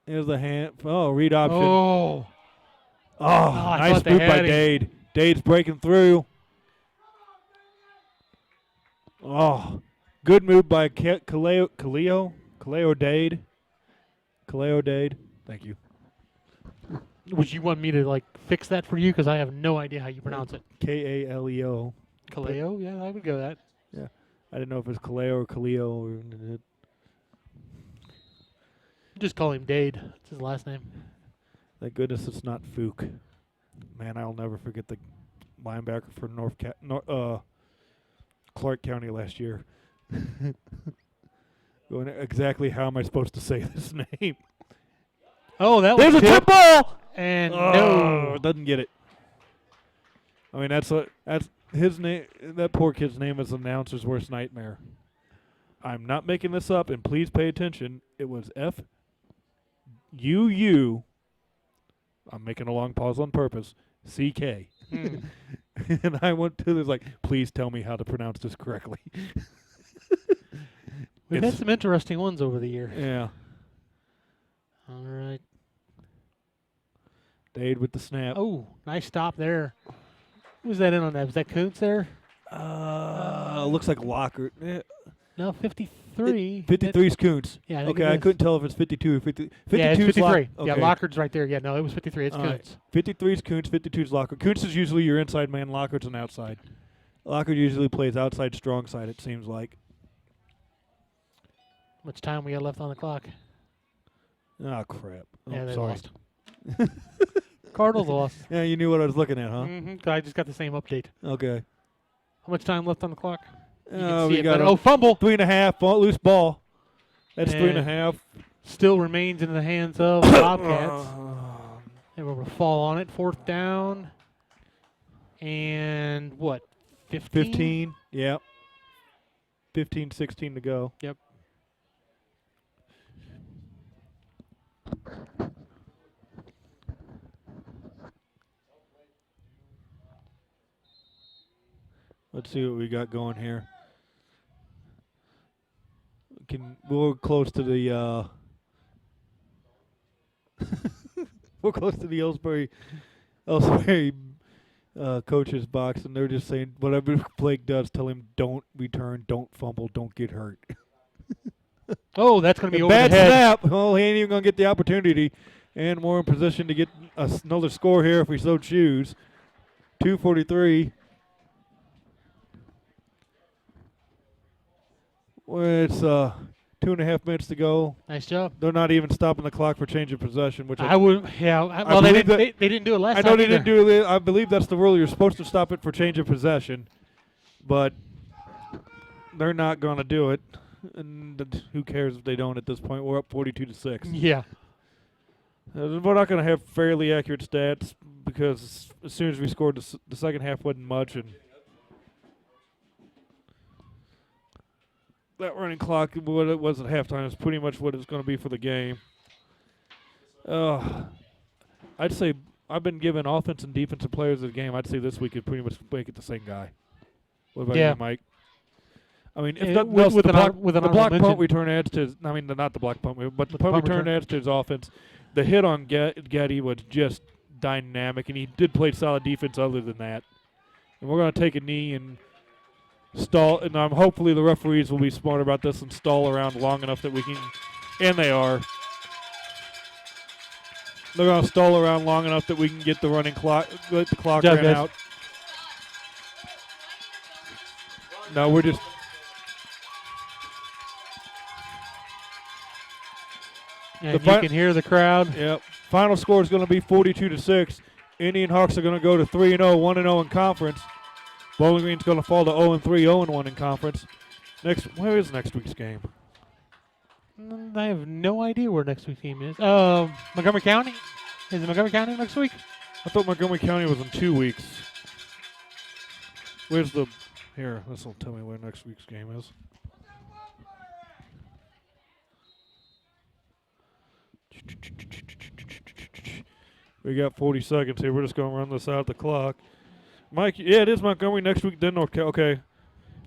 Here's the hand. Oh, read option. Oh, nice move by Dade. Dade's breaking through. Oh, good move by Kaleo Dade. Kaleo Dade. Thank you. Would you want me to fix that for you? Because I have no idea how you pronounce it. Kaleo. Kaleo? Yeah, I would go that. Yeah. I didn't know if it's Kaleo or Kaleo or. Just call him Dade. That's his last name. Thank goodness it's not Fook. Man, I'll never forget the linebacker for Clark County last year. Going exactly how am I supposed to say this name? Oh, that was a tip ball, and no, doesn't get it. I mean, that's his name. That poor kid's name is an announcer's worst nightmare. I'm not making this up, and please pay attention. It was F-U-U. I'm making a long pause on purpose. C-K. And I went to this please tell me how to pronounce this correctly. We've had some interesting ones over the year. Yeah. All right. Dade with the snap. Oh, nice stop there. Who was that in on that? Was that Kuntz there? Looks like Lockhart. No, 53. 53 is Kuntz. Yeah, I I couldn't tell if it's 52 or 50. 52 yeah, it's 53. Okay. Yeah, Lockhart's right there. Yeah, no, it was 53. It's Kuntz. 53 is Kuntz, 52 is Lockhart. Kuntz is usually your inside man. Lockhart's an outside. Lockhart usually plays outside strong side, it seems like. How much time we got left on the clock? Oh, crap. Oh, Yeah, they sorry. lost. Cardinals lost. Yeah, you knew what I was looking at, huh? Mm-hmm. I just got the same update. Okay. How much time left on the clock? You can see We it, got but fumble. 3.5, loose ball. That's And 3.5. Still remains in the hands of the Bobcats. They were able to fall on it. 4th down. And what? 15? 15. Yep. 15, 16 to go. Yep. Let's see what we got going here. We're close to the we're close to the Ellsbury coach's box, and they're just saying whatever Blake does, tell him don't return, don't fumble, don't get hurt. Oh, that's going to be over bad the head. snap. Oh, he ain't even going to get the opportunity, and we're in position to get another score here if we so choose. 2:43. Well, it's 2.5 minutes to go. Nice job. They're not even stopping the clock for change of possession, which I would. Yeah. Well, they didn't do it last time. I know they either. didn't do it. I believe that's the rule. You're supposed to stop it for change of possession, but they're not going to do it. And who cares if they don't at this point? We're up 42-6. Yeah. We're not going to have fairly accurate stats because as soon as we scored, the second half wasn't much, and that running clock, what it was at halftime, is pretty much what it's going to be for the game. I'd say I've been given offense and defensive players of the game. I'd say this week could pretty much make it the same guy. What about you, Mike? I mean, if nothing else, the block punt return adds to. I mean, not the block punt, but the punt return adds to his offense. The hit on Getty was just dynamic, and he did play solid defense other than that. And we're going to take a knee and stall, and hopefully the referees will be smart about this and stall around long enough that we can, and they are. They're going to stall around long enough that we can get the running clock, let the clock run out. No, we're just. And you can hear the crowd. Yep. Final score is going to be 42-6. Indian Hawks are going to go to 3-0, 1-0 in conference. Bowling Green's going to fall to 0-3, 0-1 in conference. Where is next week's game? I have no idea where next week's game is. Montgomery County? Is it Montgomery County next week? I thought Montgomery County was in 2 weeks. Where's the... Here, this will tell me where next week's game is. We got 40 seconds here. We're just going to run this out the clock. Mike, yeah, it is Montgomery next week, then North Okay.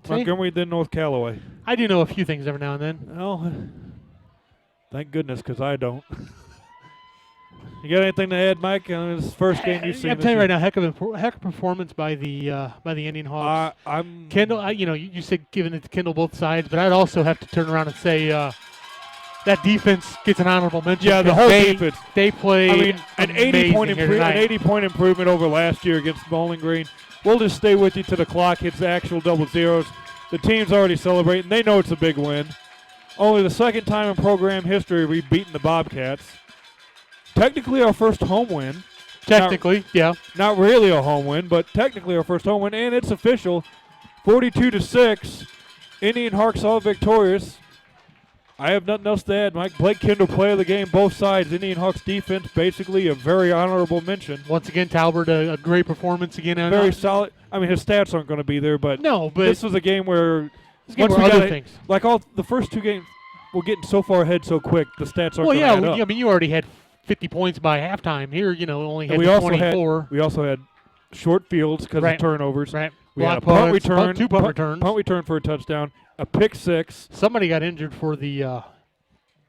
See? Montgomery, then North Callaway. I do know a few things every now and then. Well, thank goodness, because I don't. You got anything to add, Mike, on this first game you've seen? I'm telling you right now, heck of performance by the Indian Hawks. Kendall, you said giving it to Kendall both sides, but I'd also have to turn around and say that defense gets an honorable mention. Yeah, the whole defense. They played. I mean, an 80-point improvement over last year against Bowling Green. We'll just stay with you till the clock hits the actual double zeros. The team's already celebrating. They know it's a big win. Only the second time in program history we've beaten the Bobcats. Technically our first home win. Yeah. Not really a home win, but technically our first home win, and it's official. 42-6. Indian Hawks all victorious. I have nothing else to add, Mike. Blake Kendall, player of the game, both sides. Indian Hawks defense, basically a very honorable mention. Once again, Talbert, a great performance again. Very solid. I mean, his stats aren't going to be there, but this was a game where things. Like all the first two games, we're getting so far ahead so quick. The stats aren't. Well, yeah. Add up. I mean, you already had 50 points by halftime. Here, only had 24. We also had short fields because of turnovers. Right. We had a punt return, two punt returns, punt return for a touchdown. A pick six. Somebody got injured for the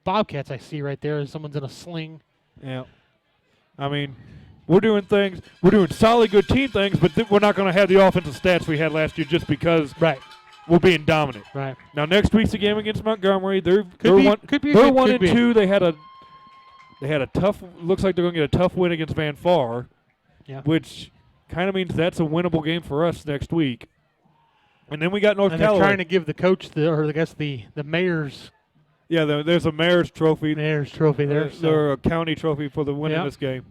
Bobcats. I see right there. Someone's in a sling. Yeah. I mean, we're doing things. We're doing solid, good team things, but we're not going to have the offensive stats we had last year just because we're being dominant. Right. Now next week's a game against Montgomery. They're 1-2. They had a tough. Looks like they're going to get a tough win against Van Far. Yeah. Which kind of means that's a winnable game for us next week. And then we got North Callaway. They're trying to give the coach the mayor's. Yeah, there's a mayor's trophy. Mayor's trophy there. They're a county trophy for the win in this game.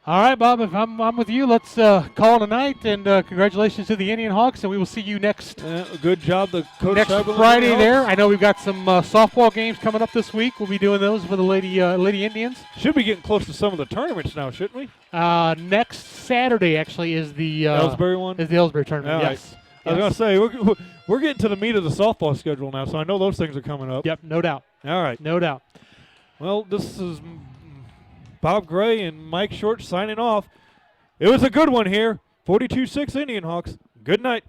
All right, Bob. If I'm with you, let's call it a night. And congratulations to the Indian Hawks. And we will see you next. Good job, the coach. Next Friday there. I know we've got some softball games coming up this week. We'll be doing those for the Lady Indians. Should be getting close to some of the tournaments now, shouldn't we? Next Saturday actually is the Ellsbury one. Is the Ellsbury tournament? All yes. Right. I was going to say, we're getting to the meat of the softball schedule now, so I know those things are coming up. Yep, no doubt. All right. No doubt. Well, this is Bob Gray and Mike Short signing off. It was a good one here. 42-6 Indian Hawks. Good night.